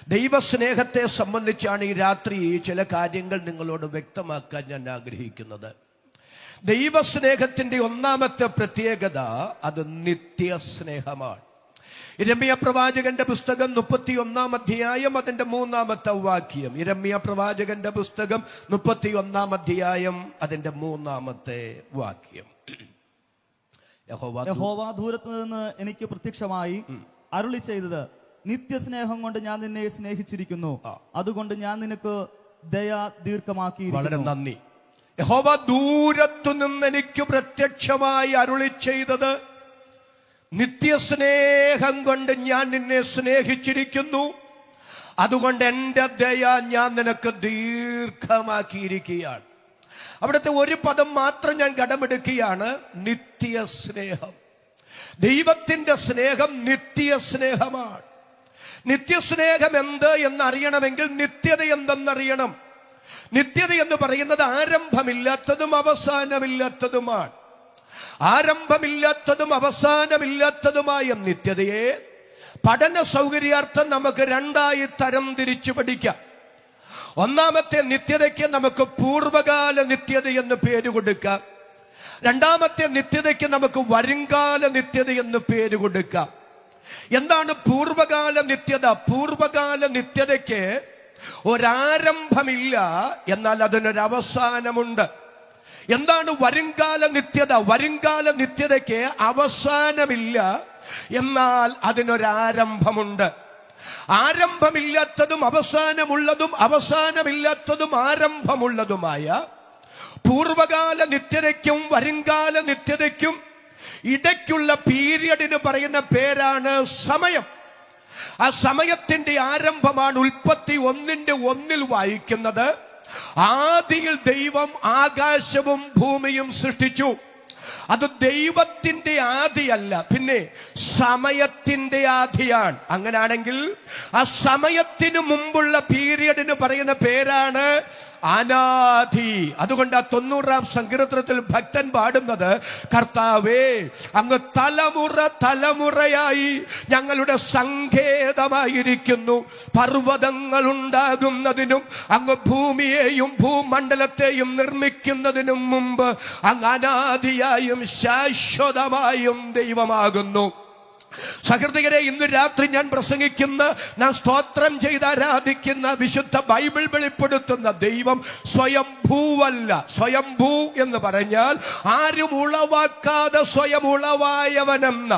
ദൈവസ്നേഹത്തെ സംബന്ധിച്ചാണ് ഈ രാത്രി ചില കാര്യങ്ങൾ നിങ്ങളോട് വ്യക്തമാക്കാൻ ഞാൻ ആഗ്രഹിക്കുന്നത്. ദൈവസ്നേഹത്തിന്റെ ഒന്നാമത്തെ പ്രത്യേകത അത് നിത്യസ്നേഹമാണ്. യിരെമ്യാ പ്രവാചകന്റെ പുസ്തകം 31 അധ്യായം അതിന്റെ 3-ാമത്തെ വാക്യം. യിരെമ്യാ പ്രവാചകന്റെ പുസ്തകം 31 അധ്യായം അതിന്റെ 3-ാമത്തെ വാക്യം. യഹോവ ദൂരത്ത് നിന്ന് എനിക്ക് പ്രത്യക്ഷമായി അരുളി ചെയ്തത്, നിത്യസ്നേഹം കൊണ്ട് ഞാൻ നിന്നെ സ്നേഹിച്ചിരിക്കുന്നു, അതുകൊണ്ട് ഞാൻ നിനക്ക് ദയ ദീർഘമാക്കി. വളരെ നന്ദി. യഹോവ ദൂരത്തു നിന്ന് എനിക്ക് പ്രത്യക്ഷമായി അരുളി ചെയ്തത്, നിത്യസ്നേഹം കൊണ്ട് ഞാൻ നിന്നെ സ്നേഹിച്ചിരിക്കുന്നു, അതുകൊണ്ട് എന്റെ ദയ ഞാൻ നിനക്ക് ദീർഘമാക്കിയിരിക്കുകയാണ്. അവിടുത്തെ ഒരു പദം മാത്രം ഞാൻ കടമെടുക്കുകയാണ്, നിത്യസ്നേഹം. ദൈവത്തിന്റെ സ്നേഹം നിത്യസ്നേഹമാണ്. നിത്യസ്നേഹം എന്ത് എന്നറിയണമെങ്കിൽ നിത്യത എന്തെന്നറിയണം. നിത്യത എന്ന് പറയുന്നത് ആരംഭമില്ലാത്തതും അവസാനമില്ലാത്തതുമാണ്. ആരംഭമില്ലാത്തതും അവസാനമില്ലാത്തതുമായ നിത്യതയെ പഠന സൗകര്യാർത്ഥം നമുക്ക് 2 തരം തിരിച്ചു പഠിക്കാം. ഒന്നാമത്തെ നിത്യതയ്ക്ക് നമുക്ക് പൂർവകാല നിത്യത എന്ന് പേര് കൊടുക്കാം. രണ്ടാമത്തെ നിത്യതയ്ക്ക് നമുക്ക് വരുംകാല നിത്യത എന്ന് പേര് കൊടുക്കാം. എന്താണ് പൂർവകാല നിത്യത? പൂർവകാല നിത്യതയ്ക്ക് ഒരാരംഭമില്ല, എന്നാൽ അതിനൊരവസാനമുണ്ട്. എന്താണ് വരുംകാല നിത്യത? വരുംകാല നിത്യതയ്ക്ക് അവസാനമില്ല, എന്നാൽ അതിനൊരാരംഭമുണ്ട്. ആരംഭമില്ലാത്തതും അവസാനമുള്ളതും അവസാനമില്ലാത്തതും ആരംഭമുള്ളതുമായ പൂർവകാല നിത്യതയ്ക്കും വരുംകാല നിത്യതയ്ക്കും ഇടയ്ക്കുള്ള പീരിയഡിന് പറയുന്ന പേരാണ് സമയം. ആ സമയത്തിന്റെ ആരംഭമാണ് ഉൽപ്പത്തി 1:1 വായിക്കുന്നത്, ആദിയിൽ ദൈവം ആകാശവും ഭൂമിയും സൃഷ്ടിച്ചു. അത് ദൈവത്തിന്റെ ആദിയല്ല, പിന്നെ സമയത്തിന്റെ ആദിയാണ്. അങ്ങനാണെങ്കിൽ ആ സമയത്തിന് മുമ്പുള്ള പീരിയഡിന് പറയുന്ന പേരാണ് അനാദി. അതുകൊണ്ട് ആ 90-ാം സങ്കീർത്തനത്തിൽ ഭക്തൻ പാടുന്നത്, കർത്താവേ അങ്ങ് തലമുറ തലമുറയായി ഞങ്ങളുടെ സങ്കേതമായിരിക്കുന്നു. പർവ്വതങ്ങൾ ഉണ്ടാകുന്നതിനും അങ്ങ് ഭൂമിയെയും ഭൂമണ്ഡലത്തെയും നിർമ്മിക്കുന്നതിനും മുമ്പ് അങ്ങ് അനാദിയായും ശാശ്വതമായും ദൈവമാകുന്നു. സഹൃദയരെ, ഇന്ന് രാത്രി ഞാൻ പ്രസംഗിക്കുന്ന, നാം സ്തോത്രം ചെയ്ത് ആരാധിക്കുന്ന വിശുദ്ധ ബൈബിൾ വെളിപ്പെടുത്തുന്ന ദൈവം സ്വയംഭൂവല്ല. സ്വയംഭൂ എന്ന് പറഞ്ഞാൽ ആരും ഉളവാക്കാതെ സ്വയം ഉളവായവനെന്ന.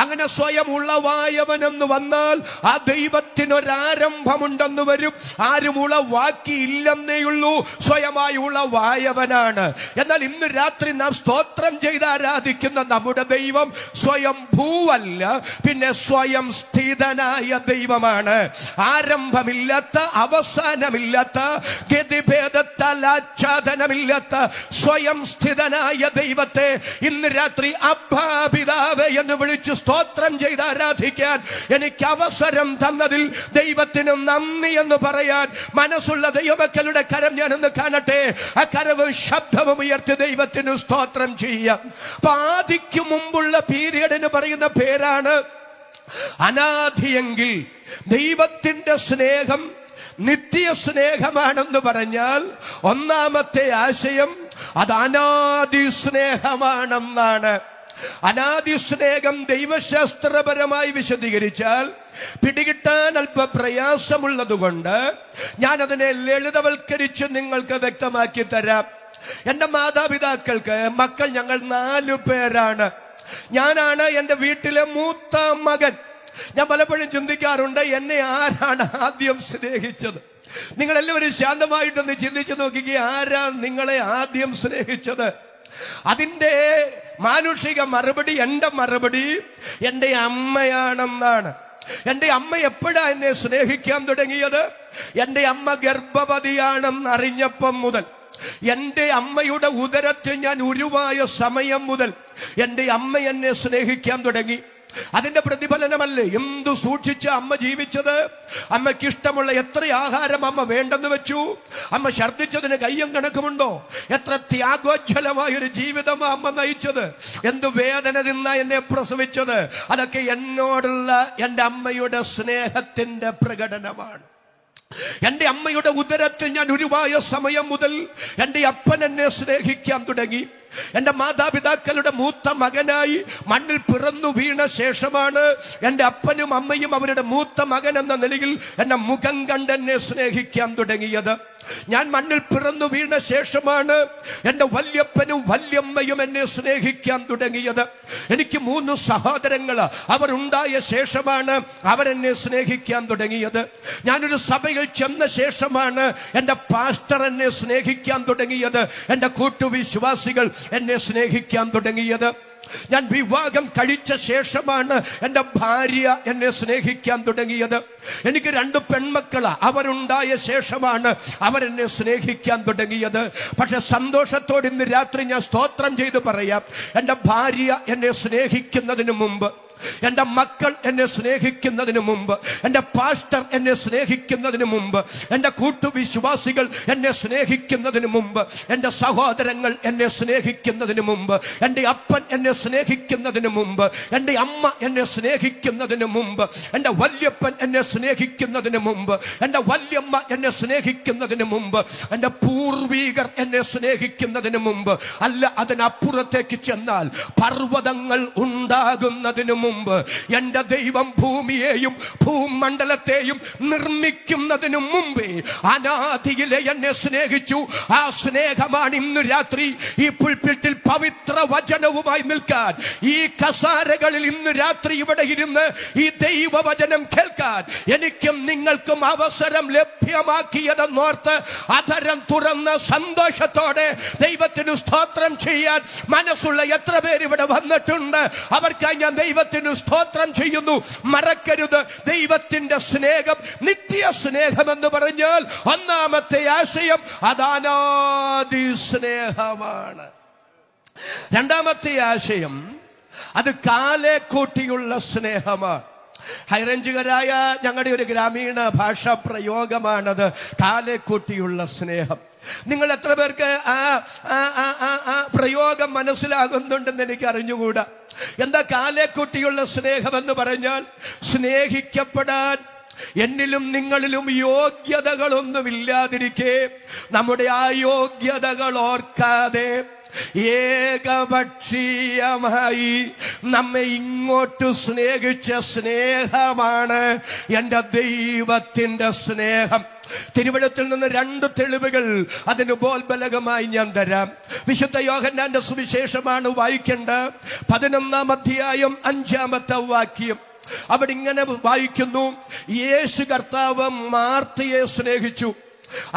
അങ്ങനെ സ്വയം ഉളവായവനെന്ന് വന്നാൽ ആ ദൈവത്തിനൊരാരംഭമുണ്ടെന്ന് വരും. ആരും ഉളവാക്കിയില്ലെന്നേയുള്ളൂ, സ്വയമായി ഉളവായവനാണ്. എന്നാൽ ഇന്ന് രാത്രി നാം സ്തോത്രം ചെയ്ത് ആരാധിക്കുന്ന നമ്മുടെ ദൈവം സ്വയംഭൂവല്ല, പിന്നെ സ്വയം സ്ഥിതനായ ദൈവമാണ്. ആരംഭമില്ലാത്ത, അവസാനമില്ലാത്ത, ഗതിഭേദത്താൽ ആച്ഛാദനമില്ലാത്ത സ്വയം സ്ഥിതനായ ദൈവത്തെ ഇന്ന് രാത്രി അബ്ബാ പിതാവേ എന്ന് വിളിച്ചു സ്തോത്രം ചെയ്ത് ആരാധിക്കാൻ എനിക്ക് അവസരം തന്നതിൽ ദൈവത്തിന് നന്ദി എന്ന് പറയാൻ മനസ്സുള്ള ദൈവമക്കളുടെ കരം ഞാൻ ഒന്ന് കാണട്ടെ. ആ കരവും ശബ്ദവും ഉയർത്തി ദൈവത്തിന് സ്തോത്രം ചെയ്യാം. അപ്പൊ ആദിക്ക് മുമ്പുള്ള പീരിയഡിന് പറയുന്ന പേരാണ് അനാദിയെങ്കിൽ ദൈവത്തിന്റെ സ്നേഹം നിത്യ സ്നേഹമാണെന്ന് പറഞ്ഞാൽ ഒന്നാമത്തെ ആശയം അത് അനാദി സ്നേഹമാണെന്നാണ്. അനാദി സ്നേഹം ദൈവശാസ്ത്രപരമായി വിശദീകരിച്ചാൽ പിടികിട്ടാൻ അല്പ പ്രയാസമുള്ളത് കൊണ്ട് ഞാൻ അതിനെ ലളിതവൽക്കരിച്ച് നിങ്ങൾക്ക് വ്യക്തമാക്കി തരാം. എന്റെ മാതാപിതാക്കൾക്ക് മക്കൾ ഞങ്ങൾ 4 പേരാണ്. ഞാനാണ് എന്റെ വീട്ടിലെ മൂത്ത മകൻ. ഞാൻ പലപ്പോഴും ചിന്തിക്കാറുണ്ട്, എന്നെ ആരാണ് ആദ്യം സ്നേഹിച്ചത്? നിങ്ങളെല്ലാവരും ശാന്തമായിട്ടൊന്ന് ചിന്തിച്ചു നോക്കിക്കുക, ആരാ നിങ്ങളെ ആദ്യം സ്നേഹിച്ചത്? അതിന്റെ മാനുഷിക മറുപടി, എന്റെ മറുപടി എന്റെ അമ്മയാണെന്നാണ്. എന്റെ അമ്മ എപ്പോഴാ എന്നെ സ്നേഹിക്കാൻ തുടങ്ങിയത്? എന്റെ അമ്മ ഗർഭവതിയാണെന്ന് അറിഞ്ഞപ്പം മുതൽ, എന്റെ അമ്മയുടെ ഉദരത്തിൽ ഞാൻ ഉരുവായ സമയം മുതൽ എന്റെ അമ്മ എന്നെ സ്നേഹിക്കാൻ തുടങ്ങി. അതിന്റെ പ്രതിഫലനമല്ലേ എന്തു സൂക്ഷിച്ച അമ്മ ജീവിച്ചത്? അമ്മയ്ക്ക് ഇഷ്ടമുള്ള എത്ര ആഹാരം അമ്മ വേണ്ടെന്ന് വെച്ചു? അമ്മ ഛർദ്ദിച്ചതിന് കയ്യും കണക്കുമുണ്ടോ? എത്ര ത്യാഗോജ്വലമായ ഒരു ജീവിതം അമ്മ നയിച്ചത്? എന്ത് വേദന തിന്ന എന്നെ പ്രസവിച്ചത്? അതൊക്കെ എന്നോടുള്ള എൻ്റെ അമ്മയുടെ സ്നേഹത്തിന്റെ പ്രകടനമാണ്. എന്റെ അമ്മയുടെ ഉദരത്തിൽ ഞാൻ ഉരുവായ സമയം മുതൽ എന്റെ അപ്പൻ എന്നെ സ്നേഹിക്കാൻ തുടങ്ങി. എന്റെ മാതാപിതാക്കളുടെ മൂത്ത മകനായി മണ്ണിൽ പിറന്നു വീണ ശേഷമാണ് എന്റെ അപ്പനും അമ്മയും അവരുടെ മൂത്ത മകൻ എന്ന നിലയിൽ എന്റെ മുഖം കണ്ട് എന്നെ സ്നേഹിക്കാൻ തുടങ്ങിയത്. ഞാൻ മണ്ണിൽ പിറന്നു വീണ ശേഷമാണ് എന്റെ വല്യപ്പനും വല്യമ്മയും എന്നെ സ്നേഹിക്കാൻ തുടങ്ങിയത്. എനിക്ക് 3 സഹോദരങ്ങൾ, അവരുണ്ടായ ശേഷമാണ് അവരെന്നെ സ്നേഹിക്കാൻ തുടങ്ങിയത്. ഞാനൊരു സഭയിൽ ചെന്ന ശേഷമാണ് എന്റെ പാസ്റ്റർ എന്നെ സ്നേഹിക്കാൻ തുടങ്ങിയത്. എന്റെ കൂട്ടുവിശ്വാസികൾ എന്നെ സ്നേഹിക്കാൻ തുടങ്ങിയത്. ഞാൻ വിവാഹം കഴിച്ച ശേഷമാണ് എന്റെ ഭാര്യ എന്നെ സ്നേഹിക്കാൻ തുടങ്ങിയത്. എനിക്ക് 2 പെൺമക്കളാ, അവരുണ്ടായ ശേഷമാണ് അവരെന്നെ സ്നേഹിക്കാൻ തുടങ്ങിയത്. പക്ഷെ സന്തോഷത്തോടെ ഇന്ന് രാത്രി ഞാൻ സ്തോത്രം ചെയ്ത് പറയാം, എന്റെ ഭാര്യ എന്നെ സ്നേഹിക്കുന്നതിന് മുമ്പ്, എന്റെ മക്കൾ എന്നെ സ്നേഹിക്കുന്നതിന് മുമ്പ്, എന്റെ പാസ്റ്റർ എന്നെ സ്നേഹിക്കുന്നതിന് മുമ്പ്, എന്റെ കൂട്ടുവിശ്വാസികൾ എന്നെ സ്നേഹിക്കുന്നതിന് മുമ്പ്, എന്റെ സഹോദരങ്ങൾ എന്നെ സ്നേഹിക്കുന്നതിന് മുമ്പ്, എന്റെ അപ്പൻ എന്നെ സ്നേഹിക്കുന്നതിന് മുമ്പ്, എന്റെ അമ്മ എന്നെ സ്നേഹിക്കുന്നതിന് മുമ്പ്, എന്റെ വല്യപ്പൻ എന്നെ സ്നേഹിക്കുന്നതിന് മുമ്പ്, എന്റെ വല്യമ്മ എന്നെ സ്നേഹിക്കുന്നതിന് മുമ്പ്, എന്റെ പൂർവീകർ എന്നെ സ്നേഹിക്കുന്നതിന് മുമ്പ്, അല്ല അതിനപ്പുറത്തേക്ക് ചെന്നാൽ പർവ്വതങ്ങൾ ഉണ്ടാകുന്നതിന് മുമ്പ് എന്റെ ദൈവം ഭൂമിയെയും ഭൂമണ്ഡലത്തെയും നിർമ്മിക്കുന്നതിനു മുമ്പേ അനാദിയിലെ എന്നെ സ്നേഹിച്ചു. ആ സ്നേഹമാണ് ഇന്ന് രാത്രി ഈ പുൽപ്പിറ്റിൽ പവിത്ര വചനവുമായി നിൽക്കാൻ, ഈ കസാരകളിൽ ഇന്ന് രാത്രി ഇവിടെ ഇരുന്ന് ഈ ദൈവവചനം കേൾക്കാൻ എനിക്കും നിങ്ങൾക്കും അവസരം ലഭ്യമാക്കിയതെന്നോർത്ത് അധരം തുറന്ന സന്തോഷത്തോടെ ദൈവത്തിന് സ്തോത്രം ചെയ്യാൻ മനസ്സുള്ള എത്ര പേര് ഇവിടെ വന്നിട്ടുണ്ട്? അവർക്കായി ഞാൻ ദൈവത്തിന് സ്തോത്രം ചെയ്യുന്നു. മറക്കരുത്, ദൈവത്തിന്റെ സ്നേഹം നിത്യ സ്നേഹം എന്ന് പറഞ്ഞാൽ ഒന്നാമത്തെ ആശയം അതാനാദി സ്നേഹമാണ്. രണ്ടാമത്തെ ആശയം അത് കാലേ കൂട്ടിയുള്ള സ്നേഹമാണ്. ഹൈറേഞ്ചുകാരായ ഞങ്ങളുടെ ഒരു ഗ്രാമീണ ഭാഷാ പ്രയോഗമാണത്, കാലേ കൂട്ടിയുള്ള സ്നേഹം. നിങ്ങൾ എത്ര പേർക്ക് ആ പ്രയോഗം മനസ്സിലാകുന്നുണ്ടെന്ന് എനിക്ക് അറിഞ്ഞുകൂടാ. എന്താ കാലേക്കുട്ടിയുള്ള സ്നേഹം എന്ന് പറഞ്ഞാൽ? സ്നേഹിക്കപ്പെടാൻ എന്നിലും നിങ്ങളിലും യോഗ്യതകളൊന്നുമില്ലാതിരിക്കെ നമ്മുടെ ആ യോഗ്യതകൾ ഓർക്കാതെ ഏകപക്ഷീയമായി നമ്മെ ഇങ്ങോട്ട് സ്നേഹിച്ച സ്നേഹമാണ് എൻ്റെ ദൈവത്തിൻ്റെ സ്നേഹം. തിരുവഴുത്തിൽ നിന്ന് 2 തെളിവുകൾ അതിന് ബോൽബലകമായി ഞാൻ തരാം. വിശുദ്ധ യോഹന്നാന്റെ സുവിശേഷമാണ് വായിക്കേണ്ടത്. 11-ാം അധ്യായം 5-ാമത്തെ വാക്യം. അവിടെ ഇങ്ങനെ വായിക്കുന്നു, യേശു കർത്താവ് മാർത്തയെ സ്നേഹിച്ചു,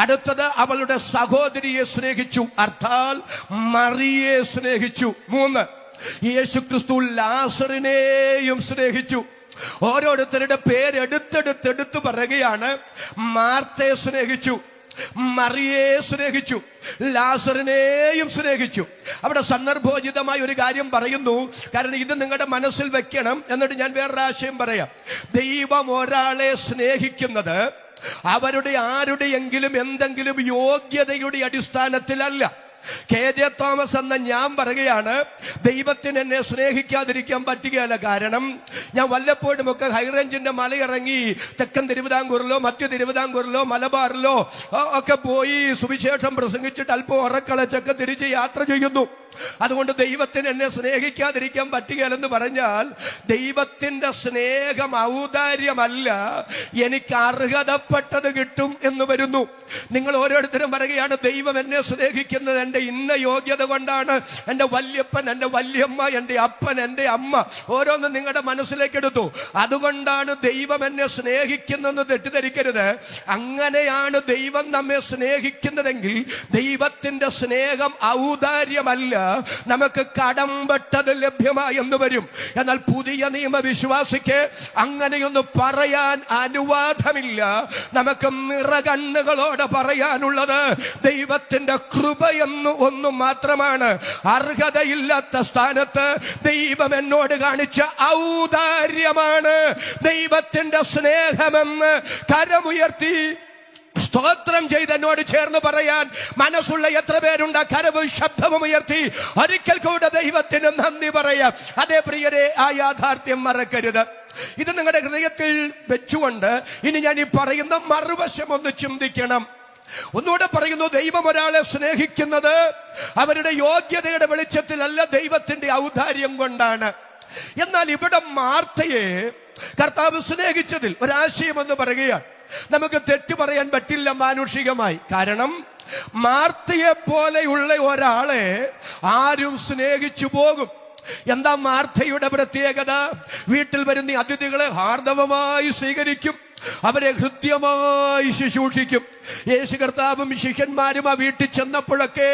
അടുത്തത് അവളുടെ സഹോദരിയെ സ്നേഹിച്ചു, അർത്ഥാൽ മറിയെ സ്നേഹിച്ചു. 3, യേശു ക്രിസ്തു ലാസറിനെയും സ്നേഹിച്ചു. ഓരോരുത്തരുടെ പേര് എടുത്തെടുത്തെടുത്ത് പറയുകയാണ്. മാർത്തയെ സ്നേഹിച്ചു, മറിയെ സ്നേഹിച്ചു, ലാസറിനെയും സ്നേഹിച്ചു. അവിടെ സന്ദർഭോചിതമായ ഒരു കാര്യം പറയുന്നു, കാരണം ഇത് നിങ്ങളുടെ മനസ്സിൽ വെക്കണം. എന്നിട്ട് ഞാൻ വേറൊരു ആശയം പറയാം. ദൈവം ഒരാളെ സ്നേഹിക്കുന്നത് അവരുടെ ആരുടെയെങ്കിലും എന്തെങ്കിലും യോഗ്യതയുടെ അടിസ്ഥാനത്തിലല്ല. KJ തോമസ് എന്ന ഞാൻ പറയുകയാണ്, ദൈവത്തിന് എന്നെ സ്നേഹിക്കാതിരിക്കാൻ പറ്റുകയല്ല. കാരണം ഞാൻ വല്ലപ്പോഴും ഒക്കെ ഹൈറേഞ്ചിന്റെ മലയിറങ്ങി തെക്കൻ തിരുവിതാംകൂറിലോ മധ്യ തിരുവിതാംകൂറിലോ മലബാറിലോ ഒക്കെ പോയി സുവിശേഷം പ്രസംഗിച്ചിട്ട് അല്പം ഉറക്കളച്ചൊക്കെ തിരിച്ച് യാത്ര ചെയ്യുന്നു. അതുകൊണ്ട് ദൈവത്തിന് എന്നെ സ്നേഹിക്കാതിരിക്കാൻ പറ്റുകയില്ലെന്ന് പറഞ്ഞാൽ ദൈവത്തിന്റെ സ്നേഹം ഔദാര്യമല്ല, എനിക്ക് അർഹതപ്പെട്ടത് കിട്ടും എന്ന് വരുന്നു. നിങ്ങൾ ഓരോരുത്തരും പറയുകയാണ്, ദൈവം എന്നെ സ്നേഹിക്കുന്നത് എൻ്റെ ഇന്ന യോഗ്യത കൊണ്ടാണ്, എൻ്റെ വല്യപ്പൻ, എൻ്റെ വല്യമ്മ, എൻ്റെ അപ്പൻ, എൻ്റെ അമ്മ, ഓരോന്നും നിങ്ങളുടെ മനസ്സിലേക്ക് എടുത്തു. അതുകൊണ്ടാണ് ദൈവം എന്നെ സ്നേഹിക്കുന്നതെന്ന് തെറ്റിദ്ധരിക്കരുത്. അങ്ങനെയാണ് ദൈവം നമ്മെ സ്നേഹിക്കുന്നതെങ്കിൽ ദൈവത്തിന്റെ സ്നേഹം ഔദാര്യമല്ല, നമുക്ക് കടംപെട്ടത് ലഭ്യമായെന്ന് വരും. എന്നാൽ പുതിയ നിയമ വിശ്വാസിക്ക് അങ്ങനെയൊന്ന് പറയാൻ അനുവാദമില്ല. നമുക്ക് നിറകണ്ണുകളോടെ പറയാനുള്ളത് ദൈവത്തിന്റെ കൃപയെന്ന് ഒന്നും മാത്രമാണ്. അർഹതയില്ലാത്ത സ്ഥാനത്ത് ദൈവം എന്നോട് കാണിച്ച ഔദാര്യമാണ് ദൈവത്തിന്റെ സ്നേഹമെന്ന് കരമുയർത്തി സ്തോത്രം ചെയ്ത് എന്നോട് ചേർന്ന് പറയാൻ മനസ്സുള്ള എത്ര പേരുണ്ട്? കരവും ശബ്ദവും ഉയർത്തി ഒരിക്കൽ കൂടെ ദൈവത്തിന് നന്ദി പറയാം. അതേ പ്രിയരെ, ആ യാഥാർത്ഥ്യം മറക്കരുത്. ഇത് നിങ്ങളുടെ ഹൃദയത്തിൽ വെച്ചുകൊണ്ട് ഇനി ഞാൻ ഈ പറയുന്ന മറുവശം ഒന്ന് ചിന്തിക്കണം. ഒന്നുകൂടെ പറയുന്നു, ദൈവം ഒരാളെ സ്നേഹിക്കുന്നത് അവരുടെ യോഗ്യതയുടെ വെളിച്ചത്തിലല്ല, ദൈവത്തിന്റെ ഔദാര്യം കൊണ്ടാണ്. എന്നാൽ ഇവിടെ മാർത്തയെ കർത്താവ് സ്നേഹിച്ചതിൽ ഒരാശയം എന്ന് പറയുകയാണ്. നമുക്ക് തെറ്റു പറയാൻ പറ്റില്ല മാനുഷികമായി. കാരണം മാർത്തയെ പോലെയുള്ള ഒരാളെ ആരും സ്നേഹിച്ചു പോകും. എന്താ മാർത്തയുടെ പ്രത്യേകത? വീട്ടിൽ വരുന്ന അതിഥികളെ ഹാർദവമായി സ്വീകരിക്കും, അവരെ ഹൃദ്യമായി ശുശ്രൂഷിക്കും. യേശു കർത്താവും ശിഷ്യന്മാരും ആ വീട്ടിൽ ചെന്നപ്പോഴൊക്കെ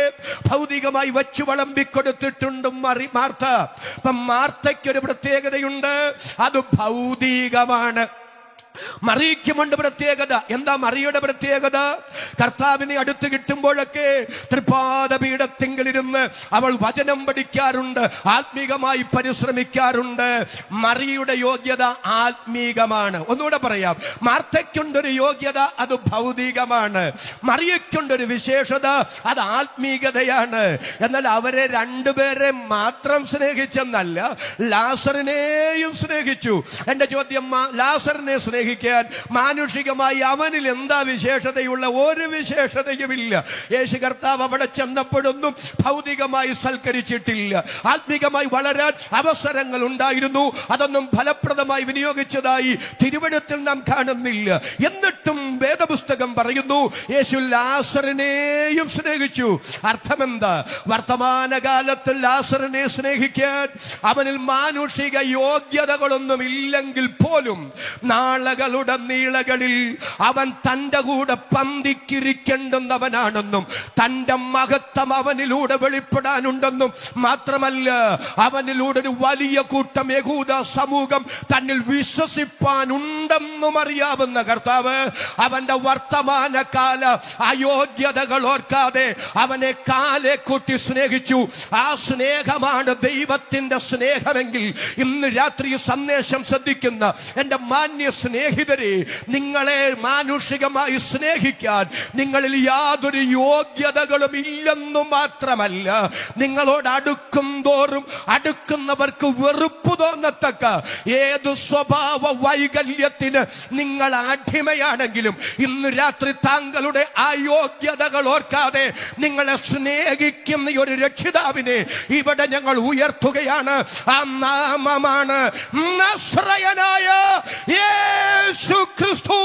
ഭൗതികമായി വച്ചു വിളമ്പിക്കൊടുത്തിട്ടുണ്ട് മാർത്ത. അപ്പം മാർത്തയ്ക്കൊരു പ്രത്യേകതയുണ്ട്, അത് ഭൗതികമാണ്. മറിയയ്ക്കുമുണ്ട് പ്രത്യേകത. എന്താ മറിയയുടെ പ്രത്യേകത? കർത്താവിനെ അടുത്ത് കിട്ടുമ്പോഴൊക്കെ തൃപ്പാദപീഠത്തിങ്കിലിരുന്ന് അവൾ വചനം പഠിക്കാറുണ്ട്, ആത്മീകമായി പരിശ്രമിക്കാറുണ്ട്. മറിയയുടെ യോഗ്യത ആത്മീകമാണ്. ഒന്നുകൂടെ പറയാം, മാർത്തയ്ക്കുണ്ടൊരു യോഗ്യത, അത് ഭൗതികമാണ്. മറിയയ്ക്കുണ്ടൊരു വിശേഷത, അത് ആത്മീകതയാണ്. എന്നാൽ അവരെ രണ്ടുപേരെ മാത്രം സ്നേഹിച്ചെന്നല്ല, ലാസറിനെയും സ്നേഹിച്ചു. എന്റെ ചോദ്യം, ലാസറിനെ സ്നേഹിക്കാൻ മാനുഷികമായി അവനിൽ എന്താ വിശേഷതയുള്ള? ഒരു വിശേഷതയുമില്ല. യേശു കർത്താവ് അവിടെ ചെന്നപ്പോഴൊന്നും ഭൗതികമായി സൽക്കരിച്ചിട്ടില്ല. ആത്മീകമായി വളരാൻ അവസരങ്ങൾ ഉണ്ടായിരുന്നു, അതൊന്നും ഫലപ്രദമായി വിനിയോഗിച്ചതായി തിരുവെഴുത്തിൽ നാം കാണുന്നില്ല. എന്നിട്ടും വേദപുസ്തകം പറയുന്നു യേശു ലാസറിനെയും സ്നേഹിച്ചു. അർത്ഥമെന്താ? വർത്തമാനകാലത്ത് ലാസറിനെ സ്നേഹിക്കാൻ അവനിൽ മാനുഷിക യോഗ്യതകളൊന്നും ഇല്ലെങ്കിൽ പോലും നാളകളുടെ നീളകളിൽ അവൻ തന്റെ കൂടെ പന്തിക്കിരിക്കേണ്ടുന്നവനാണെന്നും തന്റെ മഹത്വം അവനിലൂടെ വെളിപ്പെടാനുണ്ടെന്നും മാത്രമല്ല, അവനിലൂടെ ഒരു വലിയ കൂട്ടം യഹൂദ സമൂഹം തന്നിൽ വിശ്വസിപ്പാനുണ്ടെന്നും അറിയാവുന്ന കർത്താവ് അവന്റെ വർത്തമാനകാല അയോഗ്യതകൾ ഓർക്കാതെ അവനെ കാലെ കൂട്ടി സ്നേഹിച്ചു. ആ സ്നേഹമാണ് ദൈവത്തിന്റെ സ്നേഹമെങ്കിൽ ഇന്ന് രാത്രി സന്ദേശം ശ്രദ്ധിക്കുന്ന എന്റെ മാന്യ സ്നേഹിതരെ, നിങ്ങളെ മാനുഷികമായി സ്നേഹിക്കാൻ നിങ്ങളിൽ യാതൊരു യോഗ്യതകളും ഇല്ലെന്നു മാത്രമല്ല, നിങ്ങളോട് അടുക്കും തോറും അടുക്കുന്നവർക്ക് വെറുപ്പ് തോന്നത്തക്ക ഏതു സ്വഭാവ വൈകല്യത്തിന് നിങ്ങൾ അടിമയാണെങ്കിലും ഇന്ന് രാത്രി താങ്കളുടെ അയോഗ്യതകൾ ഓർക്കാതെ നിങ്ങളെ സ്നേഹിക്കുന്ന ഒരു രക്ഷിതാവിനെ ഇവിടെ ഞങ്ങൾ ഉയർത്തുകയാണ്. ആ നാമമാണ് നസ്രയനായ യേശു ക്രിസ്തു.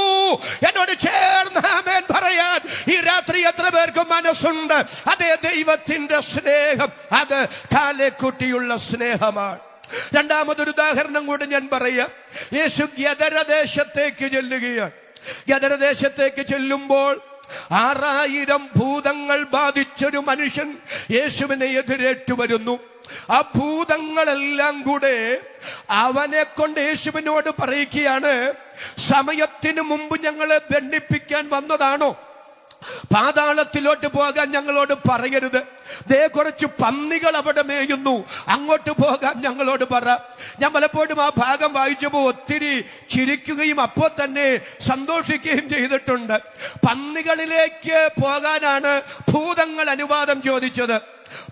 എന്നോട് ചേർന്ന് ആമേൻ പറയാൻ ഈ രാത്രി എത്ര പേർക്ക് മനസ്സുണ്ട്? അതേ ദൈവത്തിന്റെ സ്നേഹം, അത് കാലേക്കുട്ടിയുള്ള സ്നേഹമാണ്. രണ്ടാമതൊരു ഉദാഹരണം കൂടി ഞാൻ പറയാം. യേശു ഗദരദേശത്തേക്ക് ചെല്ലുകയാണ്. ഗദരദേശത്തേക്ക് ചെല്ലുമ്പോൾ 6000 ഭൂതങ്ങൾ ബാധിച്ചൊരു മനുഷ്യൻ യേശുവിനെ എതിരേറ്റു വരുന്നു. ആ ഭൂതങ്ങളെല്ലാം കൂടെ അവനെ കൊണ്ട് യേശുവിനോട് പറയുകയാണ്, സമയത്തിന് മുമ്പ് ഞങ്ങളെ ദണ്ഡിപ്പിക്കാൻ വന്നതാണോ? പാതാളത്തിലോട്ട് പോകാൻ ഞങ്ങളോട് പറയരുത്. ദേ കുറച്ച് പന്നികൾ അവിടെ മേയുന്നു, അങ്ങോട്ട് പോകാൻ ഞങ്ങളോട് പറ. ഞാൻ പലപ്പോഴും ആ ഭാഗം വായിച്ചപ്പോൾ ഒത്തിരി ചിരിക്കുകയും അപ്പോൾ തന്നെ സന്തോഷിക്കുകയും ചെയ്തിട്ടുണ്ട്. പന്നികളിലേക്ക് പോകാനാണ് ഭൂതങ്ങൾ അനുവാദം ചോദിച്ചത്.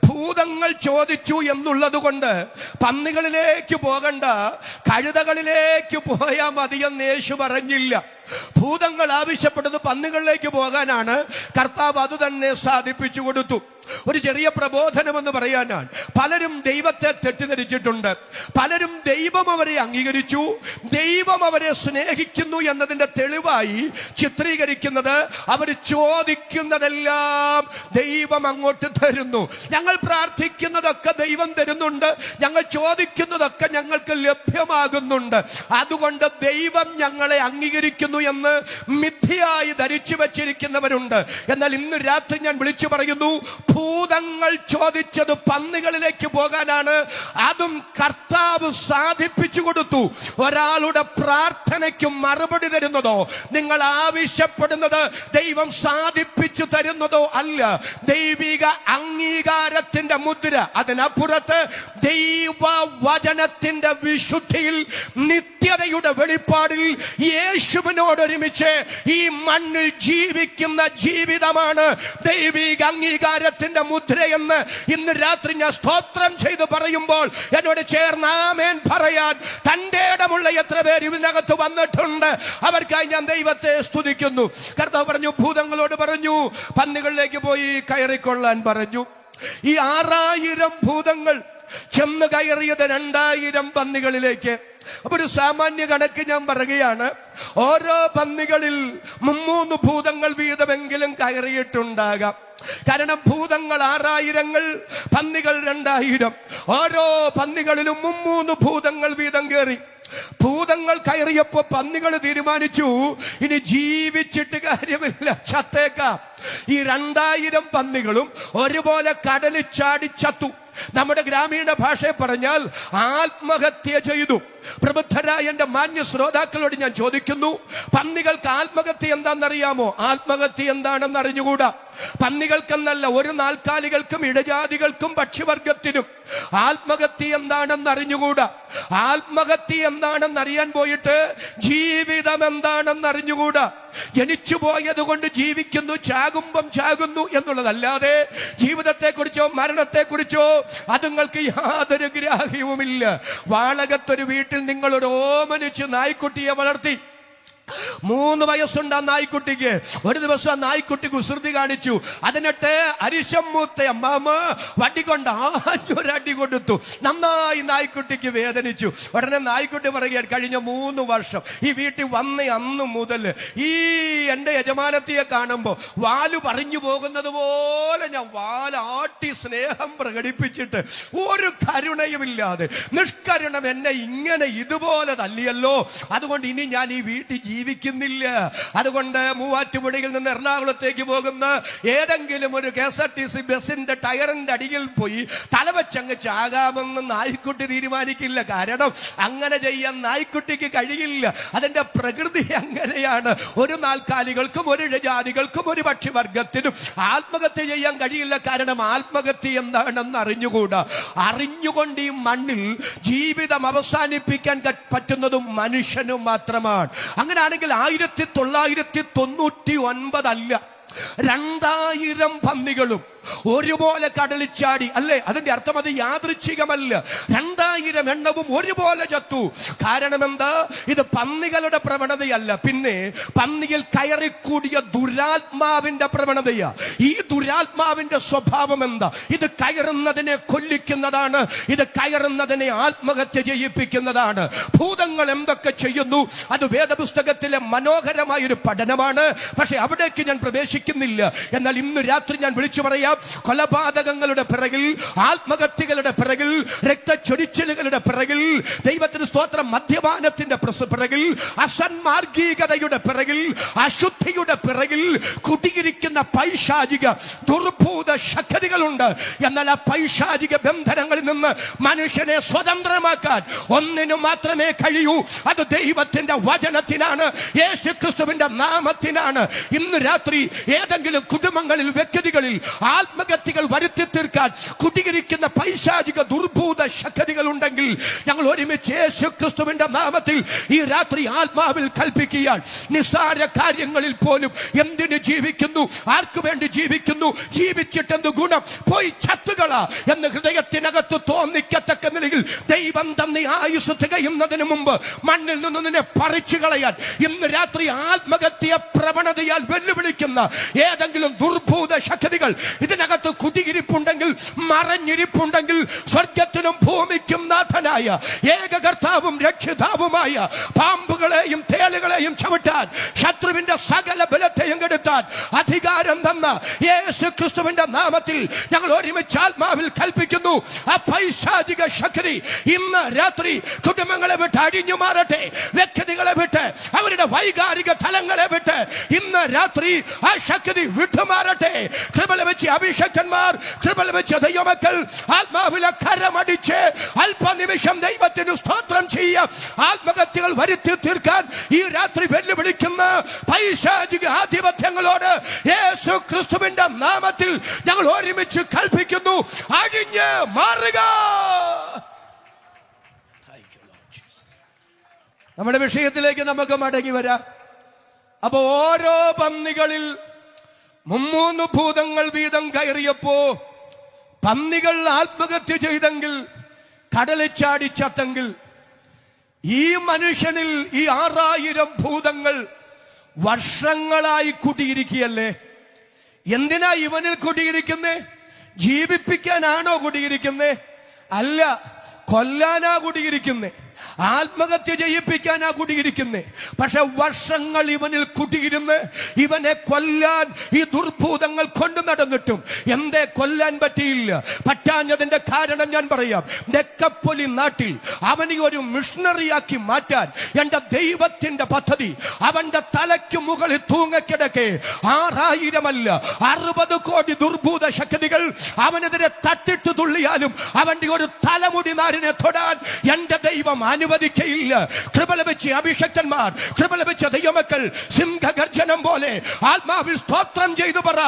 ഭൂതങ്ങൾ ചോദിച്ചു എന്നുള്ളത് കൊണ്ട് പന്നികളിലേക്ക് പോകണ്ട, കഴുതകളിലേക്ക് പോയാൽ മതിയെന്ന് യേശു പറഞ്ഞില്ല. ഭൂതങ്ങൾ ആവശ്യപ്പെട്ടത് പന്നികളിലേക്ക് പോകാനാണ്. കർത്താവ് അത് തന്നെ സാധിപ്പിച്ചു കൊടുത്തു. ഒരു ചെറിയ പ്രബോധനം എന്ന് പറയാനാണ്. പലരും ദൈവത്തെ തെറ്റിദ്ധരിച്ചിട്ടുണ്ട്. പലരും ദൈവം അവരെ അംഗീകരിച്ചു, ദൈവം അവരെ സ്നേഹിക്കുന്നു എന്നതിന്റെ തെളിവായി ചിത്രീകരിക്കുന്നത് അവർ ചോദിക്കുന്നതെല്ലാം ദൈവം അങ്ങോട്ട് തരുന്നു. ഞങ്ങൾ പ്രാർത്ഥിക്കുന്നതൊക്കെ ദൈവം തരുന്നുണ്ട്, ഞങ്ങൾ ചോദിക്കുന്നതൊക്കെ ഞങ്ങൾക്ക് ലഭ്യമാകുന്നുണ്ട്, അതുകൊണ്ട് ദൈവം ഞങ്ങളെ അംഗീകരിക്കുന്നു എന്ന് മിഥ്യയായി ധരിച്ചു വച്ചിരിക്കുന്നവരുണ്ട്. എന്നാൽ ഇന്ന് രാത്രി ഞാൻ വിളിച്ചു പറയുന്നു, ഭൂതങ്ങൾ ചോദിച്ചത് പന്നികളിലേക്ക് പോകാനാണ്. അതും കർത്താവ് സാധിപ്പിച്ചു കൊടുത്തു. ഒരാളുടെ പ്രാർത്ഥനയ്ക്ക് മറുപടി തരുന്നതോ, നിങ്ങൾ ആവശ്യപ്പെടുന്നത് ദൈവം സാധിപ്പിച്ചു തരുന്നതോ അല്ല. ദൈവിക അംഗീകാരത്തിന്റെ മുദ്ര, അതിനപ്പുറത്ത് ദൈവവചനത്തിന്റെ വിശുദ്ധിയിൽ, നിത്യതയുടെ വെളിപ്പാടിൽ യേശുവിനോടൊരുമിച്ച് ഈ മണ്ണിൽ ജീവിക്കുന്ന ജീവിതമാണ് ദൈവിക അംഗീകാരത്തിന്റെ മുദ്രയെന്ന് ഇന്ന് രാത്രി ഞാൻ സ്തോത്രം ചെയ്ത് പറയുമ്പോൾ എന്നോട് ചേർന്ന് ആമേൻ പറയാൻ തന്റെ ഇടമുള്ള എത്ര പേര് ഇതിനകത്ത് വന്നിട്ടുണ്ട്, അവർക്കായി ഞാൻ ദൈവത്തെ സ്തുതിക്കുന്നു. കർത്താവ് പറഞ്ഞു, ഭൂതങ്ങളോട് പറഞ്ഞു, പന്നികളിലേക്ക് പോയി കയറിക്കൊള്ളാൻ പറഞ്ഞു. ഈ 6000 ഭൂതങ്ങൾ ചെന്ന് കയറിയത് 2000 പന്നികളിലേക്ക്. അപ്പൊ ഒരു സാമാന്യ കണക്ക് ഞാൻ പറയുകയാണ്, ഓരോ പന്നികളിൽ 3 ഭൂതങ്ങൾ വീതമെങ്കിലും കയറിയിട്ടുണ്ടാകാം. കാരണം ഭൂതങ്ങൾ 6000, പന്നികൾ 2000. ഓരോ പന്നികളിലും 3 ഭൂതങ്ങൾ വീതം കയറി. ഭൂതങ്ങൾ കയറിയപ്പോ പന്നികൾ തീരുമാനിച്ചു, ഇനി ജീവിച്ചിട്ട് കാര്യമില്ല, ചത്തേക്കാം. ഈ 2000 പന്നികളും ഒരുപോലെ കടലിൽ ചാടി ചത്തു. നമ്മുടെ ഗ്രാമീണ ഭാഷയെ പറഞ്ഞാൽ ആത്മഹത്യ ചെയ്തു. പ്രബുദ്ധരായ എന്റെ മാന്യ ശ്രോതാക്കളോട് ഞാൻ ചോദിക്കുന്നു, പന്നികൾക്ക് ആത്മഹത്യ എന്താണെന്നറിയാമോ? ആത്മഹത്യ എന്താണെന്ന് അറിഞ്ഞുകൂടാ. പന്നികൾക്കെന്നല്ല, ഒരു നാൽക്കാലികൾക്കും ഇടജാതികൾക്കും പക്ഷിവർഗത്തിനും ആത്മഹത്യ എന്താണെന്ന് അറിഞ്ഞുകൂടാ. ആത്മഹത്യ എന്താണെന്ന് അറിയാൻ പോയിട്ട് ജീവിതം എന്താണെന്ന് അറിഞ്ഞുകൂടാ. ജനിച്ചു പോയത് കൊണ്ട് ജീവിക്കുന്നു, ചാകുമ്പം ചാകുന്നു എന്നുള്ളതല്ലാതെ ജീവിതത്തെക്കുറിച്ചോ മരണത്തെക്കുറിച്ചോ അതുങ്ങൾക്ക് യാതൊരു ഗ്രാഹ്യവുമില്ല. വാളകത്തൊരു വീട്ടിൽ നിങ്ങളൊരു ഓമനിച്ച് നായ്ക്കുട്ടിയെ വളർത്തി. 3 വയസ്സുണ്ട് ആ നായ്ക്കുട്ടിക്ക്. ഒരു ദിവസം ആ നായ്ക്കുട്ടി കുസൃതി കാണിച്ചു. അതിനിട്ട് അരിശം മൂത്ത അമ്മാമ്മ വടികൊണ്ട് 500 അടി കൊടുത്തു. നന്നായി നായ്ക്കുട്ടിക്ക് വേദനിച്ചു. ഉടനെ നായ്ക്കുട്ടി പറയുക, കഴിഞ്ഞ 3 വർഷം ഈ വീട്ടിൽ വന്ന അന്ന് മുതൽ ഈ എന്റെ യജമാനത്തിയെ കാണുമ്പോ വാല് പറഞ്ഞു പോകുന്നത് പോലെ ഞാൻ വാലാട്ടി സ്നേഹം പ്രകടിപ്പിച്ചിട്ട് ഒരു കരുണയുമില്ലാതെ നിഷ്കരുണം എന്നെ ഇങ്ങനെ ഇതുപോലെ തല്ലിയല്ലോ. അതുകൊണ്ട് ഇനി ഞാൻ ഈ വീട്ടിൽ ജീവിക്കുന്നില്ല. അതുകൊണ്ട് മൂവാറ്റുപുഴയിൽ നിന്ന് എറണാകുളത്തേക്ക് പോകുന്ന ഏതെങ്കിലും ഒരു KSRTC ബസിന്റെ ടയറിന്റെ അടിയിൽ പോയി തലവച്ചങ്ങ് ചാകാമെന്ന് നായ്ക്കുട്ടി തീരുമാനിക്കില്ല. കാരണം അങ്ങനെ ചെയ്യാൻ നായ്ക്കുട്ടിക്ക് കഴിയില്ല. അതിന്റെ പ്രകൃതി അങ്ങനെയാണ്. ഒരു നാൽക്കാലികൾക്കും ഒരു ഇഴജാതികൾക്കും ഒരു പക്ഷിവർഗത്തിനും ആത്മഹത്യ ചെയ്യാൻ കഴിയില്ല. കാരണം ആത്മഹത്യ എന്താണെന്ന് അറിഞ്ഞുകൂടാ. അറിഞ്ഞുകൊണ്ട് ഈ മണ്ണിൽ ജീവിതം അവസാനിപ്പിക്കാൻ പറ്റുന്നതും മനുഷ്യനും മാത്രമാണ്. അങ്ങനെയാണെങ്കിൽ 1999 അല്ല, 2000 പന്നികളും ഒരുപോലെ കടലിൽ ചാടി. അല്ലേ? അതിന്റെ അർത്ഥം അത് യാദൃച്ഛികമല്ല. 2000 എണ്ണവും ഒരുപോലെ ചത്തു. കാരണം എന്താ? ഇത് പന്നികളുടെ പ്രവണതയല്ല, പിന്നെ പന്നിയിൽ കയറിക്കൂടിയ ദുരാത്മാവിന്റെ പ്രവണതയാ. ഈ ദുരാത്മാവിന്റെ സ്വഭാവം എന്താ? ഇത് കയറുന്നതിനെ കൊല്ലിക്കുന്നതാണ്, ഇത് കയറുന്നതിനെ ആത്മഹത്യ ചെയ്യിപ്പിക്കുന്നതാണ്. ഭൂതങ്ങൾ എന്തൊക്കെ ചെയ്യുന്നു അത് വേദപുസ്തകത്തിലെ മനോഹരമായൊരു പഠനമാണ്. പക്ഷെ അവിടേക്ക് ഞാൻ പ്രവേശിക്കുന്നില്ല. എന്നാൽ ഇന്ന് രാത്രി ഞാൻ വിളിച്ചു പറയാം, കൊലപാതകങ്ങളുടെ പിറകിൽ, ആത്മഹത്യകളുടെ പിറകിൽ, രക്തച്ചൊരിച്ചിലുകളുടെ പിറകിൽ, ദൈവത്തിന് സ്തോത്രം, മദ്യപാനത്തിന്റെ പിറകിൽ, അസന്മാർഗീകതയുടെ പിറകിൽ, അശുദ്ധിയുടെ പിറകിൽ കുടിയിരിക്കുന്ന പൈശാചിക ദുർഭൂത ശക്തികളുണ്ട്. എന്നാൽ ആ പൈശാചിക ബന്ധനങ്ങളിൽ നിന്ന് മനുഷ്യനെ സ്വതന്ത്രമാക്കാൻ ഒന്നിനു മാത്രമേ കഴിയൂ. അത് ദൈവത്തിന്റെ വചനത്തിനാണ്, യേശുക്രിസ്തുവിന്റെ നാമത്തിനാണ്. ഇന്ന് രാത്രി ഏതെങ്കിലും കുടുംബങ്ങളിൽ, വ്യക്തികളിൽ ആത്മഹത്യകൾ വരുത്തി തീർക്കാൻ കുടിയിരിക്കുന്ന പൈശാചിക ദുർഭൂത ശക്തികൾ ഉണ്ടെങ്കിൽ ഞങ്ങൾ ഒരുമിച്ച് യേശുക്രിസ്തുവിന്റെ നാമത്തിൽ ഈ രാത്രി ആത്മാവിൽ കൽപ്പിക്കുകയാൽ, നിസ്സാര കാര്യങ്ങളിൽ പോലും എന്തിനു ജീവിക്കുന്നു, ആർക്കു വേണ്ടി ജീവിക്കുന്നു, ജീവിച്ചിട്ടെന്ത് ഗുണം, പോയി ചത്തുകള എന്ന് ഹൃദയത്തിനകത്ത് തോന്നിക്കത്തക്ക നിലയിൽ ദൈവം തന്നെ ആയുസ് തികയുന്നതിന് മുമ്പ് മണ്ണിൽ നിന്ന് നിന്നെ പറിച്ചു കളയാൻ ഇന്ന് രാത്രി ആത്മഹത്യ പ്രവണതയാൽ വെല്ലുവിളിക്കുന്ന ഏതെങ്കിലും ദുർഭൂത ശക്തികൾ ഇതിനകത്ത് കുതിയിരിപ്പുണ്ടെങ്കിൽ, മറഞ്ഞിരിപ്പുണ്ടെങ്കിൽ, സ്വർഗത്തിനും ഭൂമിക്കും നാഥനായ ഏക കർത്താവും രക്ഷിതാവുമായ പാമ്പുകളെയും തേളുകളെയും ചവിട്ടാൻ, ശത്രുവിന്റെ സകല ബലത്തെയും കെടുത്താൻ അധികാരം തന്ന യേശുക്രിസ്തുവിന്റെ നാമത്തിൽ ഞങ്ങൾ ഒരുമിച്ച് ആത്മാവിൽ കൽപ്പിക്കുന്നു. ആ പൈശാചിക ശക്തി ഇന്ന് രാത്രി കുടുംബങ്ങളെ വിട്ട് അഴിഞ്ഞു മാറട്ടെ, വ്യക്തികളെ വിട്ട്, അവരുടെ വൈകാരിക തലങ്ങളെ വിട്ട് ഇന്ന് രാത്രി ആ ശക്തി വിട്ടുമാറട്ടെ. കൃപ ലഭിച്ച അഭിഷക്തന്മാർ, കൃപ ലഭിച്ച ദൈവമക്കൾ ആത്മാവിലെ കരമടിച്ച് അല്പനിമിഷം ദൈവത്തിന് സ്തോത്രം ചെയ്യുക. ആത്മഹത്യകൾ വരുത്തി തീർക്കാൻ ഈ രാത്രി വെല്ലുവിളിക്കുന്ന പൈശാചിക ആധിപത്യങ്ങളോട് യേശു ക്രിസ്തുവിന്റെ നാമത്തിൽ ഞങ്ങൾ ഒരുമിച്ച് കൽപ്പിക്കുന്നു, അഴിഞ്ഞ് മാറുക. നമ്മുടെ വിഷയത്തിലേക്ക് നമുക്ക് മടങ്ങി വരാം. അപ്പൊ ഓരോ പന്നികളിൽ 3 ഭൂതങ്ങൾ വീതം കയറിയപ്പോ പന്നികൾ ആത്മഹത്യ ചെയ്തെങ്കിൽ, കടലിൽ ചാടി ചത്തെങ്കിൽ, ഈ മനുഷ്യനിൽ ഈ 6000 ഭൂതങ്ങൾ വർഷങ്ങളായി കുടിയിരിക്കുകയല്ലേ? എന്തിനാ ഇവനിൽ കുടിയിരിക്കുന്നേ? ജീവിപ്പിക്കാനാണോ കുടിയിരിക്കുന്നേ? അല്ല, കൊല്ലാനാ കുടിയിരിക്കുന്നേ, ആത്മഹത്യ ചെയ്യിപ്പിക്കാനാ കുടിയിരിക്കുന്നേ. പക്ഷെ വർഷങ്ങൾ ഇവനിൽ കുടിയിരുന്ന് ഇവനെ കൊല്ലാൻ ഈ ദുർഭൂതങ്ങൾ കൊണ്ടു നടന്നിട്ടും എന്തേ കൊല്ലാൻ പറ്റിയില്ല? പറ്റാഞ്ഞതിന്റെ കാരണം ഞാൻ പറയാം. നെക്കപ്പൊലി നാട്ടിൽ അവനെ ഒരു മിഷണറിയാക്കി മാറ്റാൻ എന്റെ ദൈവത്തിന്റെ പദ്ധതി അവന്റെ തലയ്ക്ക് മുകളിൽ തൂങ്ങക്കിടക്കെ 6000 അല്ല 60 കോടി ദുർഭൂത ശക്തികൾ അവനെതിരെ തട്ടിട്ട് തുള്ളിയാലും അവന്റെ ഒരു തലമുടി നാരിനെ തൊടാൻ എന്റെ ദൈവം അനുവദിക്കയില്ല. കൃപ ലഭിച്ച അഭിഷക്തന്മാർ, കൃപ ലഭിച്ച ദൈവമക്കൾ സിംഹഗർജനം പോലെ ആത്മാവിൽ സ്തോത്രം ചെയ്തു പറ.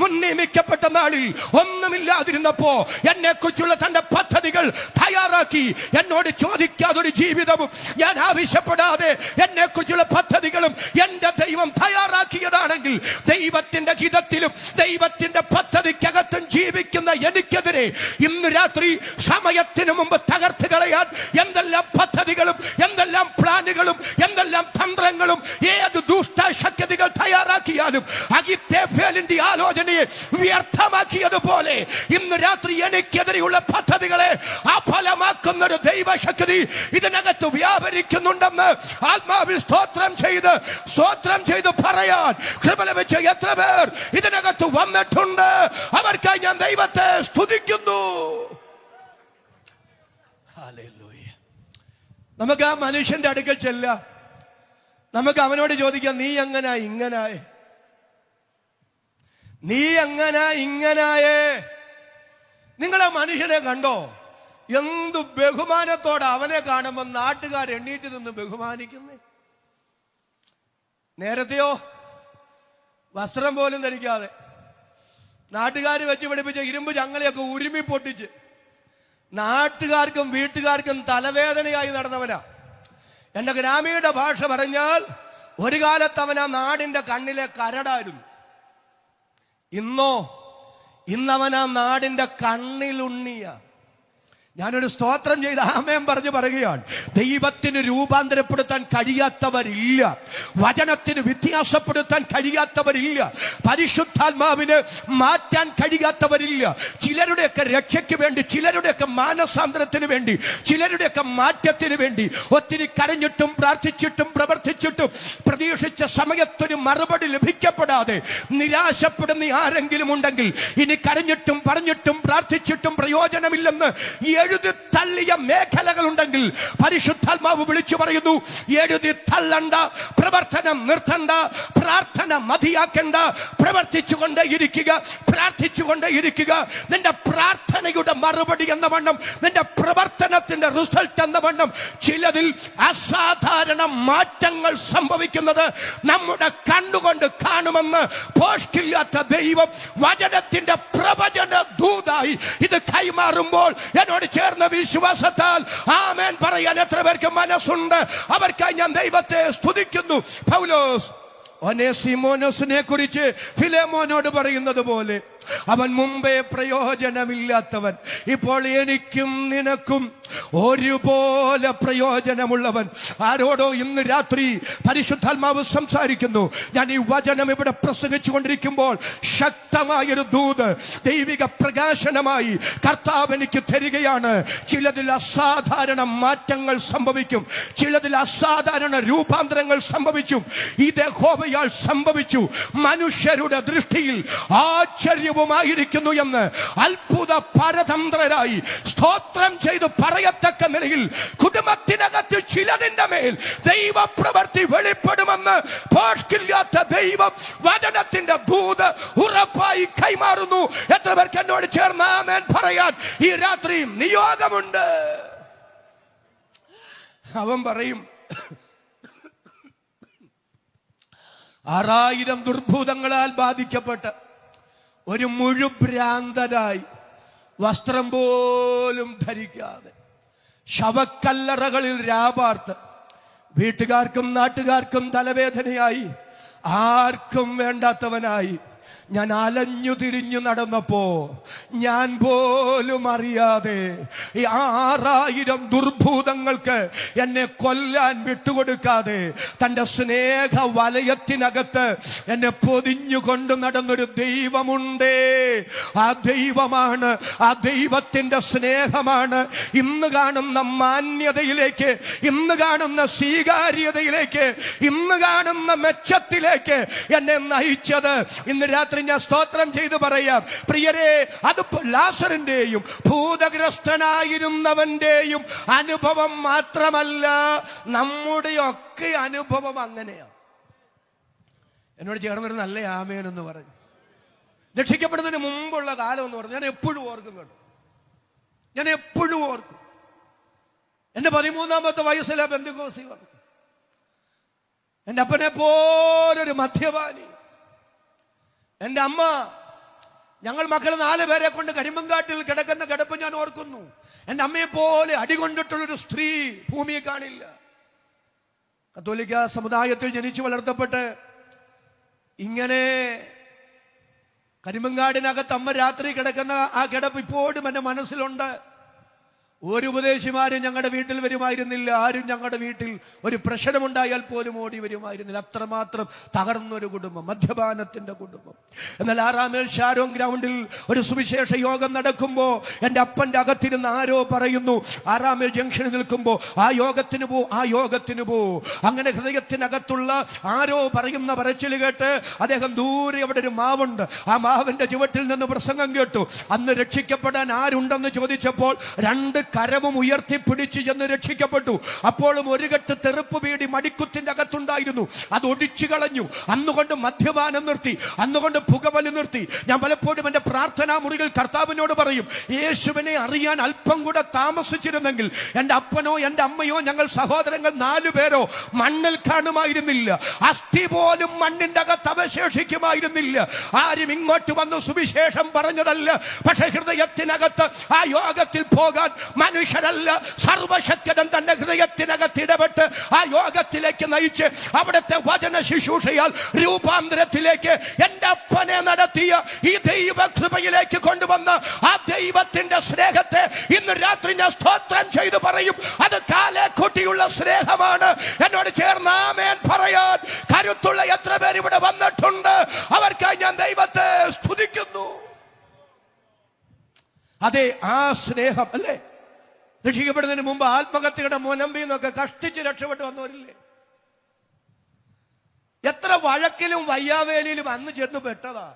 മുൻനിയമിക്കപ്പെട്ട നാളിൽ ഒന്നുമില്ലാതിരുന്നപ്പോ എന്നെ കുറിച്ചുള്ള തന്റെ പദ്ധതികൾ തയ്യാറാക്കി. എന്നോട് ചോദിക്കാതൊരു ജീവിതവും ഞാൻ ആവശ്യപ്പെടാതെ എന്നെ കുറിച്ചുള്ള പദ്ധതികളും എന്റെ ദൈവം തയ്യാറാക്കിയതാണെങ്കിൽ ദൈവത്തിന്റെ ഹിതത്തിലും ദൈവത്തിന്റെ പദ്ധതിക്കകത്തും ജീവിക്കുന്ന എനിക്കെതിരെ ഇന്ന് രാത്രി സമയത്തിന് മുമ്പ് തകർത്ത് കളയാൻ എന്തെല്ലാം പദ്ധതികളും എന്തെല്ലാം പ്ലാനുകളും എന്തെല്ലാം തന്ത്രങ്ങളും ഏത് ദുഷ്ടശക്തികൾ തയ്യാറാക്കിയാലും അഹിത്തോഫേലിന്റെ ആലോചനയെ വ്യർത്ഥമാക്കിയതുപോലെ ഇന്ന് രാത്രി എനിക്കെതിരെയുള്ള പദ്ധതികളെ അഫലമാക്കുന്ന ഒരു ദൈവശക്തി ഇതിനകത്ത് വ്യാപരിക്കുന്നുണ്ടെന്ന് ആത്മാവിൽ സ്തോത്രം ചെയ്ത് പറയാൻ കൃപ ലഭിച്ച എത്ര പേർ ഇതിനകത്ത് വന്നിട്ടുണ്ട്? അവർക്കായി ഞാൻ ദൈവത്തെ സ്തുതിക്കുന്നു. നമുക്ക് ആ മനുഷ്യന്റെ അടുക്കൽ ചെല്ലാം. നമുക്ക് അവനോട് ചോദിക്കാം, നീ എങ്ങനാ ഇങ്ങനായേ? നീ എങ്ങനാ ഇങ്ങനായേ? നിങ്ങൾ ആ മനുഷ്യനെ കണ്ടോ? എന്തു ബഹുമാനത്തോടെ അവനെ കാണുമ്പോൾ നാട്ടുകാർ എണ്ണീറ്റ് നിന്ന് ബഹുമാനിക്കുന്നേ. നേരത്തെയോ വസ്ത്രം പോലും ധരിക്കാതെ നാട്ടുകാർ വെച്ച് പിടിപ്പിച്ച ഇരുമ്പ് ചങ്ങലയൊക്കെ ഉരുമി പൊട്ടിച്ച് നാട്ടുകാർക്കും വീട്ടുകാർക്കും തലവേദനയായി നടന്നവനാ. എന്റെ ഗ്രാമീണ ഭാഷ പറഞ്ഞാൽ ഒരു കാലത്ത് അവൻ ആ നാടിന്റെ കണ്ണിലെ കരടായിരുന്നു. ഇന്നവൻ ആ നാടിന്റെ കണ്ണിലുണ്ണിയ. ഞാനൊരു സ്തോത്രം ചെയ്ത് ആമേൻ പറഞ്ഞു പറയുകയാണ്. ദൈവത്തിന് രൂപാന്തരപ്പെടുത്താൻ കഴിയാത്തവരില്ല, വചനത്തിന് വ്യത്യാസപ്പെടുത്താൻ കഴിയാത്തവരില്ല, പരിശുദ്ധാത്മാവിന് മാറ്റാൻ കഴിയാത്തവരില്ല. ചിലരുടെയൊക്കെ രക്ഷയ്ക്ക് വേണ്ടി, ചിലരുടെയൊക്കെ മാനസാന്തരത്തിന് വേണ്ടി, ചിലരുടെയൊക്കെ മാറ്റത്തിന് വേണ്ടി ഒത്തിരി കരഞ്ഞിട്ടും പ്രാർത്ഥിച്ചിട്ടും പ്രവർത്തിച്ചിട്ടും പ്രതീക്ഷിച്ച സമയത്തിന് മറുപടി ലഭിക്കപ്പെടാതെ നിരാശപ്പെടുന്ന ആരെങ്കിലും ഉണ്ടെങ്കിൽ, ഇനി കരഞ്ഞിട്ടും പറഞ്ഞിട്ടും പ്രാർത്ഥിച്ചിട്ടും പ്രയോജനമില്ലെന്ന് എഴുതി തള്ളിയ മേഖലകളുണ്ടെങ്കിൽ പരിശുദ്ധാത്മാവ് വിളിച്ചു പറയുന്നു, എഴുതി തള്ളണ്ട, പ്രവർത്തനം നിർത്തണ്ട, പ്രാർത്ഥന മതിയാക്കണ്ട, പ്രവർത്തിച്ചുകൊണ്ടേയിരിക്കുക, പ്രാർത്ഥിച്ചുകൊണ്ടേയിരിക്കുക. നിന്റെ പ്രാർത്ഥനയുടെ മറുപടി എന്ന വണ്ണം, നിന്റെ പ്രവർത്തനത്തിന്റെ റിസൾട്ട് എന്ന വണ്ണം ചിലതിൽ അസാധാരണ മാറ്റങ്ങൾ സംഭവിക്കുന്നത് നമ്മുടെ കണ്ണുകൊണ്ട് കാണുമെന്ന് പോസ്റ്റില്ലാത്ത ദൈവം വചനത്തിന്റെ പ്രവചന ദൂതായി ഇത് കൈമാറുമ്പോൾ എന്നോട് ചേർന്ന വിശ്വാസത്താൽ ആമേൻ പറയാൻ എത്ര പേർക്ക് മനസ്സുണ്ട്? അവർക്കായി ഞാൻ ദൈവത്തെ സ്തുതിക്കുന്നു. പൗലോസ് ഒനേസിമോനോസിനെ കുറിച്ച് ഫിലേമോനോട് പറയുന്നത് പോലെ, അവൻ മുമ്പേ പ്രയോജനമില്ലാത്തവൻ, ഇപ്പോൾ എനിക്കും നിനക്കും ഒരുപോലെ പ്രയോജനമുള്ളവൻ. ആരോടോ ഇന്ന് രാത്രി പരിശുദ്ധാത്മാവ് സംസാരിക്കുന്നു. ഞാൻ ഈ വചനം ഇവിടെ പ്രസംഗിച്ചു കൊണ്ടിരിക്കുമ്പോൾ ശക്തമായൊരു ദൂത്, ദൈവിക പ്രകാശനമായി കർത്താവ് എനിക്ക് തരികയാണ്. ചിലതിൽ അസാധാരണ മാറ്റങ്ങൾ സംഭവിക്കും, ചിലതിൽ അസാധാരണ രൂപാന്തരങ്ങൾ സംഭവിച്ചു. ഇത് യഹോവയാൽ സംഭവിച്ചു, മനുഷ്യരുടെ ദൃഷ്ടിയിൽ ആശ്ചര്യവുമായിരിക്കുന്നു എന്ന് അത്ഭുത പരതന്ത്രരായി സ്തോത്രം ചെയ്ത് പറയത്തക്ക പറയത്തക്ക നിലയിൽ കുടുംബത്തിനകത്ത് ചിലതിന്റെ മേൽ ദൈവപ്രവൃത്തി വെളിപ്പെടുമെന്ന് പോഷ്കില്ലാത്ത ദൈവം വചനത്തിന്റെ ദൂത് ഉറപ്പായി കൈമാറുന്നു. എത്ര പേർക്ക് എന്നോട് ചേർന്ന് ആമേൻ പറയാൻ ഈ രാത്രി നിയോഗമുണ്ട്? അവൻ പറയും, 6000 ദുർഭൂതങ്ങളാൽ ബാധിക്കപ്പെട്ട് ഒരു മുഴുഭ്രാന്തനായി വസ്ത്രം പോലും ധരിക്കാതെ ശവക്കല്ലറകളിൽ രാപാർത്ത് വീട്ടുകാർക്കും നാട്ടുകാർക്കും തലവേദനയായി ആർക്കും വേണ്ടാത്തവനായി ഞാൻ അലഞ്ഞു തിരിഞ്ഞു നടന്നപ്പോ ഞാൻ പോലും അറിയാതെ ഈ 6000 ദുർഭൂതങ്ങൾക്ക് എന്നെ കൊല്ലാൻ വിട്ടുകൊടുക്കാതെ തന്റെ സ്നേഹ വലയത്തിനകത്ത് എന്നെ പൊതിഞ്ഞു കൊണ്ട് നടന്നൊരു ദൈവമുണ്ടേ. ആ ദൈവമാണ്, ആ ദൈവത്തിന്റെ സ്നേഹമാണ് ഇന്ന് കാണുന്ന മാന്യതയിലേക്ക്, ഇന്ന് കാണുന്ന സ്വീകാര്യതയിലേക്ക്, ഇന്ന് കാണുന്ന മെച്ചത്തിലേക്ക് എന്നെ നയിച്ചത്. ഇന്ന് രാത്രി ഞാൻ സ്തോത്രം ചെയ്തു പറയാം പ്രിയരെ, അത് ലാസറിന്റെയും ഭൂതഗ്രസ്തനായിരുന്നവന്റെയും അനുഭവം മാത്രമല്ല, നമ്മുടെയൊക്കെ അനുഭവം അങ്ങനെയാണ്. എന്നോട് ചേർന്നൊരു നല്ല ആമേൻ എന്ന് പറഞ്ഞു. രക്ഷിക്കപ്പെടുന്നതിന് മുമ്പുള്ള കാലം എന്ന് പറഞ്ഞു ഞാൻ എപ്പോഴും ഓർക്കും കേട്ടോ. ഞാൻ എപ്പോഴും ഓർക്കും. എന്റെ 13ാമത്തെ വയസ്സിലെ പെന്തക്കോസ്തി വന്നു. എന്റെ അപ്പനെ പോലൊരു മദ്യപാനി. എന്റെ അമ്മ, ഞങ്ങൾ മക്കൾ 4 പേരെ കൊണ്ട് കരിമ്പങ്കാട്ടിൽ കിടക്കുന്ന കിടപ്പ് ഞാൻ ഓർക്കുന്നു. എന്റെ അമ്മയെ പോലെ അടികൊണ്ടിട്ടുള്ളൊരു സ്ത്രീ ഭൂമിയെ കാണില്ല. കത്തോലിക്ക സമുദായത്തിൽ ജനിച്ചു വളർത്തപ്പെട്ട് ഇങ്ങനെ കരിമ്പങ്കാടിനകത്ത് അമ്മ രാത്രി കിടക്കുന്ന ആ കിടപ്പ് ഇപ്പോഴും എന്റെ മനസ്സിലുണ്ട്. ഒരു ഉപദേശിമാരും ഞങ്ങളുടെ വീട്ടിൽ വരുമായിരുന്നില്ല. ആരും ഞങ്ങളുടെ വീട്ടിൽ ഒരു പ്രശ്നമുണ്ടായാൽ പോലും ഓടി വരുമായിരുന്നില്ല. അത്രമാത്രം തകർന്നൊരു കുടുംബം, മദ്യപാനത്തിന്റെ കുടുംബം. എന്നാൽ 6 മൈൽ ഷാരോൺ ഗ്രൗണ്ടിൽ ഒരു സുവിശേഷ യോഗം നടക്കുമ്പോ എന്റെ അപ്പന്റെ അകത്തിരുന്ന് ആരോ പറയുന്നു, 6 മൈൽ ജംഗ്ഷനിൽ നിൽക്കുമ്പോ ആ യോഗത്തിന് പോ, ആ യോഗത്തിന് പോ. അങ്ങനെ ഹൃദയത്തിനകത്തുള്ള ആരോ പറയുന്ന പറച്ചിൽ കേട്ട് അദ്ദേഹം ദൂരെ അവിടെ ഒരു മാവുണ്ട്, ആ മാവിന്റെ ചുവട്ടിൽ നിന്ന് പ്രസംഗം കേട്ടു. അന്ന് രക്ഷിക്കപ്പെടാൻ ആരുണ്ടെന്ന് ചോദിച്ചപ്പോൾ 2 കരവും ഉയർത്തിപ്പിടിച്ച് ചെന്ന് രക്ഷിക്കപ്പെട്ടു. അപ്പോഴും ഒരു കെട്ട് തെറുപ്പ് വീടി മടിക്കുത്തിന്റെ അകത്തുണ്ടായിരുന്നു. അത് ഒടിച്ചു കളഞ്ഞു. അന്നുകൊണ്ട് മദ്യപാനം നിർത്തി, അന്നുകൊണ്ട് പുകവലി നിർത്തി. ഞാൻ പലപ്പോഴും എന്റെ പ്രാർത്ഥനാ മുറികൾ കർത്താവിനോട് പറയും, യേശുവിനെ അറിയാൻ അല്പം കൂടെ താമസിച്ചിരുന്നെങ്കിൽ എന്റെ അപ്പനോ എന്റെ അമ്മയോ ഞങ്ങൾ സഹോദരങ്ങൾ 4 പേരോ മണ്ണിൽ കാണുമായിരുന്നില്ല. അസ്ഥി പോലും മണ്ണിന്റെ അകത്ത് അവശേഷിക്കുമായിരുന്നില്ല. ആരും ഇങ്ങോട്ട് വന്ന് സുവിശേഷം പറഞ്ഞതല്ല. പക്ഷെ ഹൃദയത്തിനകത്ത് ആ യോഗത്തിൽ പോകാൻ മനുഷ്യരല്ല, സർവശക്തൻ തന്റെ ഹൃദയത്തിനകത്ത് ഇടപെട്ട് ആ യോഗത്തിലേക്ക് നയിച്ച് അവിടുത്തെ വചന ശുശ്രൂഷയാൽ രൂപാന്തരത്തിലേക്ക് എന്റെ അപ്പനെ നടത്തിയ ഈ ദൈവകൃപയിലേക്ക് കൊണ്ടുവന്ന് ആ ദൈവത്തിന്റെ സ്നേഹത്തെ ഇന്ന് രാത്രി ഞാൻ സ്തോത്രം ചെയ്തു പറയും. അത് കാലേ കൂട്ടിയുള്ള സ്നേഹമാണ്. എന്നോട് ചേർന്ന് ആമേൻ പറയാൻ കരുത്തുള്ള എത്ര പേർ ഇവിടെ വന്നിട്ടുണ്ട്? അവർക്കായി ഞാൻ ദൈവത്തെ സ്തുതിക്കുന്നു. അതെ, ആ സ്നേഹം അല്ലേ. രക്ഷിക്കപ്പെടുന്നതിന് മുമ്പ് ആത്മഹത്യയുടെ മുനമ്പിന്നൊക്കെ കഷ്ടിച്ച് രക്ഷപ്പെട്ടു വന്നവരില്ലേ? എത്ര വഴക്കിലും വയ്യാവേലിയിലും അന്ന് ചെന്ന് പെട്ടതാ.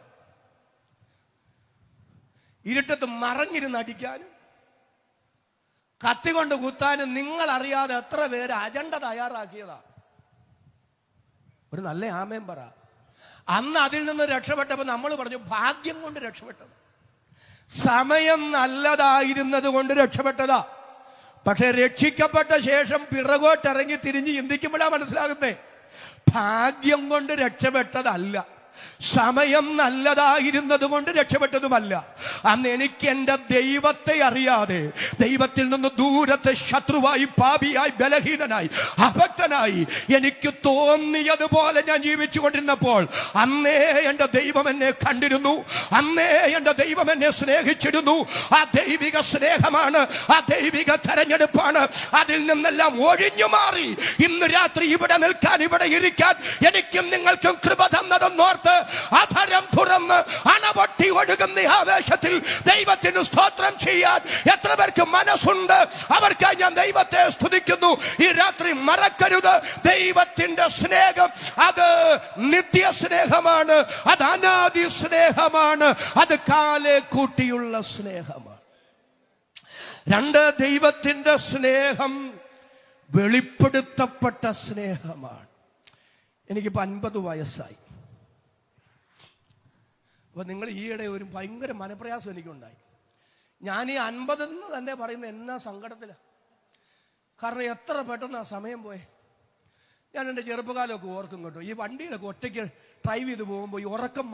ഇരുട്ടത്ത് മറഞ്ഞിരുന്ന് അടിക്കാനും കത്തി കൊണ്ട് കുത്താനും നിങ്ങൾ അറിയാതെ എത്ര പേര് അജണ്ട തയ്യാറാക്കിയതാ. ഒരു നല്ല ആമേൻ പറ. അന്ന് അതിൽ നിന്ന് രക്ഷപ്പെട്ടപ്പോ നമ്മൾ പറഞ്ഞു ഭാഗ്യം കൊണ്ട് രക്ഷപ്പെട്ടത്, സമയം നല്ലതായിരുന്നത് കൊണ്ട് രക്ഷപ്പെട്ടതാ. പക്ഷെ രക്ഷിക്കപ്പെട്ട ശേഷം പിറകോട്ടിറങ്ങി തിരിഞ്ഞ് ചിന്തിക്കുമ്പോഴാണ് മനസ്സിലാകുന്നേ ഭാഗ്യം കൊണ്ട് രക്ഷപ്പെട്ടതല്ല, സമയം നല്ലതായിരുന്നത് കൊണ്ട് രക്ഷപ്പെട്ടതുമല്ല. അന്ന് എനിക്ക് എന്റെ ദൈവത്തെ അറിയാതെ, ദൈവത്തിൽ നിന്ന് ദൂരത്തെ ശത്രുവായി, പാപിയായി, ബലഹീനനായി, അഭക്തനായി എനിക്ക് തോന്നിയതുപോലെ ഞാൻ ജീവിച്ചു കൊണ്ടിരുന്നപ്പോൾ അന്നേ എന്റെ ദൈവം എന്നെ കണ്ടിരുന്നു, അന്നേ എന്റെ ദൈവം എന്നെ സ്നേഹിച്ചിരുന്നു. ആ ദൈവിക സ്നേഹമാണ്, ആ ദൈവിക തെരഞ്ഞെടുപ്പാണ്. അതിൽ നിന്നെല്ലാം ഒഴിഞ്ഞു മാറി ഇന്ന് രാത്രി ഇവിടെ നിൽക്കാൻ, ഇവിടെ ഇരിക്കാൻ എനിക്കും നിങ്ങൾക്കും കൃപ തന്നതെന്നോർത്ത് അധരം തുറന്ന് അണപൊട്ടി ഒഴുകുന്ന ആവേശത്തിൽ ദൈവത്തിന് സ്തോത്രം ചെയ്യാൻ എത്ര പേർക്ക് മനസ്സുണ്ട്? അവർക്കായി ഞാൻ ദൈവത്തെ സ്തുതിക്കുന്നു. ഈ രാത്രി മറക്കരുത്, ദൈവത്തിന്റെ സ്നേഹം അത് നിത്യ സ്നേഹമാണ്, അത് അനാദി സ്നേഹമാണ്, അത് കാലേ കൂട്ടിയുള്ള സ്നേഹമാണ്. രണ്ട്, ദൈവത്തിന്റെ സ്നേഹം വെളിപ്പെടുത്തപ്പെട്ട സ്നേഹമാണ്. എനിക്കിപ്പോ 50 വയസ്സായി. അപ്പൊ നിങ്ങൾ ഈയിടെ ഒരു ഭയങ്കര മനപ്രയാസം എനിക്കുണ്ടായി. ഞാൻ ഈ 50 എന്ന് തന്നെ പറയുന്ന എന്നാ സങ്കടത്തില. കാരണം എത്ര പെട്ടെന്ന് ആ സമയം പോയെ. ഞാൻ എൻ്റെ ചെറുപ്പകാലമൊക്കെ ഓർക്കും കേട്ടോ. ഈ വണ്ടിയിലൊക്കെ ഒറ്റയ്ക്ക് ഡ്രൈവ് ചെയ്ത് പോകുമ്പോൾ ഈ ഉറക്കം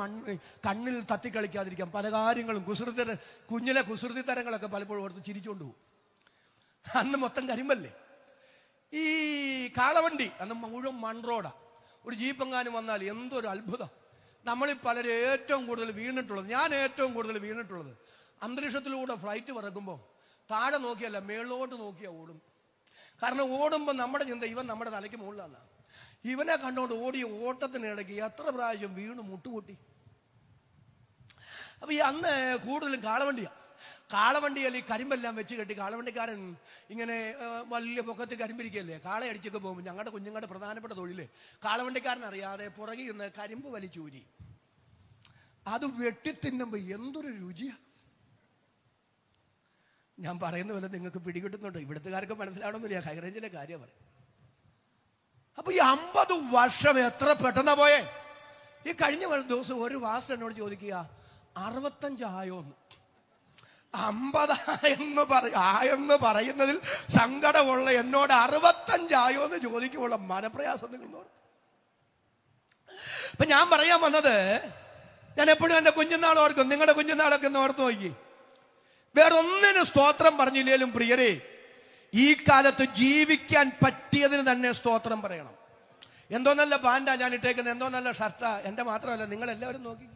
കണ്ണിൽ തട്ടിക്കളിക്കാതിരിക്കാം പല കാര്യങ്ങളും കുഞ്ഞിലെ കുസൃതി തരങ്ങളൊക്കെ പലപ്പോഴും ഓർത്ത് ചിരിച്ചുകൊണ്ട് പോകും. അന്ന് മൊത്തം കരിമ്പല്ലേ. ഈ കാളവണ്ടി അന്ന് മുഴുവൻ മൺറോഡാ. ഒരു ജീപ്പെങ്ങാനും വന്നാൽ എന്തൊരു അത്ഭുതം. നമ്മളിൽ പലരും ഏറ്റവും കൂടുതൽ വീണിട്ടുള്ളത്, ഞാൻ ഏറ്റവും കൂടുതൽ വീണിട്ടുള്ളത്, അന്തരീക്ഷത്തിലൂടെ ഫ്ലൈറ്റ് പറക്കുമ്പോൾ താഴെ നോക്കിയല്ല മേളിലോട്ട് നോക്കിയാ ഓടും. കാരണം ഓടുമ്പോൾ നമ്മുടെ ചിന്ത ഇവൻ നമ്മുടെ തലയ്ക്ക് മുകളിലാണ്. ഇവനെ കണ്ടുകൊണ്ട് ഓടിയ ഓട്ടത്തിനിടയ്ക്ക് എത്ര പ്രാവശ്യം വീണ് മുട്ടുപൊട്ടി. അപ്പൊ ഈ അന്ന് കൂടുതലും കാളവണ്ടിയാണ്. കാളവണ്ടിയിൽ ഈ കരിമ്പെല്ലാം വെച്ച് കെട്ടി കാളവണ്ടിക്കാരൻ ഇങ്ങനെ വലിയ പൊക്കത്ത് കരിമ്പിരിക്കല്ലേ, കാളയടിച്ചൊക്കെ പോകുമ്പോൾ ഞങ്ങളുടെ കുഞ്ഞുങ്ങളുടെ പ്രധാനപ്പെട്ട തൊഴില് കാളവണ്ടിക്കാരൻ അറിയാതെ പുറകിൽ നിന്ന് കരിമ്പ് വലിച്ചൂരി അത് വെട്ടിത്തിന്നുമ്പോ എന്തൊരു രുചിയാ. ഞാൻ പറയുന്ന പോലെ നിങ്ങൾക്ക് പിടികിട്ടുന്നുണ്ടോ? ഇവിടുത്തുകാർക്ക് മനസ്സിലാവണമെന്നില്ല, ഹൈറേഞ്ചിലെ കാര്യം പറയും. അപ്പൊ ഈ 50 വർഷം എത്ര പെട്ടെന്നാ പോയേ. ഈ കഴിഞ്ഞ ദിവസം ഒരു വാസ്റ്റർ എന്നോട് ചോദിക്കുക 65 ആയോന്ന്. 50 ആയെന്ന് പറയുന്നതിൽ സങ്കടമുള്ള എന്നോട് 65 ആയോന്ന് ചോദിക്കുമ്പോൾ മനപ്രയാസം നിങ്ങളോട്. ഇപ്പൊ ഞാൻ പറയാൻ വന്നത്, ഞാൻ എപ്പോഴും എന്റെ കുഞ്ഞുനാൾ ഓർക്കും. നിങ്ങളുടെ കുഞ്ഞുനാളൊക്കെ ഒന്ന് ഓർത്ത് നോക്കി. വേറൊന്നിനും സ്തോത്രം പറഞ്ഞില്ലേലും പ്രിയരെ, ഈ കാലത്ത് ജീവിക്കാൻ പറ്റിയതിന് തന്നെ സ്തോത്രം പറയണം. എന്തോ നല്ല പാൻറ്റാ ഞാൻ ഇട്ടേക്കുന്നത്, എന്തോ നല്ല ഷർട്ടാ. എന്റെ മാത്രമല്ല, നിങ്ങൾ എല്ലാവരും നോക്കി.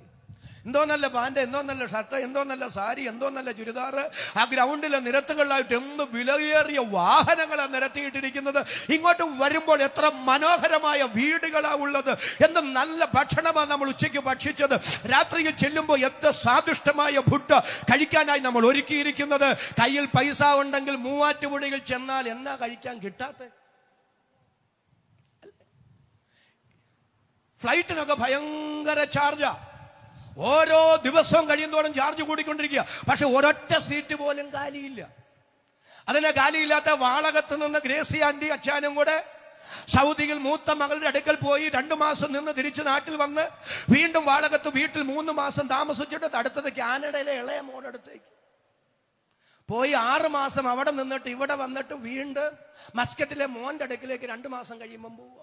എന്തോ നല്ല പാൻറ്, എന്തോ നല്ല ഷർട്ട്, എന്തോ നല്ല സാരി, എന്തോ നല്ല ചുരിദാറ്. ആ ഗ്രൗണ്ടിലെ നിരത്തുകളിലായിട്ട് എന്ത് വിലയേറിയ വാഹനങ്ങളാണ് നിരത്തിയിട്ടിരിക്കുന്നത്. ഇങ്ങോട്ട് വരുമ്പോൾ എത്ര മനോഹരമായ വീടുകളാ ഉള്ളത്. എന്ത് നല്ല ഭക്ഷണമാണ് നമ്മൾ ഉച്ചയ്ക്ക് ഭക്ഷിച്ചത്. രാത്രിയിൽ ചെല്ലുമ്പോൾ എത്ര സ്വാദിഷ്ടമായ ഫുഡ് കഴിക്കാനായി നമ്മൾ ഒരുക്കിയിരിക്കുന്നത്. കയ്യിൽ പൈസ ഉണ്ടെങ്കിൽ മൂവാറ്റുപുഴയിൽ ചെന്നാൽ എന്നാ കഴിക്കാൻ കിട്ടാത്ത. ഫ്ലൈറ്റിനൊക്കെ ഭയങ്കര ചാർജാ. ഓരോ ദിവസവും കഴിയുന്നതോടും ചാർജ് കൂടിക്കൊണ്ടിരിക്കുക. പക്ഷെ ഒരൊറ്റ സീറ്റ് പോലും കാലിയില്ല. അതിനെ കാലിയില്ലാത്ത വാളകത്ത് നിന്ന് ഗ്രേസി ആന്റി അച്ഛനും കൂടെ സൗദിയിൽ മൂത്ത മകളുടെ അടുക്കൽ പോയി 2 മാസം നിന്ന് തിരിച്ച് നാട്ടിൽ വന്ന് വീണ്ടും വാളകത്ത് വീട്ടിൽ 3 മാസം താമസിച്ചിട്ട് അടുത്തത് കാനഡയിലെ ഇളയ മോനടുത്തേക്ക് പോയി 6 മാസം അവിടെ നിന്നിട്ട് ഇവിടെ വന്നിട്ട് വീണ്ടും മസ്കറ്റിലെ മോന്റെ അടുക്കിലേക്ക് 2 മാസം കഴിയുമ്പം പോവുക.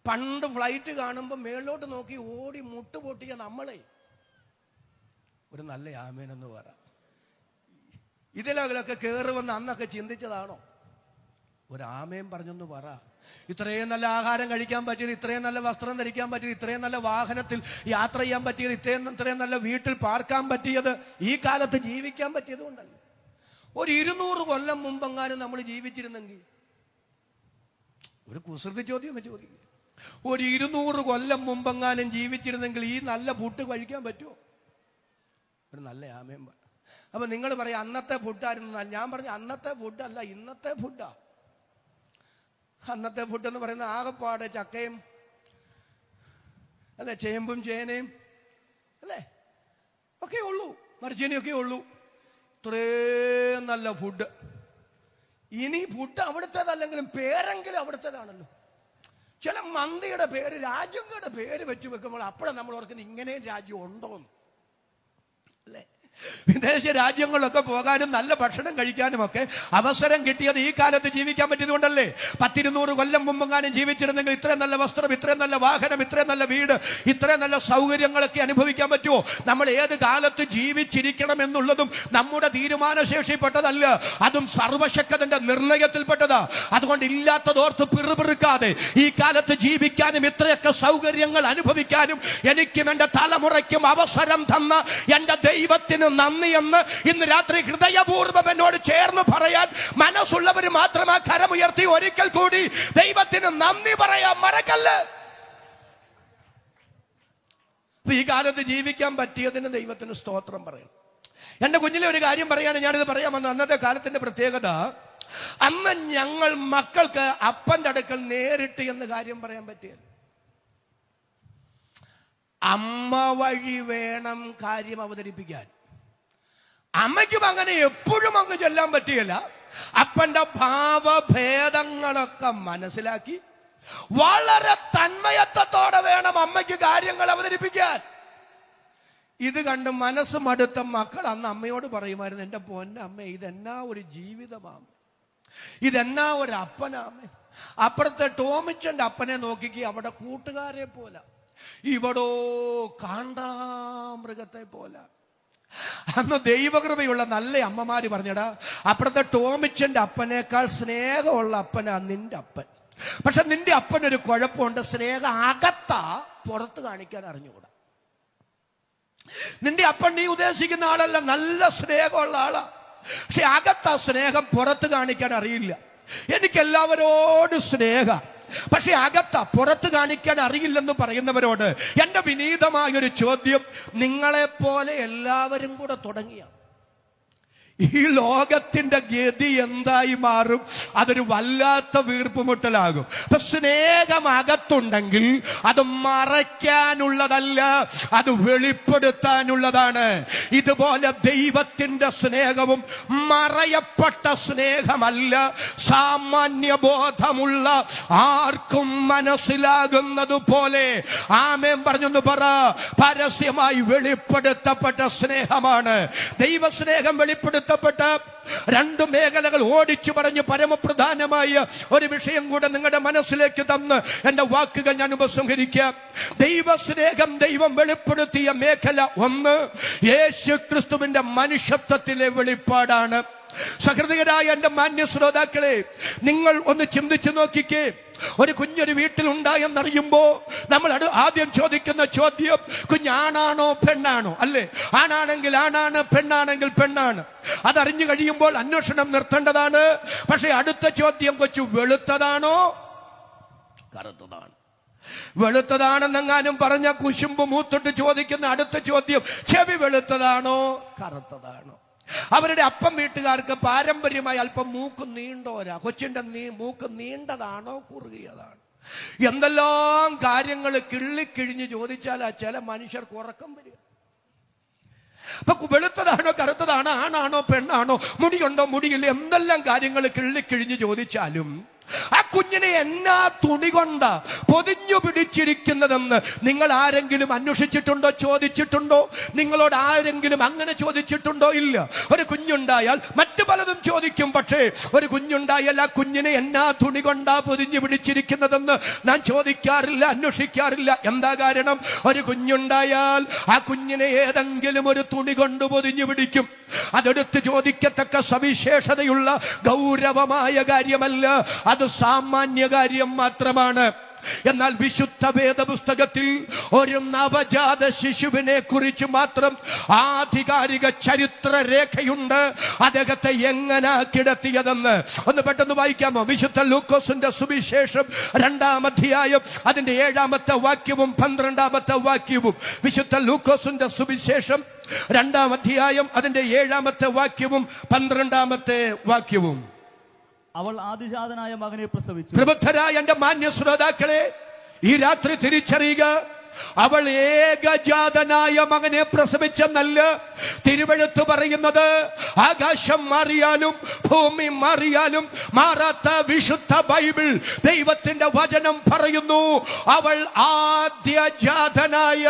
പണ്ട് ഫ്ലൈറ്റ് കാണുമ്പോൾ മേളിലോട്ട് നോക്കി ഓടി മുട്ടുപൊട്ടിയ നമ്മളെ ഒരു നല്ല ആമേനെന്ന് പറ. ഇതിലൊക്കെ കയറുമെന്ന് അന്നൊക്കെ ചിന്തിച്ചതാണോ? ഒരു ആമേൻ പറഞ്ഞൊന്ന് പറ. ഇത്രയും നല്ല ആഹാരം കഴിക്കാൻ പറ്റിയത്, ഇത്രയും നല്ല വസ്ത്രം ധരിക്കാൻ പറ്റിയത്, ഇത്രയും നല്ല വാഹനത്തിൽ യാത്ര ചെയ്യാൻ പറ്റിയത്, ഇത്രയും നല്ല വീട്ടിൽ പാർക്കാൻ പറ്റിയത് ഈ കാലത്ത് ജീവിക്കാൻ പറ്റിയത് കൊണ്ടല്ല. ഒരു 200 കൊല്ലം മുമ്പെങ്ങാനും നമ്മൾ ജീവിച്ചിരുന്നെങ്കിൽ, ഒരു കുസൃതി ചോദ്യം ചോദിക്കുക, ഒരു 200 കൊല്ലം മുമ്പെങ്ങാനും ജീവിച്ചിരുന്നെങ്കിൽ ഈ നല്ല ഫുഡ് കഴിക്കാൻ പറ്റുമോ? ഒരു നല്ല ആമേൻ പറ. അപ്പൊ നിങ്ങൾ പറയാം അന്നത്തെ ഫുഡായിരുന്നു. ഞാൻ പറഞ്ഞു അന്നത്തെ ഫുഡല്ല, ഇന്നത്തെ ഫുഡാ. അന്നത്തെ ഫുഡ് എന്ന് പറയുന്ന ആകെപ്പാടെ ചക്കയും അല്ലെ, ചേമ്പും ചേനയും അല്ലേ ഒക്കെ ഉള്ളൂ, മരച്ചീനിയൊക്കെ ഉള്ളൂ. ഇത്രയും നല്ല ഫുഡ്. ഇനി ഫുഡ് അവിടുത്തേതല്ലെങ്കിലും പേരെങ്കിലും അവിടുത്തേതാണല്ലോ. ചില മന്തിയുടെ പേര്, രാജ്യങ്ങളുടെ പേര് വെച്ച് വെക്കുമ്പോൾ അപ്പോഴാണ് നമ്മൾ ഓർക്കുന്നത് ഇങ്ങനെയും രാജ്യം ഉണ്ടോന്ന് അല്ലേ. വിദേശ രാജ്യങ്ങളിലൊക്കെ പോകാനും നല്ല ഭക്ഷണം കഴിക്കാനും ഒക്കെ അവസരം കിട്ടിയത് ഈ കാലത്ത് ജീവിക്കാൻ പറ്റിയത് കൊണ്ടല്ലേ. 100-200 കൊല്ലം മുമ്പെങ്ങാനും ജീവിച്ചിരുന്നെങ്കിൽ ഇത്രയും നല്ല വസ്ത്രം, ഇത്രയും നല്ല വാഹനം, ഇത്രയും നല്ല വീട്, ഇത്രയും നല്ല സൗകര്യങ്ങളൊക്കെ അനുഭവിക്കാൻ പറ്റുമോ? നമ്മൾ ഏത് കാലത്ത് ജീവിച്ചിരിക്കണം എന്നുള്ളതും നമ്മുടെ തീരുമാനശേഷിപ്പെട്ടതല്ല, അതും സർവശക്തന്റെ നിർണയത്തിൽപ്പെട്ടതാ. അതുകൊണ്ട് ഇല്ലാത്തതോർത്ത് പിറുപിറുക്കാതെ ഈ കാലത്ത് ജീവിക്കാനും ഇത്രയൊക്കെ സൗകര്യങ്ങൾ അനുഭവിക്കാനും എനിക്കും എന്റെ തലമുറയ്ക്കും അവസരം തന്ന എന്റെ ദൈവത്തിന് നന്ദി എന്ന് ഇന്ന് രാത്രി ഹൃദയപൂർവ്വം എന്നോട് ചേർന്ന് പറയാൻ മനസ്സുള്ളവർ മാത്രമാ കരമുയർത്തി ഒരിക്കൽ കൂടി ദൈവത്തിന് നന്ദി പറയാൻ മറക്കല്ല്. ഈ കാലത്ത് ജീവിക്കാൻ പറ്റിയതിന് ദൈവത്തിന് സ്തോത്രം പറയണം. എന്റെ കുഞ്ഞിലെ ഒരു കാര്യം പറയാണ്, ഞാനിത് പറയാൻ വന്നത്. അന്നത്തെ കാലത്തിന്റെ പ്രത്യേകത, അന്ന് ഞങ്ങൾ മക്കൾക്ക് അപ്പന്റെ അടുക്കൽ നേരിട്ട് എന്ന് കാര്യം പറയാൻ പറ്റിയല്ല. അമ്മ വഴി വേണം കാര്യം അവതരിപ്പിക്കാൻ. അമ്മയ്ക്കും അങ്ങനെ എപ്പോഴും അങ്ങ് ചെല്ലാൻ പറ്റുകയില്ല. അപ്പന്റെ ഭാവഭേദങ്ങളൊക്കെ മനസ്സിലാക്കി വളരെ തന്മയത്വത്തോടെ വേണം അമ്മയ്ക്ക് കാര്യങ്ങൾ അവതരിപ്പിക്കാൻ. ഇത് കണ്ട് മനസ്സ് മടുത്ത മക്കൾ അന്ന് അമ്മയോട് പറയുമായിരുന്നു, എന്റെ പൊന്നമ്മ, ഇതെന്നാ ഒരു ജീവിതമാണ്, ഇതെന്നാ ഒരു അപ്പനാമേ. അപ്പുറത്തെ ടോമിച്ചന്റെ അപ്പനെ നോക്കിക്ക്, അവിടെ കൂട്ടുകാരെ പോലെ, ഇവിടോ കാണ്ടാമൃഗത്തെ പോലെ. അന്ന് ദൈവകൃപയുള്ള നല്ല അമ്മമാര് പറഞ്ഞടാ, അപ്പുറത്തെ ടോമിച്ചന്റെ അപ്പനേക്കാൾ സ്നേഹമുള്ള അപ്പനാ നിന്റെ അപ്പൻ. പക്ഷെ നിന്റെ അപ്പനൊരു കുഴപ്പമുണ്ട്, സ്നേഹം അകത്താ, പുറത്ത് കാണിക്കാൻ അറിഞ്ഞുകൂടാ. നിന്റെ അപ്പൻ നീ ഉദ്ദേശിക്കുന്ന ആളല്ല, നല്ല സ്നേഹമുള്ള ആളാ, പക്ഷെ അകത്താ സ്നേഹം, പുറത്ത് കാണിക്കാൻ അറിയില്ല. എനിക്ക് എല്ലാവരോടും സ്നേഹം, പക്ഷെ അകത്ത പുറത്ത് കാണിക്കാൻ അറിയില്ലെന്ന് പറയുന്നവരോട് എന്റെ വിനീതമായൊരു ചോദ്യം, നിങ്ങളെപ്പോലെ എല്ലാവരും കൂടെ തുടങ്ങിയ ഈ ലോകത്തിന്റെ ഗതി എന്തായി മാറും? അതൊരു വല്ലാത്ത വീർപ്പുമുട്ടലാകും. അപ്പൊ സ്നേഹം അകത്തുണ്ടെങ്കിൽ അത് മറയ്ക്കാനുള്ളതല്ല, അത് വെളിപ്പെടുത്താനുള്ളതാണ്. ഇതുപോലെ ദൈവത്തിന്റെ സ്നേഹവും മറയപ്പെട്ട സ്നേഹമല്ല, സാമാന്യബോധമുള്ള ആർക്കും മനസ്സിലാകുന്നത് പോലെ, ആമേൻ പറഞ്ഞൊന്ന് പറ, പരസ്യമായി വെളിപ്പെടുത്തപ്പെട്ട സ്നേഹമാണ്. ദൈവസ്നേഹം വെളിപ്പെടുത്തപ്പെട്ട രണ്ട് മേഖലകൾ ഓടിച്ചു പറഞ്ഞ് പരമപ്രധാനമായ ഒരു വിഷയം കൂടെ നിങ്ങളുടെ മനസ്സിലേക്ക് തന്ന് എന്റെ വാക്കുകൾ ഞാൻ ഉപസംഹരിക്കാം. ദൈവസ്നേഹം ദൈവം വെളിപ്പെടുത്തിയ മേഖല ഒന്ന്, യേശു ക്രിസ്തുവിന്റെ മനുഷ്യത്വത്തിലെ വെളിപ്പാടാണ്. സഹൃദയരായ എന്റെ മാന്യ ശ്രോതാക്കളെ, നിങ്ങൾ ഒന്ന് ചിന്തിച്ചു നോക്കിക്കേ. ഒരു കുഞ്ഞൊരു വീട്ടിലുണ്ടായെന്നറിയുമ്പോ നമ്മൾ ആദ്യം ചോദിക്കുന്ന ചോദ്യം, കുഞ്ഞാണാണോ പെണ്ണാണോ? അല്ലേ? ആണാണെങ്കിൽ ആണാണ്, പെണ്ണാണെങ്കിൽ പെണ്ണാണ്. അതറിഞ്ഞു കഴിയുമ്പോൾ അന്വേഷണം നിർത്തേണ്ടതാണ്. പക്ഷെ അടുത്ത ചോദ്യം, കൊച്ചു വെളുത്തതാണോ കറുത്തതാണ്? വെളുത്തതാണെന്നെങ്ങാനും പറഞ്ഞ കുശുമ്പ് മൂത്തിട്ട് ചോദിക്കുന്ന അടുത്ത ചോദ്യം, ചെവി വെളുത്തതാണോ കറുത്തതാണോ? അവരുടെ അപ്പം വീട്ടുകാർക്ക് പാരമ്പര്യമായി അല്പം മൂക്ക് നീണ്ടോരാ. കൊച്ചിന്റെ മൂക്ക് നീണ്ടതാണോ കുറുകിയതാണ്? എന്തെല്ലാം കാര്യങ്ങൾ കിള്ളിക്കിഴിഞ്ഞ് ചോദിച്ചാൽ ചില മനുഷ്യർക്ക് ഉറക്കം വരിക. അപ്പൊ വെളുത്തതാണോ കറുത്തതാണോ, ആണാണോ പെണ്ണാണോ, മുടിയുണ്ടോ മുടിയില്ല, എന്തെല്ലാം കാര്യങ്ങൾ കിള്ളിക്കിഴിഞ്ഞ് ചോദിച്ചാലും ആ കുഞ്ഞിനെ എന്നാ തുണി കൊണ്ടാ പൊതിഞ്ഞു പിടിച്ചിരിക്കുന്നതെന്ന് നിങ്ങൾ ആരെങ്കിലും അന്വേഷിച്ചിട്ടുണ്ടോ, ചോദിച്ചിട്ടുണ്ടോ? നിങ്ങളോട് ആരെങ്കിലും അങ്ങനെ ചോദിച്ചിട്ടുണ്ടോ? ഇല്ല. ഒരു കുഞ്ഞുണ്ടായാൽ മറ്റു പലതും ചോദിക്കും, പക്ഷേ ഒരു കുഞ്ഞുണ്ടായാൽ ആ കുഞ്ഞിനെ എന്നാ തുണി കൊണ്ടാ പൊതിഞ്ഞു പിടിച്ചിരിക്കുന്നതെന്ന് നാം ചോദിക്കാറില്ല, അന്വേഷിക്കാറില്ല. എന്താ കാരണം? ഒരു കുഞ്ഞുണ്ടായാൽ ആ കുഞ്ഞിനെ ഏതെങ്കിലും ഒരു തുണി കൊണ്ട് പൊതിഞ്ഞു പിടിക്കും. അതെടുത്ത് ചോദിക്കത്തക്ക സവിശേഷതയുള്ള ഗൗരവമായ കാര്യമല്ല, അത് സാമാന്യ കാര്യം മാത്രമാണ്. എന്നാൽ വിശുദ്ധ വേദപുസ്തകത്തിൽ ഒരു നവജാത ശിശുവിനെ കുറിച്ച് മാത്രം ആധികാരിക ചരിത്ര രേഖയുണ്ട്. അദ്ദേഹത്തെ എങ്ങനെ കിടത്തിയതെന്ന് ഒന്ന് പെട്ടെന്ന് വായിക്കാമോ? വിശുദ്ധ ലൂക്കോസിന്റെ സുവിശേഷം 2-ാം അധ്യായം അതിന്റെ 7-ാമത്തെ വാക്യവും 12-ാമത്തെ വാക്യവും. വിശുദ്ധ ലൂക്കോസിന്റെ സുവിശേഷം 2-ാം അധ്യായം അതിന്റെ 7-ാമത്തെ വാക്യവും 12-ാമത്തെ വാക്യവും. അവൾ ആദിജാതനായ മകനെ പ്രസവിച്ചു. പ്രബുദ്ധരായ എന്റെ മാന്യ ശ്രോതാക്കളെ, ഈ രാത്രി തിരിച്ചറിയുക, അവൾ ഏകജാതനായ മകനെ പ്രസവിച്ചെന്നല്ല തിരുവെഴുത്ത് പറയുന്നത്. ആകാശം മാറിയാലും ഭൂമി മാറിയാലും മാറാത്ത വിശുദ്ധ ബൈബിൾ, ദൈവത്തിന്റെ വചനം പറയുന്നു, അവൾ ആദ്യജാതനായ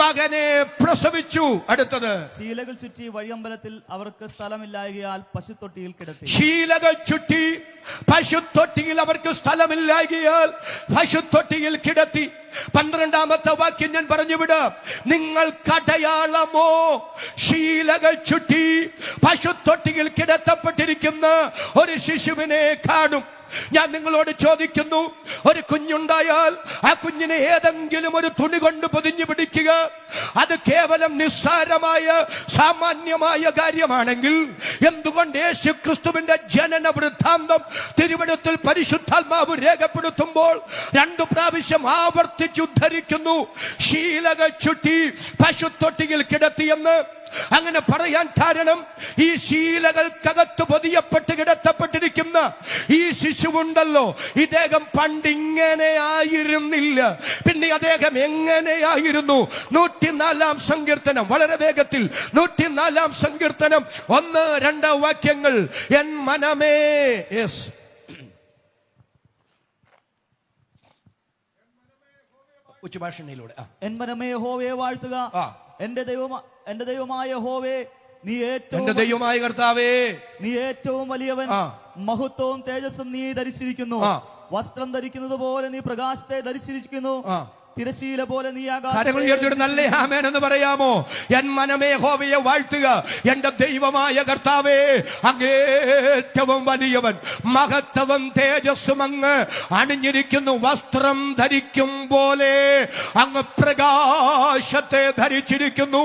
മകനെ പ്രസവിച്ചു. അടുത്തത്, ശീലകൾ ചുറ്റി വഴിയമ്പലത്തിൽ അവർക്ക് സ്ഥലമില്ലായകയാൽ പശുത്തൊട്ടിയിൽ കിടത്തി. ശീലകൾ ചുറ്റി പശുത്തൊട്ടിയിൽ അവർക്ക് സ്ഥലമില്ലായകയാൽ പശുത്തൊട്ടിയിൽ കിടത്തി. 12-ാമത്തെ വാക്യം ഞാൻ പറഞ്ഞുവിടാം. നിങ്ങൾക്കടയാളമോ ശീലകൾ ചുറ്റി പശുത്തൊട്ടിയിൽ കിടത്തപ്പെട്ടിരിക്കുന്ന ഒരു ശിശുവിനെ കാണും. ഞാൻ നിങ്ങളോട് ചോദിക്കുന്നു, ഒരു കുഞ്ഞുണ്ടായാൽ ആ കുഞ്ഞിനെ ഏതെങ്കിലും ഒരു തുണി കൊണ്ട് പൊതിഞ്ഞു പിടിക്കുക, അത് കേവലം നിസ്സാരമായ സാമാന്യമായ കാര്യമാണെങ്കിൽ എന്തുകൊണ്ട് യേശു ക്രിസ്തുവിന്റെ ജനന വൃത്താന്തം തിരുവെഴുത്തിൽ പരിശുദ്ധാത്മാവ് രേഖപ്പെടുത്തുമ്പോൾ 2 പ്രാവശ്യം ആവർത്തിച്ചുദ്ധരിക്കുന്നു, ശീലകൾ ചുറ്റി പശുത്തൊട്ടിയിൽ കിടത്തിയെന്ന്? അങ്ങനെ പറയാൻ കാരണം ഈ ശീലകൾക്കകത്ത് പൊതിയപ്പെട്ട് കിടത്തപ്പെട്ടിരിക്കുന്ന ഈ ശിശുവുണ്ടല്ലോ, ഇദ്ദേഹം പണ്ടിങ്ങനെ ആയിരുന്നില്ല. പിന്നെ അദ്ദേഹം എങ്ങനെയായിരുന്നു? 104-ാം സങ്കീർത്തനം, വളരെ വേഗത്തിൽ 104-ാം സങ്കീർത്തനം 1-2 വാക്യങ്ങൾ. എൻ മനമേ, യെസ്, ഉച്ചഭാഷണയിലൂടെ എൻ മനമേ യഹോവയെ വാഴ്ത്തുക. എന്റെ ദൈവമായ യഹോവേ, നീ എന്റെ ദൈവമായ കർത്താവേ, നീ ഏറ്റവും വലിയവൻ. മഹത്വവും തേജസ്സും നീ ധരിച്ചിരിക്കുന്നു. വസ്ത്രം ധരിക്കുന്നത് പോലെ നീ പ്രകാശത്തെ ധരിച്ചിരിക്കുന്നു. തിരശീല പോലെ നീ ആകാശം. നല്ല ആമേൻ എന്ന് പറയാമോ? എൻ മനമേ യഹോവയെ വാഴ്ത്തുക, എന്റെ ദൈവമായ കർത്താവേ, അങ്ങേറ്റവും വലിയവൻ, മഹത്വവും തേജസ്സും അങ്ങ് അണിഞ്ഞിരിക്കുന്നു. വസ്ത്രം ധരിക്കും പോലെ അങ്ങ് പ്രകാശത്തെ ധരിച്ചിരിക്കുന്നു.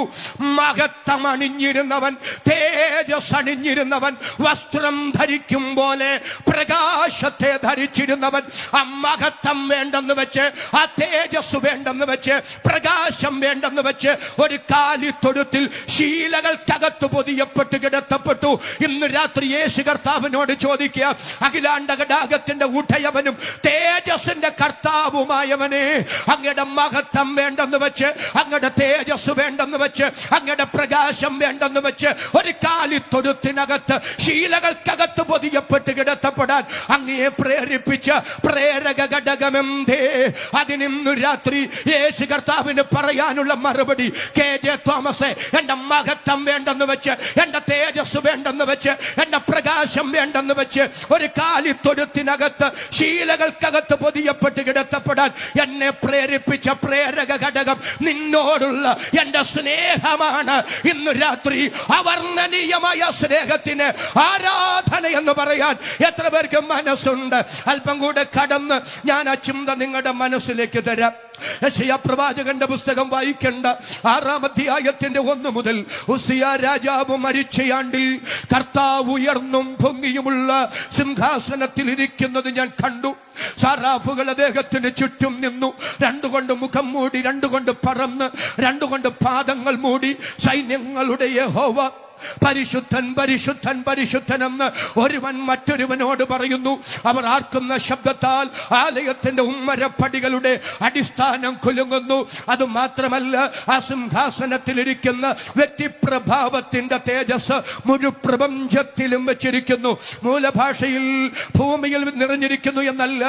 മഹത്വം അണിഞ്ഞിരുന്നവൻ, തേജസ് അണിഞ്ഞിരുന്നവൻ, വസ്ത്രം ധരിക്കും പോലെ പ്രകാശത്തെ ധരിച്ചിരുന്നവൻ, ആ മഹത്വം വേണ്ടെന്ന് വെച്ച്, ആ തേജസ് വേണ്ടെന്ന് വെച്ച്, പ്രകാശം വേണ്ടെന്ന് വെച്ച് ഒരു കാലിത്തൊഴുത്തിൽ ശീലകൾക്കകത്ത് പൊതിയപ്പെട്ട് കിടത്തപ്പെട്ടു. ഇന്ന് രാത്രി യേശു കർത്താവിനോട് ചോദിക്കുക, അഖിലാണ്ട ഘടാകത്തിന്റെ ഉടയവനും തേജസ്സിന്റെ കർത്താവുമായവനെ, അങ്ങയുടെ മഹത്വം വേണ്ടെന്ന് വെച്ച്, അങ്ങയുടെ തേജസ് വേണ്ടെന്ന് വെച്ച്, അങ്ങയുടെ പ്രകാശം വേണ്ടെന്ന് വെച്ച് ഒരു കാലിത്തൊഴുത്തിനകത്ത് ശീലകൾക്കകത്ത് പൊതിയപ്പെട്ട് കിടത്തപ്പെടാൻ അങ്ങയെ പ്രേരിപ്പിച്ച പ്രേരക ഘടകമെന്തേ? അതിനിന്നു രാത്രി യേശു കർത്താവിന് പറയാനുള്ള മറുപടി, KJ തോമസ്, എന്റെ മഹത്വം വേണ്ടെന്ന് വെച്ച്, എന്റെ തേജസ് വേണ്ടെന്ന് വെച്ച്, എന്റെ പ്രകാശം വേണ്ടെന്ന് വെച്ച് ഒരു കാലിത്തൊഴുത്തിനകത്ത് ശീലകൾക്കകത്ത് പൊതിയപ്പെട്ട് കിടത്തപ്പെടാൻ എന്നെ പ്രേരിപ്പിച്ച പ്രേരക ഘടകം നിന്നോടുള്ള എന്റെ സ്നേഹമാണ്. ഇന്ന് രാത്രി അവർണ്ണനീയമായ സ്നേഹത്തിന് ആരാധന എന്ന് പറയാൻ എത്ര പേർക്ക് മനസ്സുണ്ട്? അല്പം കൂടെ കടന്ന് ഞാൻ ആ ചിന്ത നിങ്ങളുടെ മനസ്സിലേക്ക് തരാം. യെശയ്യാ പ്രവാചകന്റെ പുസ്തകം വായിക്കേണ്ട 6-ാം അധ്യായത്തിന്റെ 1 മുതൽ. ഉസിയ രാജാവ് മരിച്ചയാണ്ടിൽ കർത്താവ് ഉയർന്നും പൊങ്ങിയുമുള്ള സിംഹാസനത്തിൽ ഇരിക്കുന്നത് ഞാൻ കണ്ടു. സറാഫുകൾ അദ്ദേഹത്തിന് ചുറ്റും നിന്നു. 2 കൊണ്ട് മുഖം മൂടി, 2 കൊണ്ട് പറന്ന്, 2 കൊണ്ട് പാദങ്ങൾ മൂടി, സൈന്യങ്ങളുടെ യഹോവ പരിശുദ്ധൻ പരിശുദ്ധൻ പരിശുദ്ധൻ എന്ന് ഒരുവൻ മറ്റൊരുവനോട് പറയുന്നു. അവർ ആർക്കുന്ന ശബ്ദത്താൽ ആലയത്തിന്റെ ഉമ്മരപ്പടികളുടെ അടിസ്ഥാനം കുലുങ്ങുന്നു. അത് മാത്രമല്ല, ആ സിംഹാസനത്തിലിരിക്കുന്ന വ്യക്തിപ്രഭാവത്തിന്റെ തേജസ് മുഴുപ്രപഞ്ചത്തിലും വെച്ചിരിക്കുന്നു. മൂലഭാഷയിൽ ഭൂമിയിൽ നിറഞ്ഞിരിക്കുന്നു എന്നല്ല,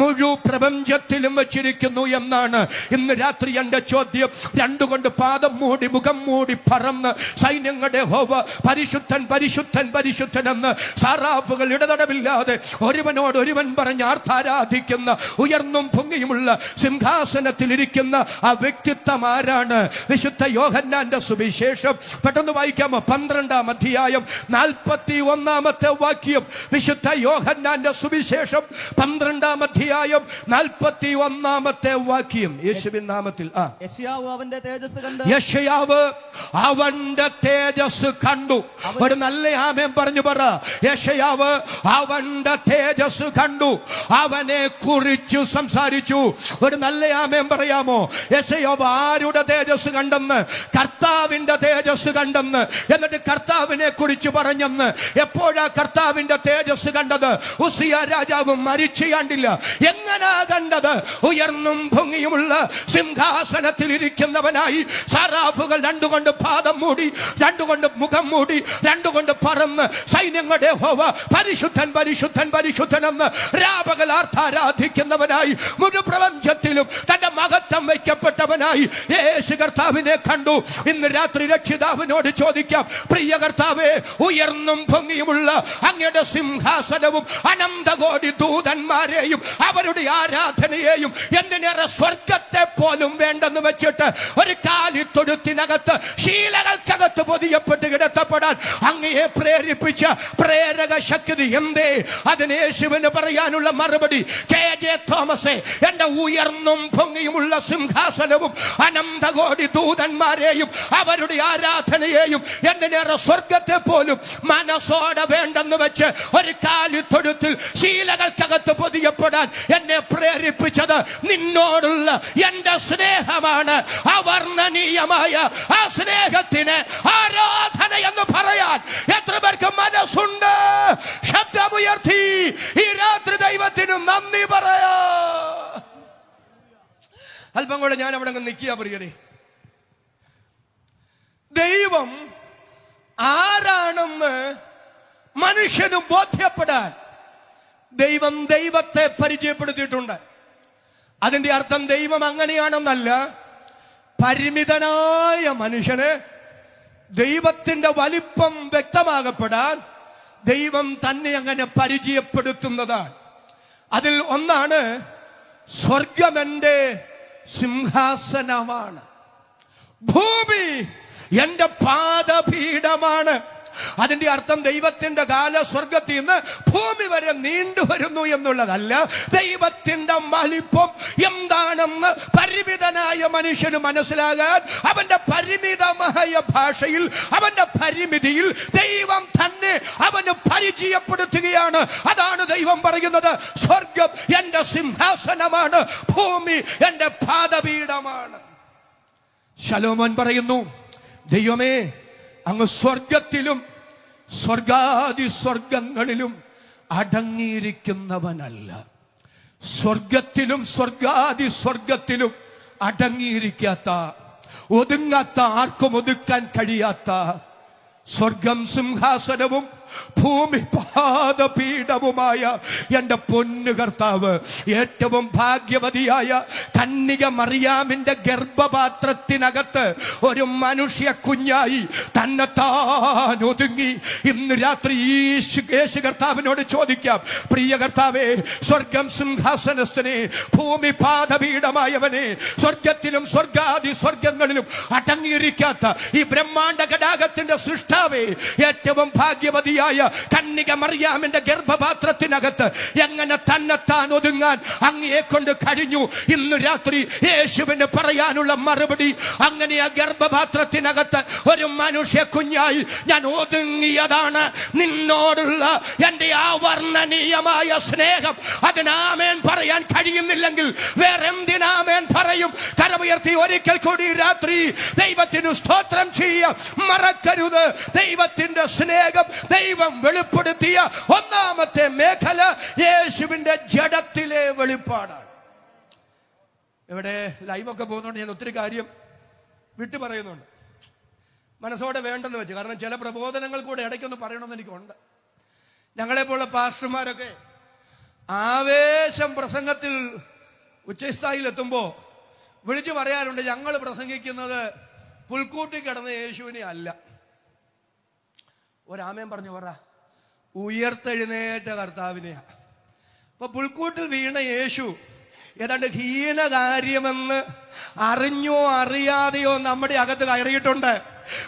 മുഴു പ്രപഞ്ചത്തിലും വെച്ചിരിക്കുന്നു എന്നാണ്. ഇന്ന് രാത്രി എന്റെ ചോദ്യം, 2 കൊണ്ട് പാദം മൂടി, മുഖം മൂടി, പറന്ന് സൈന്യങ്ങളുടെ യഹോവ പരിശുദ്ധൻ പരിശുദ്ധൻ പരിശുദ്ധൻ എന്ന് സറാഫുകൾ ഇടതടവില്ലാതെ ഒരുവനോട് ഒരുവൻ പറഞ്ഞ് ആരാധിക്കുന്ന, ഉയർന്നും പൊങ്ങിയുമുള്ള സിംഹാസനത്തിലിരിക്കുന്ന ആ വ്യക്തിത്വം ആരാണ്? വിശുദ്ധ യോഹന്നാന്റെ സുവിശേഷം പെട്ടെന്ന് വായിക്കാമോ? 12-ാം അധ്യായം 41-ാമത്തെ വാക്യം. വിശുദ്ധ യോഹന്നാന്റെ സുവിശേഷം 12-ാം അധ്യായം 41-ാമത്തെ വാക്യം. യേശുവിൻ നാമത്തിൽ. യെശയ്യാവ് അവന്റെ തേജസ് കണ്ടു. യെശയ്യാവ് അവന്റെ തേജസ് കണ്ടു. ഒരു നല്ല ആമേൻ പറഞ്ഞു പറ. യെശയ്യാവ് അവന്റെ തേജസ് കണ്ടു, അവനെ കുറിച്ചു സംസാരിച്ചു. ഒരു നല്ല ആമേൻ പറയാമോ? യെശയ്യാവ് ആരുടെ തേജസ് കണ്ടെന്ന്? കർത്താവിന്റെ തേജസ് കണ്ടെന്ന്. എന്നിട്ട് കർത്താവിനെ കുറിച്ച് പറഞ്ഞെന്ന്. എപ്പോഴാ കർത്താവിന്റെ തേജസ് കണ്ടത്? ഉസിയ രാജാവ് മരിച്ചയാണ്ടില്ല. എങ്ങനാ കണ്ടത്? ഉയർന്നും പൊങ്ങിയുമുള്ള സിംഹാസനത്തിൽ ഇരിക്കുന്നവനായി സറാഫുകൾ 2 കൊണ്ട് പാദം മൂടി, 2 കൊണ്ട് മുഖം മൂടി, 2 കൊണ്ട് പറന്ന് സൈന്യങ്ങളുടെ യഹോവ പരിശുദ്ധൻ പരിശുദ്ധൻ പരിശുദ്ധൻ എന്ന് രാപകൽ ആരാധിക്കുന്നവനായി മുഴുപ്രപഞ്ചത്തിലും തന്റെ മഹത്വം വയ്ക്കപ്പെട്ടവനായി യേശു കർത്താവിനെ കണ്ടു. ഇന്ന് രാത്രി രക്ഷിതാവിനോട് ചോദിക്കാം, പ്രിയ കർത്താവേ, ഉയർന്നും പൊങ്ങിയുമുള്ള അങ്ങയുടെ സിംഹാസനവും അനന്തകോടി ദൂതന്മാരെയും അവരുടെ ആരാധനയെയും എന്തിനേറെ സ്വർഗത്തെ പോലും വേണ്ടെന്ന് വെച്ചിട്ട് ഒരു കാലിത്തൊഴുത്തിനകത്ത് ശീലകൾക്കകത്ത് പൊതിയപ്പെട്ട് കിടത്തപ്പെടാൻ അങ്ങയെ പ്രേരിപ്പിച്ച പ്രേരക ശക്തി എന്തേ? അതിന് യേശുവിന് പറയാനുള്ള മറുപടി, KJ തോമസ്, എന്റെ ഉയർന്നും പൊങ്ങിയുമുള്ള സിംഹാസനവും അനന്തകോടി ദൂതന്മാരെയും അവരുടെ ആരാധനയെയും എന്തിനേറെ സ്വർഗത്തെ പോലും മനസ്സോടെ വേണ്ടെന്ന് വെച്ച് ഒരു കാലിത്തൊഴുത്തിൽ ശീലകൾക്കകത്ത് പൊതിയപ്പെടാൻ എന്നെ പ്രേരിപ്പിച്ചത് നിന്നോടുള്ള എന്റെ സ്നേഹമാണ്. അവർണ്ണനീയമായ ആ സ്നേഹത്തിന് ആരോ എന്ന് പറയാൻ എത്ര പേർക്ക് മനസ്സുണ്ട്? ശബ്ദമുയർത്തി ഈ രാത്രി ദൈവത്തിന് നന്ദി പറയാ. അല്പം കൂടെ ഞാൻ അവിടെ നിൽക്കുക പ്രിയരെ. ദൈവം ആരാണെന്ന് മനുഷ്യന് ബോധ്യപ്പെടാൻ ദൈവം ദൈവത്തെ പരിചയപ്പെടുത്തിയിട്ടുണ്ട്. അതിന്റെ അർത്ഥം ദൈവം അങ്ങനെയാണെന്നല്ല. പരിമിതനായ മനുഷ്യന് ദൈവത്തിന്റെ വലിപ്പം വ്യക്തമാകപ്പെടാൻ ദൈവം തന്നെ അങ്ങനെ പരിചയപ്പെടുത്തുന്നതാണ്. അതിൽ ഒന്നാണ് സ്വർഗമെന്റെ സിംഹാസനമാണ്, ഭൂമി എന്റെ പാദപീഠമാണ്. അതിന്റെ അർത്ഥം ദൈവത്തിന്റെ കാല സ്വർഗത്തിൽ നിന്ന് ഭൂമി വരെ നീണ്ടുവരുന്നു എന്നുള്ളതല്ല. ദൈവത്തിന്റെ വലിപ്പം എന്താണെന്ന് പരിമിതനായ മനുഷ്യന് മനസ്സിലാകാൻ അവന്റെ പരിമിതമായ ഭാഷയിൽ, അവന്റെ പരിമിതിയിൽ ദൈവം തന്നെ അവന് പരിചയപ്പെടുത്തുകയാണ്. അതാണ് ദൈവം പറയുന്നത്, സ്വർഗം എന്റെ സിംഹാസനമാണ്, ഭൂമി എന്റെ പാദപീഠമാണ്. ശലോമോൻ പറയുന്നു, ദൈവമേ അങ്ങ് സ്വർഗത്തിലും സ്വർഗാദി സ്വർഗങ്ങളിലും അടങ്ങിയിരിക്കുന്നവനല്ല. സ്വർഗത്തിലും സ്വർഗാദി സ്വർഗത്തിലും അടങ്ങിയിരിക്കാത്ത, ഒതുങ്ങാത്ത, ആർക്കും ഒതുക്കാൻ കഴിയാത്ത സ്വർഗം സിംഹാസനവും ഭൂമി പാദപീഠവുമായ എന്റെ പൊന്നു കർത്താവ്, ഏറ്റവും ഭാഗ്യവതിയായ കന്യക മറിയാമിന്റെ ഗർഭപാത്രത്തിനകത്ത് ഒരു മനുഷ്യ കുഞ്ഞായി തന്നെത്താൻ ഒതുങ്ങി ഇന്ന് രാത്രി യേശു കർത്താവിനോട് ചോദിക്കാം, പ്രിയ കർത്താവേ, സ്വർഗം സിംഹാസനസ്ഥനെ, ഭൂമി പാദപീഠമായവനെ, സ്വർഗത്തിലും സ്വർഗാദി സ്വർഗങ്ങളിലും അടങ്ങിയിരിക്കാത്ത ഈ ബ്രഹ്മാണ്ഡ ഘടാകത്തിന്റെ സൃഷ്ടാവേ, ഏറ്റവും ഭാഗ്യവതിയായ കന്യക മറിയാമിന്റെ ഗർഭപാത്രത്തിനകത്ത് എങ്ങനെ തന്നെത്താൻ ഒതുങ്ങാൻ അങ്ങയെ കൊണ്ട് കഴിഞ്ഞു? ഇന്ന് രാത്രി യേശുവിന് പറയാനുള്ള മറുപടി, അങ്ങനെ ആ ഗർഭപാത്രത്തിനകത്ത് ഒരു മനുഷ്യ കുഞ്ഞായി ഞാൻ ഒതുങ്ങിയതാണ്. നിന്നോടുള്ള എന്റെ ആവർണ്ണനീയമായ സ്നേഹം, അതിനാമേൻ പറയാൻ കഴിയുന്നില്ലെങ്കിൽ വേറെന്തിനാമേൻ പറയും? കരമുയർത്തി ഒരിക്കൽ കൂടി രാത്രി ദൈവത്തിന് സ്തോത്രം ചെയ്യാം. മറക്കരുത്, ദൈവത്തിന്റെ സ്നേഹം ദൈവം വെളിപ്പെടുത്തിയ ഒന്നാമത്തെ മേഖല യേശുവിന്റെ ജഡത്തിലെ വെളിപ്പാടാണ്. ഇവിടെ ലൈവൊക്കെ പോകുന്നതുകൊണ്ട് ഞാൻ ഒത്തിരി കാര്യം വിട്ടു പറയുന്നുണ്ട്, മനസ്സോടെ വേണ്ടെന്ന് വെച്ച്. കാരണം ചില പ്രബോധനങ്ങൾ കൂടെ ഇടയ്ക്കൊന്ന് പറയണമെന്ന് എനിക്കുണ്ട്. ഞങ്ങളെപ്പോലുള്ള പാസ്റ്റർമാരൊക്കെ ആവേശം പ്രസംഗത്തിൽ ഉച്ചസ്ഥായിലെത്തുമ്പോൾ വിളിച്ചു പറയാറുണ്ട്, ഞങ്ങൾ പ്രസംഗിക്കുന്നത് പുൽക്കൂട്ടി കിടന്ന യേശുവിനെ അല്ല. ഒരാമേൻ പറഞ്ഞു പറ, ഉയർത്തെഴുന്നേറ്റ കർത്താവിനെയാ. അപ്പൊ പുൽക്കൂട്ടിൽ വീണ യേശു ഏതാണ്ട് ഹീനകാര്യമെന്ന് അറിഞ്ഞോ അറിയാതെയോ നമ്മുടെ അകത്ത് കയറിയിട്ടുണ്ട്.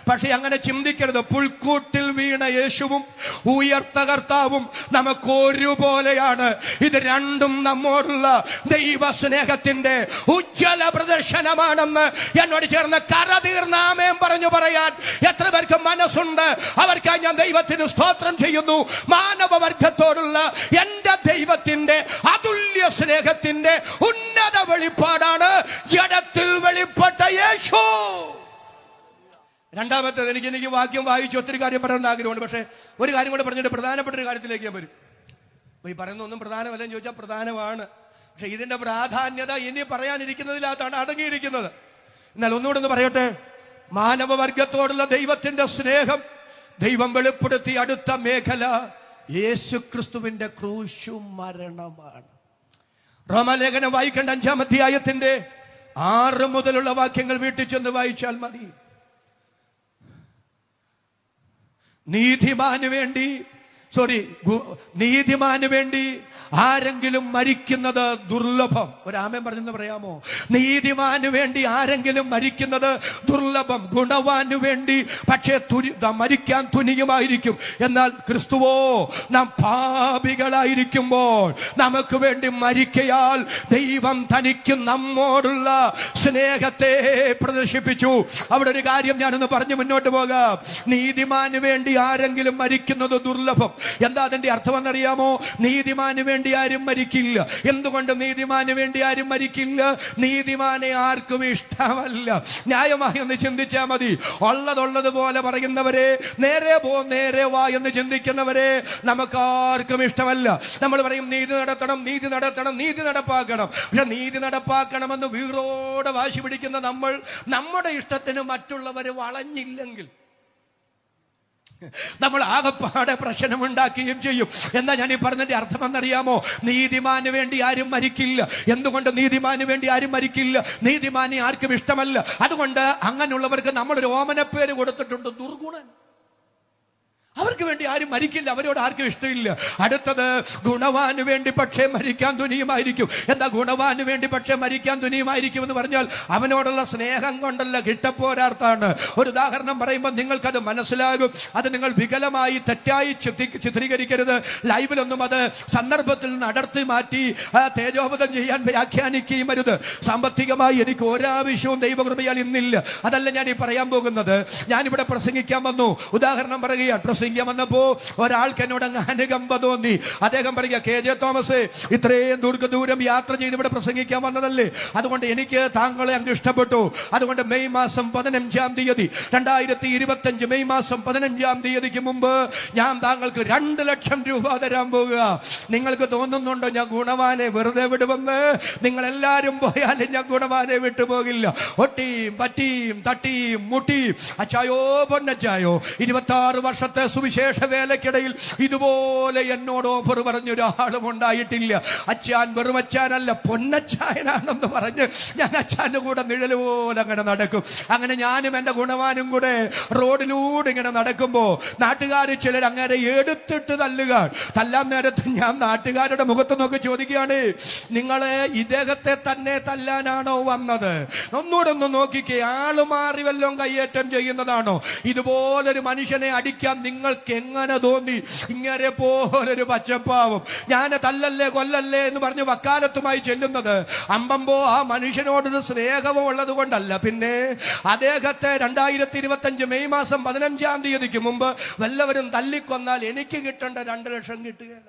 പക്ഷെ അങ്ങനെ ചിന്തിക്കരുത്. പുൽക്കൂട്ടിൽ വീണ യേശുവും ഉയർത്ത കർത്താവും നമുക്ക് ഒരുപോലെയാണ്. ഇത് രണ്ടും നമ്മോടുള്ള ദൈവ സ്നേഹത്തിന്റെ ഉജ്ജ്വല പ്രദർശനമാണെന്ന് എന്നോട് ചേർന്ന് കരതീർന്നാമേം പറഞ്ഞു പറയാൻ എത്ര പേർക്ക് മനസ്സുണ്ട്? അവർക്കായി ഞാൻ ദൈവത്തിന് സ്തോത്രം ചെയ്യുന്നു. മാനവവർഗത്തോടുള്ള എന്റെ ദൈവത്തിന്റെ അതുല്യ സ്നേഹത്തിന്റെ ഉന്നത വെളിപ്പാടാണ് ജഡത്തിൽ വെളിപ്പെട്ട യേശു. രണ്ടാമത്തേത്, എനിക്ക് വാക്യം വായിച്ച് ഒത്തിരി കാര്യം പറയാൻ ആഗ്രഹമുണ്ട്. പക്ഷേ ഒരു കാര്യം കൂടെ പറഞ്ഞിട്ട് പ്രധാനപ്പെട്ട ഒരു കാര്യത്തിലേക്ക് ഞാൻ വരും. അപ്പൊ ഈ പറയുന്ന ഒന്നും പ്രധാനമല്ലെന്ന് ചോദിച്ചാൽ പ്രധാനമാണ്. പക്ഷെ ഇതിന്റെ പ്രാധാന്യത ഇനി പറയാനിരിക്കുന്നതിനകത്താണ് അടങ്ങിയിരിക്കുന്നത്. എന്നാൽ ഒന്നുകൂടെ ഒന്ന് പറയട്ടെ, മാനവവർഗത്തോടുള്ള ദൈവത്തിന്റെ സ്നേഹം ദൈവം വെളിപ്പെടുത്തി അടുത്ത മേഖല യേശുക്രിസ്തുവിന്റെ ക്രൂശു മരണമാണ്. റോമാലേഖനം വായിക്കേണ്ട 5-ാം അധ്യായത്തിന്റെ 6 മുതലുള്ള വാക്യങ്ങൾ വീട്ടിൽ ചെന്ന് വായിച്ചാൽ മതി. നീതിമാന് വേണ്ടി ആരെങ്കിലും മരിക്കുന്നത് ദുർലഭം. ഒരാമേൻ പറഞ്ഞെന്ന് പറയാമോ? നീതിമാന് വേണ്ടി ആരെങ്കിലും മരിക്കുന്നത് ദുർലഭം. ഗുണവാന് വേണ്ടി പക്ഷേ മരിക്കാൻ തുനിയുമായിരിക്കും. എന്നാൽ ക്രിസ്തുവോ നാം പാപികളായിരിക്കുമ്പോൾ നമുക്ക് വേണ്ടി മരിക്കയാൽ ദൈവം തനിക്ക് നമ്മോടുള്ള സ്നേഹത്തെ പ്രദർശിപ്പിച്ചു. അവിടെ ഒരു കാര്യം ഞാനൊന്ന് പറഞ്ഞു മുന്നോട്ട് പോകാം. നീതിമാന് വേണ്ടി ആരെങ്കിലും മരിക്കുന്നത് ദുർലഭം. എന്താ അതിന്റെ അർത്ഥമെന്നറിയാമോ? നീതിമാന് വേണ്ടി ആരും മരിക്കില്ല. എന്തുകൊണ്ട് നീതിമാന് വേണ്ടി ആരും മരിക്കില്ല? നീതിമാനെ ആർക്കും ഇഷ്ടമല്ല. ന്യായമായി ഒന്ന് ചിന്തിച്ചാൽ മതി. ഉള്ളതുപോലെ പറയുന്നവരെ, നേരെ പോ നേരെ വാ എന്ന് ചിന്തിക്കുന്നവരെ നമുക്കാർക്കും ഇഷ്ടമല്ല. നമ്മൾ പറയും നീതി നടത്തണം, നീതി നടത്തണം, നീതി നടപ്പാക്കണം. പക്ഷെ നീതി നടപ്പാക്കണമെന്ന് വീറോടെ വാശി പിടിക്കുന്ന നമ്മൾ നമ്മുടെ ഇഷ്ടത്തിന് മറ്റുള്ളവർ വളഞ്ഞില്ലെങ്കിൽ നമ്മൾ ആകപ്പാടെ പ്രശ്നമുണ്ടാക്കുകയും ചെയ്യും. എന്താ ഞാൻ ഈ പറഞ്ഞതിന്റെ അർത്ഥമെന്നറിയാമോ? നീതിമാന് വേണ്ടി ആരും മരിക്കില്ല. എന്തുകൊണ്ട് നീതിമാന് വേണ്ടി ആരും മരിക്കില്ല? നീതിമാനെ ആർക്കും ഇഷ്ടമല്ല. അതുകൊണ്ട് അങ്ങനെയുള്ളവർക്ക് നമ്മളൊരു ഓമനപ്പേര് കൊടുത്തിട്ടുണ്ട്, ദുർഗുണൻ. അവർക്ക് വേണ്ടി ആരും മരിക്കില്ല, അവരോട് ആർക്കും ഇഷ്ടമില്ല. അടുത്തത്, ഗുണവാന് വേണ്ടി പക്ഷേ മരിക്കാൻ തുനിയുമായിരിക്കും. എന്താ ഗുണവാന് വേണ്ടി പക്ഷേ മരിക്കാൻ തുനിയുമായിരിക്കും എന്ന് പറഞ്ഞാൽ അവനോടുള്ള സ്നേഹം കൊണ്ടല്ല, കിട്ടപ്പോരാർത്താണ്. ഒരു ഉദാഹരണം പറയുമ്പോൾ നിങ്ങൾക്കത് മനസ്സിലാകും. അത് നിങ്ങൾ വികലമായി തെറ്റായി ചിത്രീകരിക്കരുത്. ലൈവിലൊന്നും അത് സന്ദർഭത്തിൽ നിന്ന് അടർത്തി മാറ്റി തേജോവധം ചെയ്യാൻ വ്യാഖ്യാനിക്കുകയും അരുത്. സാമ്പത്തികമായി എനിക്ക് ഒരാവശ്യവും ദൈവകൃപയാൽ ഇന്നില്ല. അതല്ല ഞാൻ ഈ പറയാൻ പോകുന്നത്. ഞാനിവിടെ പ്രസംഗിക്കാൻ വന്നു, ഉദാഹരണം പറയുക. പ്രസംഗം വന്നപ്പോ ഒരാൾക്ക് എന്നോട് അങ്ങ് അനുകമ്പ തോന്നി. അദ്ദേഹം പറയുക, KJ തോമസ്, ഇത്രയും ദൂരം യാത്ര ചെയ്ത് ഇവിടെ പ്രസംഗിക്കാൻ വന്നതല്ലേ, അതുകൊണ്ട് എനിക്ക് താങ്കളെ അങ്ങ് ഇഷ്ടപ്പെട്ടു. അതുകൊണ്ട് മെയ് മാസം 15-ാം തീയതി 2025 മെയ് മാസം 15-ാം തീയതിക്ക് മുമ്പ് ഞാൻ താങ്കൾക്ക് 2 ലക്ഷം രൂപ തരാൻ പോകുക. നിങ്ങൾക്ക് തോന്നുന്നുണ്ടോ ഞാൻ ഗുണവാനെ വെറുതെ വിടുമെന്ന്? നിങ്ങൾ എല്ലാരും പോയാലും ഞാൻ ഗുണവാനെ വിട്ടുപോകില്ല. ഒട്ടിയും പറ്റിയും തട്ടിയും മുട്ടിയും അച്ചായോ പൊന്നച്ചായോ 26 വർഷത്തെ സുവിശേഷ വേലക്കിടയിൽ ഇതുപോലെ എന്നോട് ഓഫർ പറഞ്ഞൊരാളും ഉണ്ടായിട്ടില്ല. അച്ചാൻ വെറും അച്ചാനല്ല, പൊന്നച്ചായനാണെന്ന് പറഞ്ഞ് ഞാൻ അച്ചാന്റെ കൂടെ നിഴല് പോലെ അങ്ങനെ നടക്കും. അങ്ങനെ ഞാനും എന്റെ ഗുണവാനും കൂടെ റോഡിലൂടെ ഇങ്ങനെ നടക്കുമ്പോ നാട്ടുകാർ ചിലർ അങ്ങനെ എടുത്തിട്ട് തല്ലാൻ നേരത്ത് ഞാൻ നാട്ടുകാരുടെ മുഖത്ത് നോക്കി ചോദിക്കുകയാണ്, നിങ്ങളെ ഇദ്ദേഹത്തെ തന്നെ തല്ലാനാണോ വന്നത്? ഒന്നുകൂടെ ഒന്ന് നോക്കിക്കേ, ആള് മാറി വല്ലതും കയ്യേറ്റം ചെയ്യുന്നതാണോ? ഇതുപോലൊരു മനുഷ്യനെ അടിക്കാൻ നിങ്ങൾക്ക് എങ്ങനെ തോന്നി? ഇങ്ങനെ പോലൊരു പച്ചപ്പാവും. ഞാൻ തല്ലല്ലേ കൊല്ലല്ലേ എന്ന് പറഞ്ഞ് വക്കാലത്തുമായി ചെല്ലുന്നത് അമ്പമ്പോ ആ മനുഷ്യനോടൊരു സ്നേഹവും ഉള്ളത് കൊണ്ടല്ല. പിന്നെ അദ്ദേഹത്തെ 2025 മെയ് മാസം 15-ാം തീയതിക്ക് മുമ്പ് വല്ലവരും തല്ലിക്കൊന്നാൽ എനിക്ക് കിട്ടേണ്ട 2 ലക്ഷം കിട്ടുകയില്ല.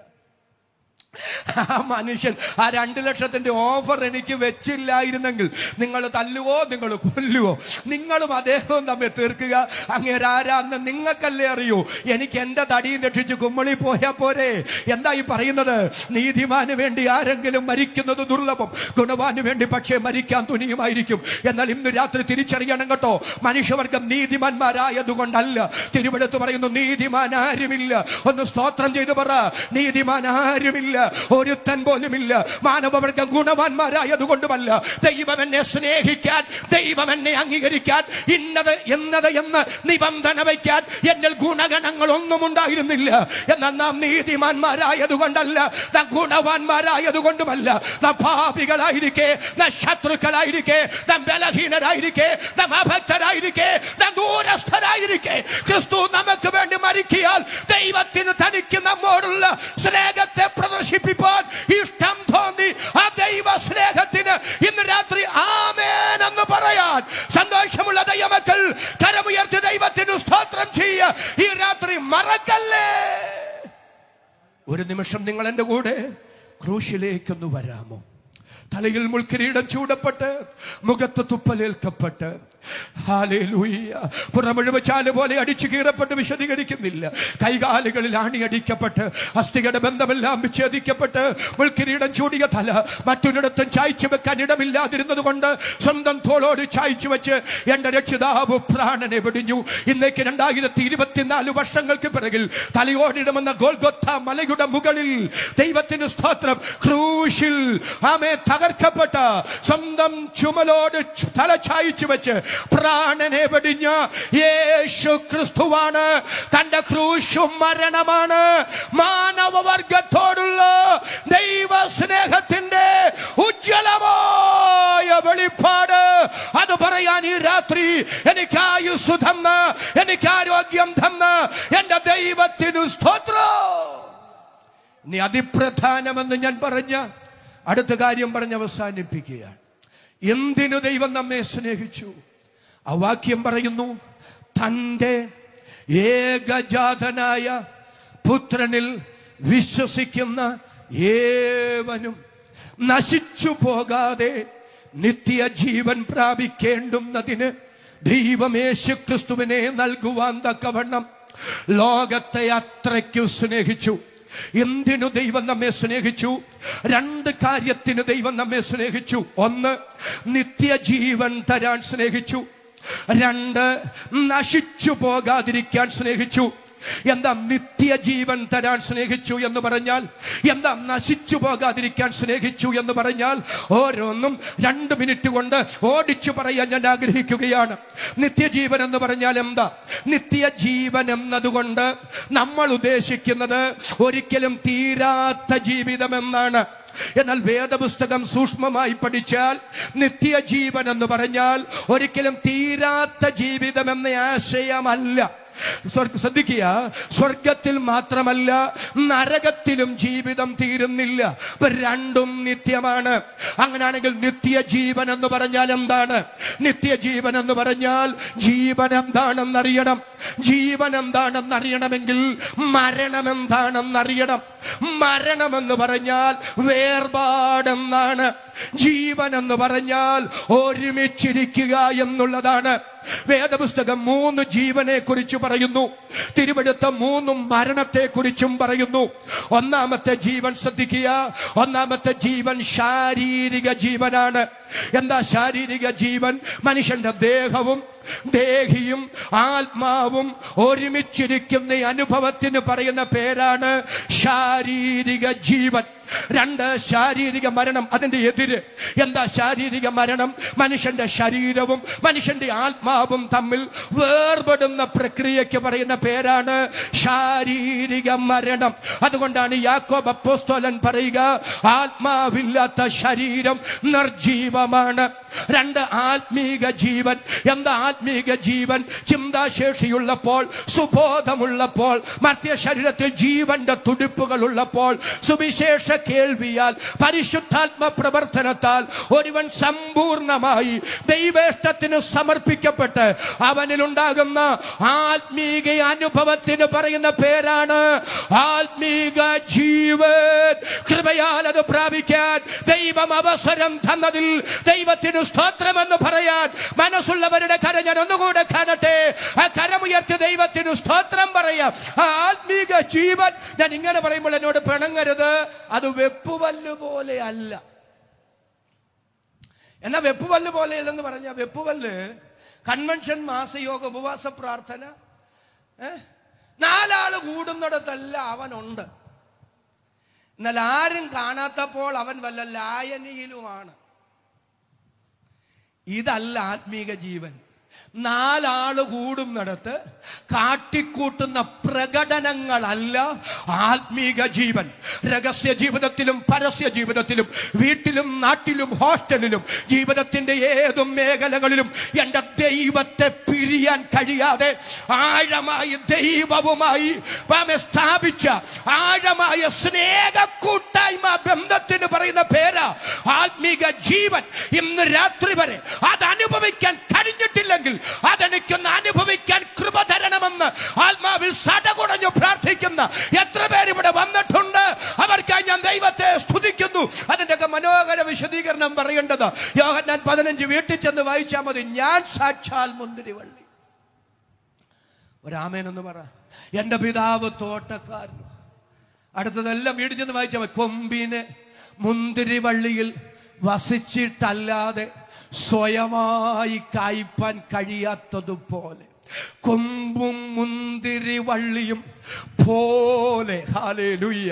ആ മനുഷ്യൻ ആ 2 ലക്ഷത്തിന്റെ ഓഫർ എനിക്ക് വെച്ചില്ലായിരുന്നെങ്കിൽ നിങ്ങൾ തല്ലുവോ നിങ്ങൾ കൊല്ലുവോ, നിങ്ങളും അദ്ദേഹവും തമ്മിൽ തീർക്കുക. അങ്ങേരാരാന്ന് നിങ്ങൾക്കല്ലേ അറിയൂ. എനിക്ക് എന്റെ തടിയും രക്ഷിച്ച് കുമ്മളി പോയാ പോരെ. എന്താ ഈ പറയുന്നത്? നീതിമാന് വേണ്ടി ആരെങ്കിലും മരിക്കുന്നത് ദുർലഭം, ഗുണവാന് വേണ്ടി പക്ഷേ മരിക്കാൻ തുനിയുമായിരിക്കും. എന്നാൽ ഇന്ന് രാത്രി തിരിച്ചറിയണം കേട്ടോ, മനുഷ്യവർഗം നീതിമാന്മാരായതുകൊണ്ടല്ല. തിരുവെടുത്ത് പറയുന്നു, നീതിമാൻ ആരുമില്ല. ഒന്ന് സ്തോത്രം ചെയ്തു പറ, നീതിമാൻ ആരുമില്ല, ഒരുത്തൻ പോലുമില്ല. മാനവവർഗം ഗുണവാന്മാരായതുകൊണ്ടുമല്ല. ദൈവം എന്നെ സ്നേഹിക്കാൻ, ദൈവം എന്നെ അംഗീകരിക്കാൻ, ഇന്നത് എന്നത് എന്ന് നിബന്ധന വയ്ക്കാൻ എന്നിൽ ഗുണഗണങ്ങളൊന്നും ഉണ്ടായിരുന്നില്ല. എന്നാൽ നാം നീതിമാന്മാരായതുകൊണ്ടല്ല, നാം ഗുണവാന്മാരായതുകൊണ്ടുമല്ല. നാം പാപികളായിരിക്കെ, നാം ശത്രുക്കളായിരിക്കെ, നാം ബലഹീനരായിരിക്കെ, നാം അഭക്തരായിരിക്കെ, നാം ദൂരസ്ഥരായിരിക്കെ, ക്രിസ്തു നമുക്ക് വേണ്ടി മരിക്കിയാൽ ദൈവത്തിന് തനിക്ക് നമ്മോടുള്ള സ്നേഹത്തെ പ്രദർശിപ്പിക്കാൻ ഇഷ്ടം തോന്നി. ആ ദൈവ സ്നേഹത്തിന് ഇന്ന് രാത്രി ആമേൻ എന്ന് പറയാൻ സന്തോഷമുള്ള ദൈവമക്കൾ കരമുയർത്തി ദൈവത്തിന് സ്തോത്രം ചെയ്യുക. ഈ രാത്രി മറക്കല്ലേ. ഒരു നിമിഷം നിങ്ങൾ എന്റെ കൂടെ ക്രൂശിലേക്കൊന്ന് വരാമോ? തലയിൽ മുൾക്കിരീടം ചൂടപ്പെട്ട്, മുഖത്ത് തുപ്പലേൽക്കപ്പെട്ട്, ഹല്ലേലൂയ, പുറമുഴുവച്ചാല് പോലെ അടിച്ചു കീറപ്പെട്ട്, വിശദീകരിക്കുന്നില്ല, കൈകാലുകളിൽ ആണിയടിക്കപ്പെട്ട്, അസ്ഥികളുടെ ബന്ധമെല്ലാം വിച്ഛേദിക്കപ്പെട്ട്, മുൾക്കിരീടം ചൂടിയ തല മറ്റൊരിടത്തും ചായ്ച്ചു വെക്കാൻ ഇടമില്ലാതിരുന്നത് കൊണ്ട് സ്വന്തം തോളോട് ചായ്ച്ചു വെച്ച് എന്റെ രക്ഷിതാവ് പ്രാണനെ വെടിഞ്ഞു. ഇന്നേക്ക് 2024 വർഷങ്ങൾക്ക് പിറകിൽ തലയോടിടുമെന്ന ഗോൽഗൊത്ത മലയുടെ മുകളിൽ ദൈവത്തിന് സ്തോത്രം, ക്രൂശിൽ ആമേ തകർക്കപ്പെട്ട സ്വന്തം ചുമലോട് തല ചായ്ച്ചു വെച്ച് പ്രാണനെ വെടിഞ്ഞ യേശു ക്രിസ്തുവാണ്. തന്റെ ക്രൂശും മരണമാണ് മാനവവർഗത്തോടുള്ള ദൈവ സ്നേഹത്തിന്റെ ഉജ്ജ്വലമായ വെളിപ്പാട്. അത് പറയാൻ ഈ രാത്രി എനിക്ക് ആയുസ്സു തന്ന്, എനിക്ക് ആരോഗ്യം തന്ന് എന്റെ ദൈവത്തിനു സ്തോത്രം. നീ അതിപ്രധാനമെന്ന് ഞാൻ പറഞ്ഞ അടുത്ത കാര്യം പറഞ്ഞ് അവസാനിപ്പിക്കുകയാണ്. എന്തിനു ദൈവം നമ്മെ സ്നേഹിച്ചു? ആ വാക്യം പറയുന്നു, തൻ്റെ ഏകജാതനായ പുത്രനിൽ വിശ്വസിക്കുന്ന ഏവനും നശിച്ചു പോകാതെ നിത്യജീവൻ പ്രാപിക്കേണ്ടുന്നതിന് ദൈവം യേശുക്രിസ്തുവിനെ നൽകുവാൻ തക്കവണ്ണം ലോകത്തെ അത്രയ്ക്കു സ്നേഹിച്ചു. എന്തിനു ദൈവം നമ്മെ സ്നേഹിച്ചു? രണ്ട് കാര്യത്തിന് ദൈവം നമ്മെ സ്നേഹിച്ചു. ഒന്ന്, നിത്യജീവൻ തരാൻ സ്നേഹിച്ചു. രണ്ട്, നശിച്ചു പോകാതിരിക്കാൻ സ്നേഹിച്ചു. എന്താ നിത്യജീവൻ തരാൻ സ്നേഹിച്ചു എന്ന് പറഞ്ഞാൽ? എന്താ നശിച്ചു പോകാതിരിക്കാൻ സ്നേഹിച്ചു എന്ന് പറഞ്ഞാൽ? ഓരോന്നും 2 മിനിറ്റ് കൊണ്ട് ഓടിച്ചു പറയാൻ ഞാൻ ആഗ്രഹിക്കുകയാണ്. നിത്യജീവൻ എന്ന് പറഞ്ഞാൽ എന്താ? നിത്യജീവൻ എന്നതുകൊണ്ട് നമ്മൾ ഉദ്ദേശിക്കുന്നത് ഒരിക്കലും തീരാത്ത ജീവിതമെന്നാണ്. എന്നാൽ വേദപുസ്തകം സൂക്ഷ്മമായി പഠിച്ചാൽ നിത്യജീവൻ എന്ന് പറഞ്ഞാൽ ഒരിക്കലും തീരാത്ത ജീവിതം എന്ന ആശയമല്ല. ശ്രദ്ധിക്കുക, സ്വർഗത്തിൽ മാത്രമല്ല നരകത്തിലും ജീവിതം തീരുന്നില്ല. രണ്ടും നിത്യമാണ്. അങ്ങനെയാണെങ്കിൽ നിത്യജീവൻ എന്ന് പറഞ്ഞാൽ എന്താണ്? നിത്യജീവൻ എന്ന് പറഞ്ഞാൽ ജീവൻ എന്താണെന്നറിയണം. ജീവൻ എന്താണെന്നറിയണമെങ്കിൽ മരണം എന്താണെന്നറിയണം. മരണമെന്ന് പറഞ്ഞാൽ വേർപാടെന്നാണ്. ജീവൻ എന്ന് പറഞ്ഞാൽ ഒരുമിച്ചിരിക്കുക എന്നുള്ളതാണ്. വേദപുസ്തകം 3 ജീവനെ കുറിച്ച് പറയുന്നു. തിരുവെടുത്ത 3 മരണത്തെ കുറിച്ചും പറയുന്നു. ഒന്നാമത്തെ ജീവൻ ശ്രദ്ധിക്കുക, ഒന്നാമത്തെ ജീവൻ ശാരീരിക ജീവനാണ്. എന്താ ശാരീരിക ജീവൻ? മനുഷ്യന്റെ ദേഹവും ദേഹിയും ആത്മാവും ഒരുമിച്ചിരിക്കുന്ന അനുഭവത്തിന് പറയുന്ന പേരാണ് ശാരീരിക ജീവൻ. 2, ശാരീരിക മരണം. അതിന്റെ എതിര് എന്താ? ശാരീരിക മരണം മനുഷ്യന്റെ ശരീരവും മനുഷ്യന്റെ ആത്മാവും തമ്മിൽ വേർപെടുന്ന പ്രക്രിയയ്ക്ക് പറയുന്ന പേരാണ് ശാരീരിക മരണം. അതുകൊണ്ടാണ് യാക്കോബ് അപ്പോസ്തലൻ പറയുക, ആത്മാവില്ലാത്ത ശരീരം നിർജീവമാണ്. 2, ആത്മീക ജീവൻ. എന്താ ആത്മീക ജീവൻ? ചിന്താശേഷിയുള്ളപ്പോൾ, സുബോധമുള്ളപ്പോൾ, മധ്യ ശരീരത്തിൽ ജീവന്റെ തുടിപ്പുകൾ ഉള്ളപ്പോൾ, സുവിശേഷ കേൾവിയാൽ, പരിശുദ്ധാത്മ പ്രവർത്തനത്താൽ ഒരുവൻ സമ്പൂർണമായി ദൈവേഷ്ടത്തിന് സമർപ്പിക്കപ്പെട്ട് അവനിലുണ്ടാകുന്ന ആത്മീക അനുഭവത്തിന് പറയുന്ന പേരാണ് ആത്മീക ജീവൻ. കൃപയാൽ അത് പ്രാപിക്കാൻ ദൈവം അവസരം തന്നതിൽ ദൈവത്തിന് സ്തോത്രമെന്ന് പറയാൻ മനസ്സുള്ളവരുടെ കര ഞാൻ ഒന്നുകൂടെ കാണട്ടെ. ആ കരമുയർത്തി ദൈവത്തിന് സ്തോത്രം പറയാം. ആ ആത്മീക ജീവൻ, ഞാൻ ഇങ്ങനെ പറയുമ്പോൾ എന്നോട് പിണങ്ങരുത്, അത് വെപ്പുവല്ല് പോലെ അല്ല. എന്നാ വെപ്പുവല്ല് പോലെ അല്ലെന്ന് പറഞ്ഞ, വെപ്പുവല്ല് കൺവെൻഷൻ, മാസയോഗ, ഉപവാസ പ്രാർത്ഥന, 4 ആള് കൂടുന്നിടത്തല്ല അവനുണ്ട്. എന്നാൽ ആരും കാണാത്തപ്പോൾ അവൻ വല്ല ലായനിയിലുമാണ്. ഇതല്ല ആത്മീക ജീവൻ. 4 ആള് കൂടുന്നിടത്ത് കാട്ടിക്കൂട്ടുന്ന പ്രകടനങ്ങളല്ല ആത്മീക ജീവൻ. രഹസ്യ ജീവിതത്തിലും പരസ്യ ജീവിതത്തിലും, വീട്ടിലും നാട്ടിലും ഹോസ്റ്റലിലും, ജീവിതത്തിന്റെ ഏതും മേഖലകളിലും എന്റെ ദൈവത്തെ പിരിയാൻ കഴിയാതെ ആഴമായി ദൈവവുമായി സ്ഥാപിച്ച ആഴമായ സ്നേഹ കൂട്ടായ്മ ബന്ധത്തിന് പറയുന്ന പേരാ ആത്മീക ജീവൻ. ഇന്ന് രാത്രി വരെ അത് അനുഭവിക്കാൻ കഴിഞ്ഞിട്ടില്ലെങ്കിൽ അതെനിക്കൊന്ന് അനുഭവിക്കാൻ കൃപ തരണമെന്ന് ആത്മാവിൽ സടകുടഞ്ഞു പ്രാർത്ഥിക്കുന്ന എത്ര പേര് ഇവിടെ വന്നിട്ടുണ്ട്? അവർക്കായി ഞാൻ ദൈവത്തെ സ്തുതിക്കുന്നു. അതിന്റെയൊക്കെ മനോഹര വിശദീകരണം പറയേണ്ടത് യോഹന്നാൻ 15 വീട്ടിൽ ചെന്ന് വായിച്ചാൽ മതി. ഞാൻ സാക്ഷാൽ മുന്തിരിവള്ളി. ഒരാമേനൊന്ന് പറ. എന്റെ പിതാവ് തോട്ടക്കാരൻ. അടുത്തതെല്ലാം വീട്ടിൽ ചെന്ന് വായിച്ചാൽ മതി. കൊമ്പിന് മുന്തിരിവള്ളിയിൽ വസിച്ചിട്ടല്ലാതെ സ്വയമായി കായ്പാൻ കഴിയാത്തതുപോലെ കൊമ്പും മുന്തിരി വള്ളിയും പോലെ ഹല്ലേലൂയ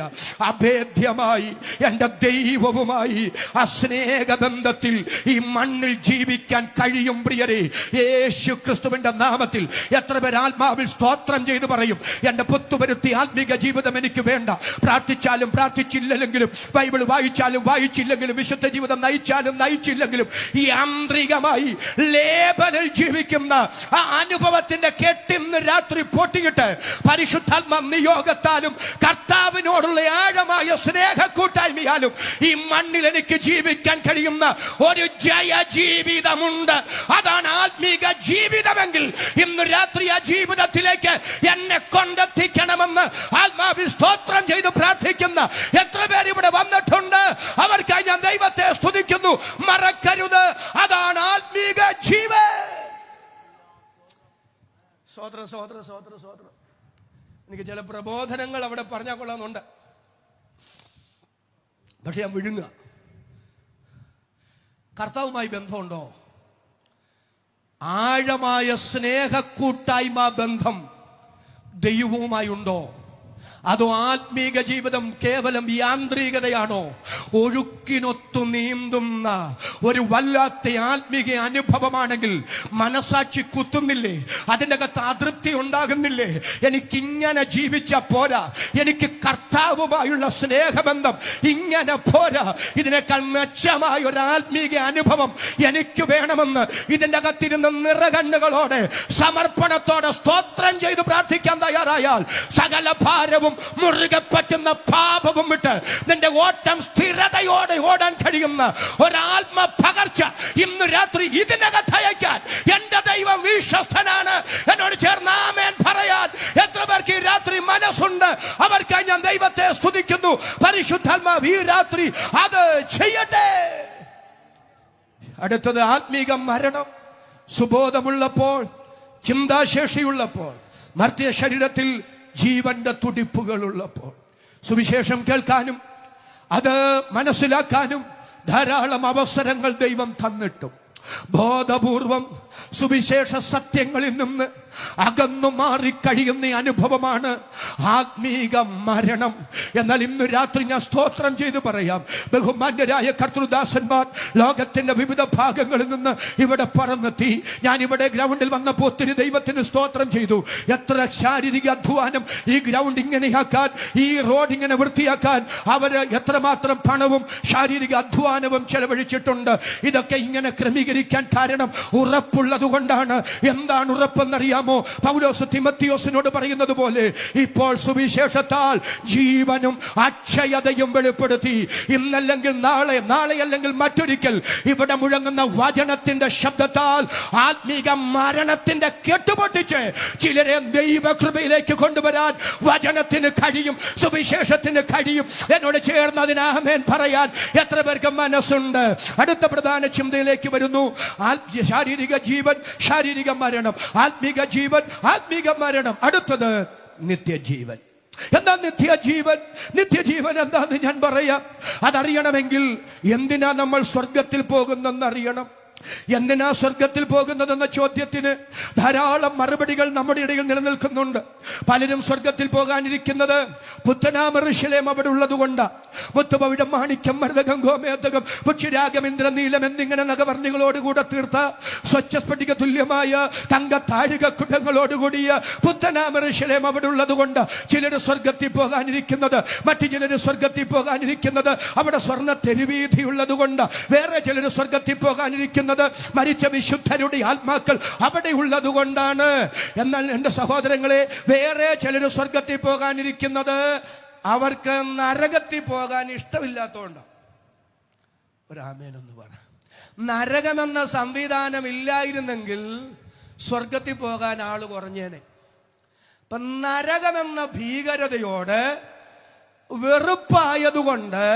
അഭേദ്യമായി എന്റെ ദൈവവുമായി ആ സ്നേഹബന്ധത്തിൽ ഈ മണ്ണിൽ ജീവിക്കാൻ കഴിയും. പ്രിയരെ, യേശു ക്രിസ്തുവിന്റെ നാമത്തിൽ എത്ര പേർ ആത്മാവിൽ സ്തോത്രം ചെയ്ത് പറയും, എന്റെ പുത്തുപരുത്തി ആത്മീക ജീവിതം എനിക്ക് വേണ്ട. പ്രാർത്ഥിച്ചാലും പ്രാർത്ഥിച്ചില്ലെങ്കിലും, ബൈബിൾ വായിച്ചാലും വായിച്ചില്ലെങ്കിലും, വിശുദ്ധ ജീവിതം നയിച്ചാലും നയിച്ചില്ലെങ്കിലും, ഈ ആന്തരികമായി ലേബലിൽ ജീവിക്കുന്ന ആ അനുഭവത്തിന്റെ കെട്ടിന്ന് രാത്രി പൊട്ടിയിട്ട് പരിശുദ്ധ നിയോഗത്താലും കർത്താവിനോടുള്ള ആഴമായ സ്നേഹ കൂട്ടായ്മയാലും ഈ മണ്ണിൽ എനിക്ക് ജീവിക്കാൻ കഴിയുന്ന ഒരു ജയ ജീവിതമുണ്ട്. അതാണ് ആത്മീക ജീവിതമെങ്കിൽ ഇന്ന് രാത്രി ആ ജീവിതത്തിലേക്ക് എന്നെ കൊണ്ടെത്തിക്കണമെന്ന് ആത്മാവിൽ ആത്മാവിൽ സ്തോത്രം ചെയ്ത് പ്രാർത്ഥിക്കുന്ന എത്ര പേര് ഇവിടെ വന്നിട്ടുണ്ട്? അവർക്കായി ഞാൻ ദൈവത്തെ സ്തുതിക്കുന്നു. മറക്കരുത്, അതാണ് ആത്മീക ജീവൻ. സ്വോത്രം സ്വോത്രം സ്വോത്രം സ്വോത്രം. എനിക്ക് ചില പ്രബോധനങ്ങൾ അവിടെ പറഞ്ഞാൽ കൊള്ളാമെന്നുണ്ട്, പക്ഷെ ഞാൻ വിഴുങ്ങുക. കർത്താവുമായി ബന്ധമുണ്ടോ? ആഴമായ സ്നേഹക്കൂട്ടായ്മ ബന്ധം ദൈവവുമായി ഉണ്ടോ? അതോ ആത്മീക ജീവിതം കേവലം യാന്ത്രികതയാണോ? ഒഴുക്കിനൊത്തു നീന്തുന്ന ഒരു വല്ലാത്ത ആത്മീക അനുഭവമാണെങ്കിൽ മനസാക്ഷി കുത്തുന്നില്ലേ? അതിൻ്റെ അകത്ത് അതൃപ്തി ഉണ്ടാകുന്നില്ലേ? എനിക്കിങ്ങനെ ജീവിച്ച പോരാ, എനിക്ക് കർത്താവുമായുള്ള സ്നേഹബന്ധം ഇങ്ങനെ പോരാ, ഇതിനേക്കാൾ മെച്ചമായ ഒരു ആത്മീക അനുഭവം എനിക്ക് വേണമെന്ന് ഇതിൻ്റെ അകത്തിരുന്ന് നിറകണ്ണുകളോടെ സമർപ്പണത്തോടെ സ്തോത്രം ചെയ്ത് പ്രാർത്ഥിക്കാൻ തയ്യാറായാൽ സകല ഭാരവും മുറുകെ പറ്റുന്ന പാപവും വിട്ട് നിന്റെ ഓട്ടം സ്ഥിരതയോടെ ഓടാൻ കഴിയുന്ന ഒരാത്മ പകർച്ച ഇന്ന് രാത്രി ഇതിനകത്ത് അയക്കാൻ എന്റെ ദൈവം വിശ്വസ്തനാണ്. എന്നോട് ചേർന്ന് ആമേൻ പറയാൻ എത്ര പേർക്ക് ഈ രാത്രി മനസ്സുണ്ട്? അവർക്കായി ഞാൻ ദൈവത്തെ സ്തുതിക്കുന്നു. പരിശുദ്ധാത്മാവ് ഈ രാത്രി അത് ചെയ്യട്ടെ. അടുത്തത് ആത്മീക മരണം. സുബോധമുള്ളപ്പോൾ, ചിന്താശേഷിയുള്ളപ്പോൾ, മർത്യ ശരീരത്തിൽ ജീവന്റെ തുടിപ്പുകൾ ഉള്ളപ്പോൾ സുവിശേഷം കേൾക്കാനും അത് മനസ്സിലാക്കാനും ധാരാളം അവസരങ്ങൾ ദൈവം തന്നിട്ടും ബോധപൂർവം സുവിശേഷ സത്യങ്ങളിൽ നിന്ന് അകന്നു മാറിക്കഴിയുന്ന അനുഭവമാണ് ആത്മീക മരണം. എന്നാൽ ഇന്ന് രാത്രി ഞാൻ സ്തോത്രം ചെയ്ത് പറയാം, ബഹുമാന്യരായ കർത്തൃദാസന്മാർ ലോകത്തിന്റെ വിവിധ ഭാഗങ്ങളിൽ നിന്ന് ഇവിടെ പറന്നെത്തി. ഞാൻ ഇവിടെ ഗ്രൗണ്ടിൽ വന്നപ്പോൾ ഒത്തിരി ദൈവത്തിന് സ്തോത്രം ചെയ്തു. എത്ര ശാരീരിക അധ്വാനം ഈ ഗ്രൗണ്ട് ഇങ്ങനെയാക്കാൻ, ഈ റോഡ് ഇങ്ങനെ വൃത്തിയാക്കാൻ അവര് എത്രമാത്രം പണവും ശാരീരിക അധ്വാനവും ചെലവഴിച്ചിട്ടുണ്ട്. ഇതൊക്കെ ഇങ്ങനെ ക്രമീകരിക്കാൻ കാരണം ഉറപ്പുള്ളത് കൊണ്ടാണ്. എന്താണ് ഉറപ്പെന്നറിയാമോ? പൗലോസ് തിമത്തിയോസിനോട് പറയുന്നത് പോലെ ഇപ്പോൾ സുവിശേഷത്താൽ ജീവനും അക്ഷയതയും വെളിപ്പെടുത്തി. ഇന്നല്ലെങ്കിൽ നാളെ, നാളെയല്ലെങ്കിൽ മറ്റൊരിക്കൽ ഇവിടെ മുഴങ്ങുന്ന വചനത്തിന്റെ ശബ്ദത്താൽ ആത്മീക മരണത്തിന്റെ കെട്ടുപൊട്ടിച്ച് ചിലരെ ദൈവകൃപയിലേക്ക് കൊണ്ടുവരാൻ വചനത്തിന് കഴിയും, സുവിശേഷത്തിന് കഴിയും. എന്നോട് ചേർന്നതിന് ആമേൻ പറയാൻ എത്ര പേർക്ക് മനസ്സുണ്ട്? അടുത്ത പ്രധാന ചിന്തയിലേക്ക് വരുന്നു. ശാരീരിക ജീവൻ, ശാരീരിക മരണം, ആത്മീക ജീവൻ, ആത്മീക മരണം. അടുത്തത് നിത്യജീവൻ. എന്താ നിത്യജീവൻ? നിത്യജീവൻ എന്താന്ന് ഞാൻ പറയാം. അതറിയണമെങ്കിൽ എന്തിനാ നമ്മൾ സ്വർഗത്തിൽ പോകുന്നെന്നറിയണം. എന്തിനാ സ്വർഗത്തിൽ പോകുന്നതെന്ന ചോദ്യത്തിന് ധാരാളം മറുപടികൾ നമ്മുടെ ഇടയിൽ നിലനിൽക്കുന്നുണ്ട്. പലരും സ്വർഗത്തിൽ പോകാനിരിക്കുന്നത് പുത്തനാം യെരൂശലേം അവിടെ ഉള്ളത് കൊണ്ട്, മുത്തുപവിഴം, മാണിക്യം, മരതകം, ഗോമേതകം, പുഷ്യരാഗം, ഇന്ദ്രനീലം എന്നിങ്ങനെ നഗവർണികളോടുകൂടെ തീർത്ത സ്വച്ഛസ്ഫടിക തുല്യമായ തങ്കത്താഴിക കുടങ്ങളോടുകൂടിയ പുത്തനാം യെരൂശലേം അവിടെ ഉള്ളത് കൊണ്ട് ചിലർ സ്വർഗത്തിൽ പോകാനിരിക്കുന്നത്, മറ്റു ചിലർ സ്വർഗത്തിൽ പോകാനിരിക്കുന്നത് അവിടെ സ്വർണ്ണ തെരുവീഥി ഉള്ളത് കൊണ്ട്, വേറെ ചിലർ സ്വർഗത്തിൽ പോകാനിരിക്കുന്നത് മരിച്ച വിശുദ്ധരുടെ ആത്മാക്കൾ അവിടെ ഉള്ളത് കൊണ്ടാണ്. എന്നാൽ എന്റെ സഹോദരങ്ങളെ, വേറെ ചിലർ സ്വർഗത്തിൽ പോകാനിരിക്കുന്നത് അവർക്ക് നരകത്തിൽ പോകാൻ ഇഷ്ടമില്ലാത്തതുകൊണ്ട്. ഒരാമേനൊന്ന് പറ. നരകമെന്ന സംവിധാനം ഇല്ലായിരുന്നെങ്കിൽ സ്വർഗത്തിൽ പോകാൻ ആള് കുറഞ്ഞേനെ. അപ്പൊ നരകമെന്ന ഭീകരതയോട് വെറുപ്പായതുകൊണ്ട്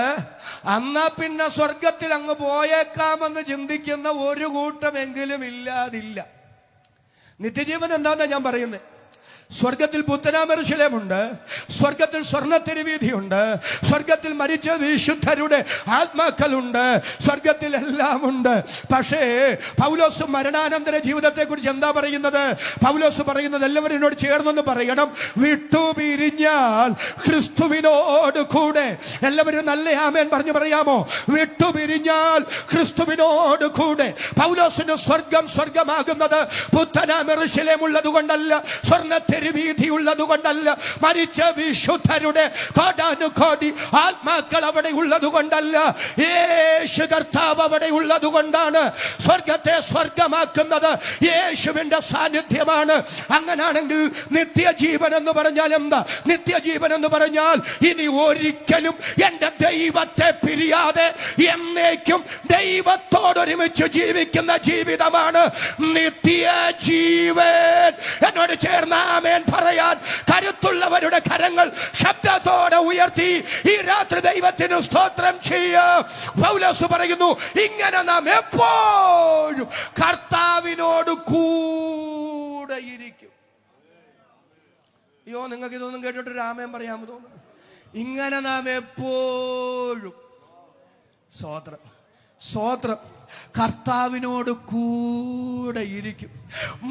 എന്നാ പിന്നെ സ്വർഗത്തിൽ അങ്ങ് പോയേക്കാമെന്ന് ചിന്തിക്കുന്ന ഒരു കൂട്ടമെങ്കിലും ഇല്ലാതില്ല. നിത്യജീവൻ എന്താന്നാ ഞാൻ പറയുന്നത്? സ്വർഗത്തിൽ പുത്തനാം യെരൂശലേമുണ്ട്, സ്വർഗത്തിൽ സ്വർണ്ണ തെരുവീഥിയുണ്ട്, സ്വർഗത്തിൽ മരിച്ച വിശുദ്ധരുടെ ആത്മാക്കളുണ്ട്, സ്വർഗത്തിൽ എല്ലാം ഉണ്ട്. പക്ഷേ പൗലോസ് മരണാനന്തര ജീവിതത്തെ കുറിച്ച് എന്താ പറയുന്നത്? പൗലോസ് പറയുന്നത്, എല്ലാവരും എന്നോട് ചേർന്നൊന്ന് പറയണം, വിട്ടുപിരിഞ്ഞാൽ ക്രിസ്തുവിനോട് കൂടെ. എല്ലാവരും നല്ല ആമേൻ പറഞ്ഞു പറയാമോ? വിട്ടുപിരിഞ്ഞാൽ ക്രിസ്തുവിനോട് കൂടെ. പൗലോസിന് സ്വർഗം സ്വർഗമാകുന്നത് പുത്തനാം യെരൂശലേം ഉള്ളത് കൊണ്ടല്ല, സ്വർണ്ണ തെരുവീഥി ഉള്ളത് കൊണ്ടല്ല, മരിച്ച വിശുദ്ധരുടെ കോടാനുകോടി ആത്മാക്കൾ അവിടെ ഉള്ളത് കൊണ്ടല്ല, യേശു കർത്താവ് അവിടെ ഉള്ളത് കൊണ്ടാണ്. സ്വർഗത്തെ സ്വർഗമാക്കുന്നത് യേശുവിന്റെ സാന്നിധ്യമാണ്. അങ്ങനാണെങ്കിൽ നിത്യജീവൻ എന്ന് പറഞ്ഞാൽ എന്താ? നിത്യജീവൻ എന്ന് പറഞ്ഞാൽ ഇനി ഒരിക്കലും എന്റെ ദൈവത്തെ പിരിയാതെ എന്നേക്കും ദൈവത്തോടൊരുമിച്ച് ജീവിക്കുന്ന ജീവിതമാണ് നിത്യജീവൻ. എന്നോട് ചേർന്ന ആമേൻ പറയാൻ കരുത്തുള്ളവർ മനസ്സുള്ളവരുടെ കരങ്ങൾ ശബ്ദത്തോടെ ഉയർത്തി ഈ രാത്രി ദൈവത്തിന് സ്തോത്രം ചെയ്യുക. പൗലോസ് പറയുന്നു, ഇങ്ങനെ നാം എപ്പോഴും കർത്താവിനോട് കൂടെ ഇരിക്കും. അയ്യോ, നിങ്ങൾക്ക് ഇതൊന്നും കേട്ടിട്ട് രാമൻ പറയാമെന്ന് തോന്നുന്നു. ഇങ്ങനെ നാം എപ്പോഴും സ്തോത്രം സ്തോത്രം കർത്താവിനോട് കൂടെ ഇരിക്കും.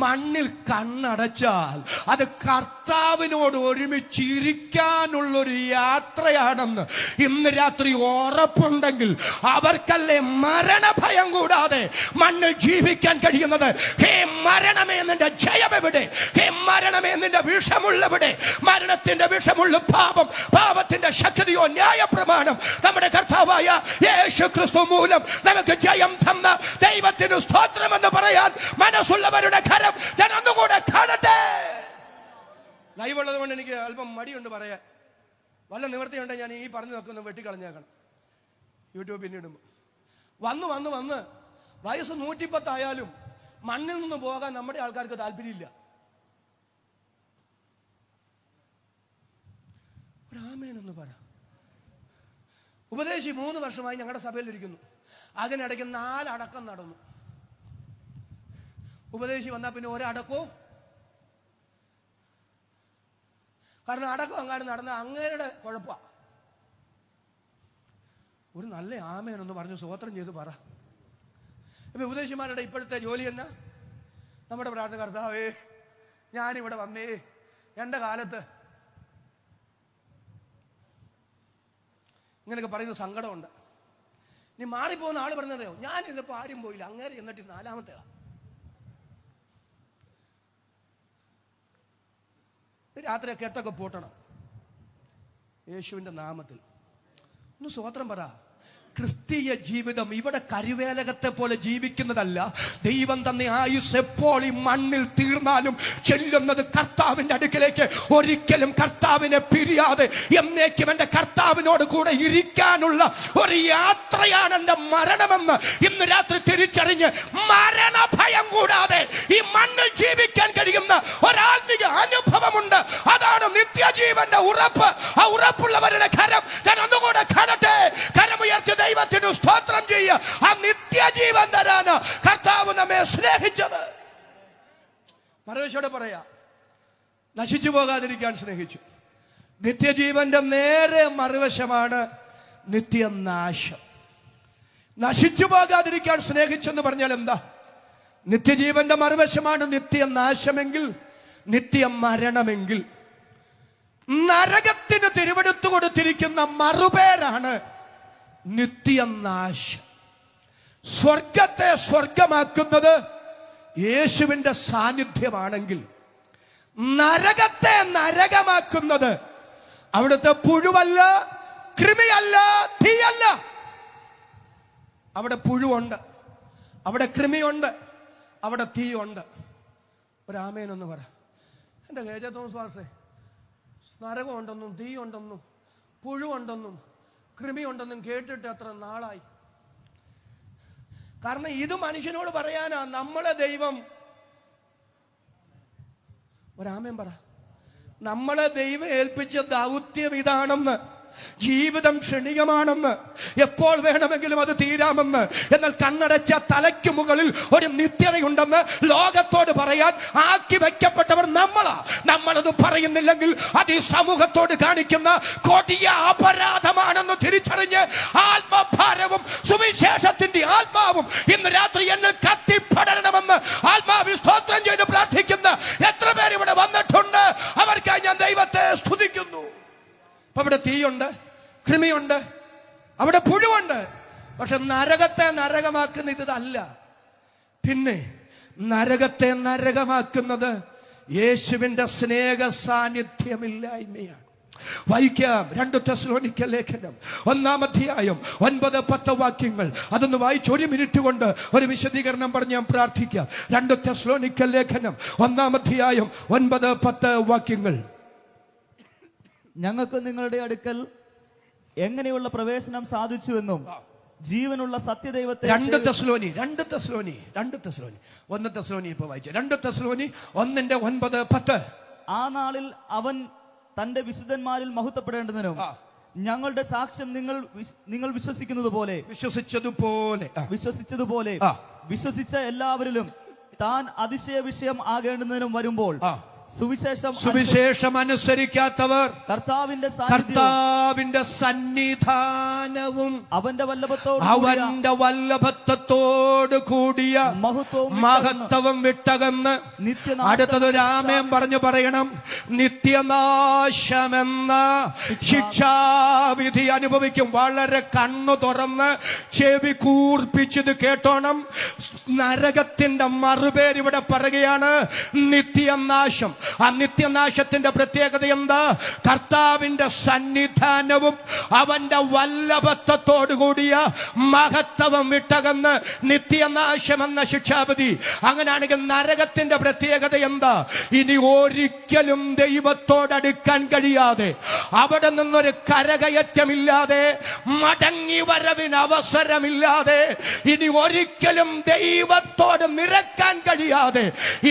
മണ്ണിൽ കണ്ണടച്ചാൽ അത് കർത്താവിനോട് ഒരുമിച്ചിരിക്കാനുള്ളൊരു യാത്രയാണെന്ന് ഇന്ന് രാത്രി ഉറപ്പുണ്ടെങ്കിൽ അവർക്കല്ലേ മരണഭയം കൂടാതെ മണ്ണിൽ ജീവിക്കാൻ കഴിയുന്നത്. ഹേ മരണമേ, നിന്റെ ജയമെവിടെ? ഹേ മരണമേ, നിന്റെ വിഷമുള്ളവിടെ? മരണത്തിന്റെ വിഷമുള്ള പാപം, പാപത്തിന്റെ ശക്തിയോ ന്യായപ്രമാണം നമ്മുടെ കർത്താവായ യേശു ക്രിസ്തു മൂലം നമുക്ക് ജയം തന്ന ദൈവത്തിന് സ്തോത്രമെന്ന് പറയാൻ മനസ്സുള്ളവരുടെ കരം ഞാൻ ഒന്നുകൂടെ കാണട്ടെ. ലൈവ് ഉള്ളത് കൊണ്ട് എനിക്ക് അല്പം മടിയുണ്ട് പറയാൻ. വല്ല നിവൃത്തിയുണ്ട് ഞാൻ ഈ പറഞ്ഞു നോക്കുന്നു വെട്ടിക്കളഞ്ഞേക്കണം. യൂട്യൂബ് പിന്നീടുമ്പോൾ വന്ന് വന്ന് വന്ന് വയസ്സ് 110 ആയാലും മണ്ണിൽ നിന്ന് പോകാൻ നമ്മുടെ ആൾക്കാർക്ക് താല്പര്യമില്ല. ഒരാമേനൊന്ന് പറ. ഉപദേശി 3 വർഷമായി ഞങ്ങളുടെ സഭയിലിരിക്കുന്നു. അതിനിടയ്ക്ക് 4 അടക്കം നടന്നു. ഉപദേശി വന്നാൽ പിന്നെ ഒരടക്കോ? കാരണം അടക്കം അങ്ങാണ്ട് നടന്ന അങ്ങേരുടെ കുഴപ്പ. ഒരു നല്ല ആമേനൊന്ന് പറഞ്ഞു സ്തോത്രം ചെയ്ത് പറ. ഇപ്പൊ ഉപദേശിമാരുടെ ഇപ്പോഴത്തെ ജോലി എന്നാ? നമ്മുടെ പ്രാർത്ഥന, കർത്താവേ ഞാനിവിടെ വന്നേ, എൻ്റെ കാലത്ത് ഇങ്ങനെയൊക്കെ പറയുന്ന സങ്കടമുണ്ട്. നീ മാറിപ്പോകുന്ന ആള് പറഞ്ഞതോ, ഞാൻ ഇന്നിപ്പോ ആരും പോയില്ല, അങ്ങേരെ എന്നിട്ട് 4-മത്തെ രാത്രി കെട്ടൊക്കെ പൂട്ടണം യേശുവിന്റെ നാമത്തിൽ. ഒന്ന് സ്തോത്രം പറ. ക്രിസ്തീയ ജീവിതം ഇവിടെ കരുവേലകത്തെ പോലെ ജീവിക്കുന്നതല്ല. ദൈവം തന്നെ ആയുസ് എപ്പോൾ ഈ മണ്ണിൽ തീർന്നാലും ചെല്ലുന്നത് കർത്താവിന്റെ അടുക്കിലേക്ക്. ഒരിക്കലും കർത്താവിനെ പിരിയാതെ എന്നേക്കും എന്റെ കർത്താവിനോട് കൂടെ ഇരിക്കാനുള്ള ഒരു യാത്രയാണ് എന്റെ മരണമെന്ന് ഇന്ന് രാത്രി തിരിച്ചറിഞ്ഞ് മരണഭയം കൂടാതെ ഈ മണ്ണിൽ ജീവിക്കാൻ കഴിയുന്ന ഒരാത്മിക അനുഭവമുണ്ട്. അതാണ് നിത്യജീവന്റെ ഉറപ്പ്. ആ ഉറപ്പുള്ളവരുടെ കരം ഞാൻ ഒന്നുകൂടെ കാണട്ടെ. കരമുയർത്തി ദൈവത്തിന് സ്തോത്രം ചെയ്യുക. ആ നിത്യജീവൻ തരാന് കർത്താവ് നമ്മെ സ്നേഹിച്ചത്. മറുവശോടെ പറയാ, നശിച്ചു പോകാതിരിക്കാൻ സ്നേഹിച്ചു. നിത്യജീവന്റെ നേരെ മറുവശമാണ് നിത്യനാശം. നശിച്ചു പോകാതിരിക്കാൻ സ്നേഹിച്ചെന്ന് പറഞ്ഞാൽ എന്താ? നിത്യജീവന്റെ മറുവശമാണ് നിത്യനാശമെങ്കിൽ, നിത്യമരണമെങ്കിൽ നരകത്തിന് തിരുവെടുത്തു കൊടുത്തിരിക്കുന്ന മറുപേരാണ് നിത്യനാശം. സ്വർഗത്തെ സ്വർഗമാക്കുന്നത് യേശുവിന്റെ സാന്നിധ്യമാണെങ്കിൽ, നരകത്തെ നരകമാക്കുന്നത് അവിടുത്തെ പുഴുവല്ല, കൃമിയല്ല, തീയല്ല. അവിടെ പുഴുവുണ്ട്, അവിടെ കൃമിയുണ്ട്, അവിടെ തീയുണ്ട്. ഒരാമേനൊന്ന് പറ. എൻ്റെ കേജ തോമസ് പാസ്റ്ററെ, നരകമുണ്ടെന്നും തീയുണ്ടെന്നും പുഴുവുണ്ടെന്നും കൃമിയുണ്ടെന്നും കേട്ടിട്ട് എത്ര നാളായി. കാരണം ഇത് മനുഷ്യനോട് പറയാനാ നമ്മളെ ദൈവം. ഒരാമേൻ പറ. നമ്മളെ ദൈവം ഏൽപ്പിച്ച ദൗത്യം ഇതാണെന്ന്, ജീവിതം ക്ഷണികമാണെന്ന്, എപ്പോൾ വേണമെങ്കിലും അത് തീരാമെന്ന്, എന്നാൽ കണ്ണടച്ച തലയ്ക്ക് മുകളിൽ ഒരു നിത്യതയുണ്ടെന്ന് ലോകത്തോട് പറയാൻ ആക്കി വയ്ക്കപ്പെട്ടവർ നമ്മളാ. നമ്മളത് പറയുന്നില്ലെങ്കിൽ അത് ഈ സമൂഹത്തോട് കാണിക്കുന്ന കൊടിയ അപരാധമാണെന്ന് തിരിച്ചറിഞ്ഞ് ആത്മഭാരവും സുവിശേഷത്തിന്റെ ആത്മാവും ഇന്ന് രാത്രി എന്നിൽ കത്തിപ്പടരണമെന്ന് ആത്മാവിൽ സ്തോത്രം ചെയ്ത് പ്രാർത്ഥിക്കുന്ന എത്ര പേര് ഇവിടെ വന്നിട്ടുണ്ട്? അവർക്കായി ഞാൻ ദൈവത്തെ സ്തുതിക്കുന്നു. അവിടെ തീയുണ്ട്, കൃമിയുണ്ട്, അവിടെ പുഴുവുണ്ട്. പക്ഷെ നരകത്തെ നരകമാക്കുന്ന ഇതല്ല. പിന്നെ നരകത്തെ നരകമാക്കുന്നത് യേശുവിന്റെ സ്നേഹ സാന്നിധ്യമില്ലായ്മയാണ്. വായിക്കാം 2 തെസ്സലോനിക്ക ലേഖനം 1-ാം അധ്യായം 9-10 വാക്യങ്ങൾ. അതൊന്ന് വായിച്ച് 1 മിനിറ്റ് കൊണ്ട് ഒരു വിശദീകരണം പറഞ്ഞ് ഞാൻ പ്രാർത്ഥിക്കാം. 2 തെസ്സലോനിക്ക ലേഖനം 1-ാം അധ്യായം 9-10 വാക്യങ്ങൾ. ഞങ്ങൾക്ക് നിങ്ങളുടെ അടുക്കൽ എങ്ങനെയുള്ള പ്രവേശനം സാധിച്ചുവെന്നും ജീവനുള്ള സത്യദൈവത്തെ 2 തെസ്സലോനി 1 തെസ്സലോനി ഇപ്പൊ വായിച്ചു. 2 തെസ്സലോനി 1:9-10. ആ നാളിൽ അവൻ തന്റെ വിശുദ്ധന്മാരിൽ മഹത്വപ്പെടേണ്ടതിനും ഞങ്ങളുടെ സാക്ഷ്യം നിങ്ങൾ വിശ്വസിച്ചതുപോലെ വിശ്വസിച്ച എല്ലാവരിലും താൻ അതിശയ വിഷയം ആകേണ്ടുന്നതിനും വരുമ്പോൾ സുവിശേഷം അനുസരിക്കാത്തവർ കർത്താവിന്റെ സന്നിധാനവും അവന്റെ വല്ലഭത്വത്തോട് കൂടിയ മഹത്വവും വിട്ടകന്ന് അടുത്തത് രാമേം പറഞ്ഞു പറയണം, നിത്യനാശമെന്ന ശിക്ഷാവിധി അനുഭവിക്കും. വളരെ കണ്ണു തുറന്ന് ചെവി കൂർപ്പിച്ചത് കേട്ടോണം. നരകത്തിന്റെ മറുപേര് ഇവിടെ പറയുകയാണ്, നിത്യനാശം. ആ നിത്യനാശത്തിന്റെ പ്രത്യേകത എന്താ? കർത്താവിന്റെ സന്നിധാനവും അവന്റെ വല്ലഭത്വത്തോടു കൂടിയ മഹത്വം വിട്ടകന്ന് നിത്യനാശം എന്ന ശിക്ഷാവിധി. അങ്ങനെയാണെങ്കിൽ നരകത്തിന്റെ പ്രത്യേകത എന്താ? ഇനി ഒരിക്കലും ദൈവത്തോടടുക്കാൻ കഴിയാതെ, അവിടെ നിന്നൊരു കരകയറ്റമില്ലാതെ, മടങ്ങി വരവിന് അവസരമില്ലാതെ, ഇനി ഒരിക്കലും ദൈവത്തോട് നിരക്കാൻ കഴിയാതെ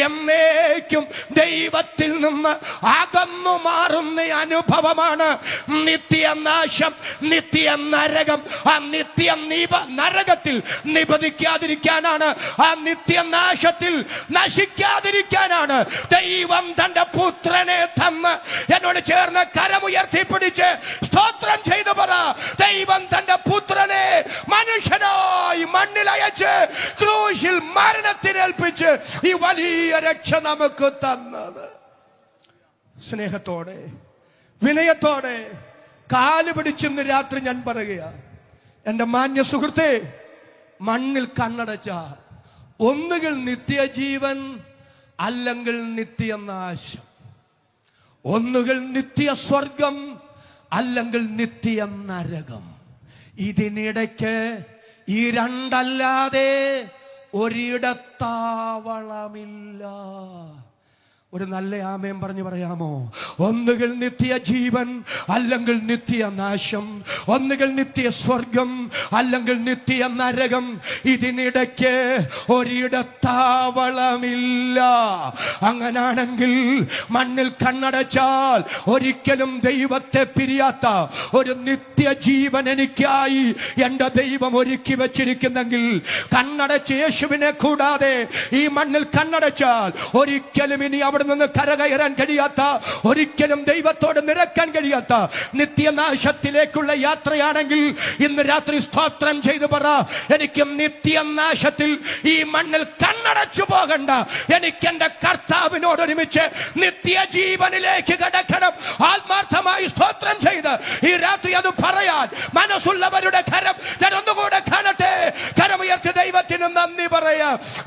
എന്നേക്കും ദൈവത്തിൽ നിന്ന് അകന്നു മാറുന്ന അനുഭവമാണ് നിത്യനാശം, നിത്യ നരകം. ആ നിത്യ നരകത്തിൽ നിബന്ധിക്കാതിരിക്കാനാണ്, ആ നിത്യനാശത്തിൽ നശിക്കാതിരിക്കാനാണ് ദൈവം തന്റെ പുത്രനെ തന്ന്. എന്നോട് ചേർന്ന് കരമുയർത്തിപ്പിടിച്ച് സ്തോത്രം ചെയ്തു പറ, ദൈവം തന്റെ പുത്രനെ മനുഷ്യനായി മണ്ണിൽ അയച്ച് ക്രൂശിൽ മരണത്തിനേൽപ്പിച്ച് ഈ വലിയ രക്ഷ നമുക്ക് തന്നത്. സ്നേഹത്തോടെ വിനയത്തോടെ കാല് പിടിച്ചിന്ന് രാത്രി ഞാൻ പറയുക, എന്റെ മാന്യ സുഹൃത്തെ, മണ്ണിൽ കണ്ണടച്ച ഒന്നുകിൽ നിത്യജീവൻ അല്ലെങ്കിൽ നിത്യനാശം, ഒന്നുകിൽ നിത്യ സ്വർഗം അല്ലെങ്കിൽ നിത്യ നരകം. ഇതിനിടയ്ക്ക് ഈ രണ്ടല്ലാതെ ഒരിടത്താവളമില്ല. ഒരു നല്ല ആമേൻ പറഞ്ഞു പറയാമോ? ഒന്നുകിൽ നിത്യജീവൻ അല്ലെങ്കിൽ നിത്യനാശം, ഒന്നുകിൽ നിത്യ സ്വർഗം അല്ലെങ്കിൽ നിത്യ നരകം. ഇതിനിടയ്ക്ക് ഒരിടത്താവളമില്ല. അങ്ങനാണെങ്കിൽ മണ്ണിൽ കണ്ണടച്ചാൽ ഒരിക്കലും ദൈവത്തെ പിരിയാത്ത ഒരു നിത്യജീവൻ എനിക്കായി എന്റെ ദൈവം ഒരുക്കി വെച്ചിരിക്കുന്നെങ്കിൽ, കണ്ണടച്ച് യേശുവിനെ കൂടാതെ ഈ മണ്ണിൽ കണ്ണടച്ചാൽ ഒരിക്കലും ഇനി അവിടെ നിന്ന് കരകയറാൻ കഴിയാത്ത, ഒരിക്കലും ദൈവത്തോട് നിരക്കാൻ കഴിയാത്ത നിത്യനാശത്തിലേക്കുള്ള യാത്രയാണെങ്കിൽ ഇന്ന് രാത്രി സ്തോത്രം ചെയ്തു പറ, എനിക്ക് നിത്യനാശത്തിൽ ഈ മണ്ണിൽ കണ്ണടച്ചു പോകണ്ട, എനിക്ക് എന്റെ കർത്താവിനോട് ഒരുമിച്ച് നിത്യജീവനിലേക്ക് കടക്കണം. ആത്മാർത്ഥമായി സ്തോത്രം ചെയ്ത് ഈ രാത്രി അത് പറയാൻ മനസ്സുള്ളവരുടെ കരം ഞാൻ ഒന്നുകൂടെ കാണട്ടെ. കരമുയർത്തി ദൈവത്തിന് നന്ദി പറയാം.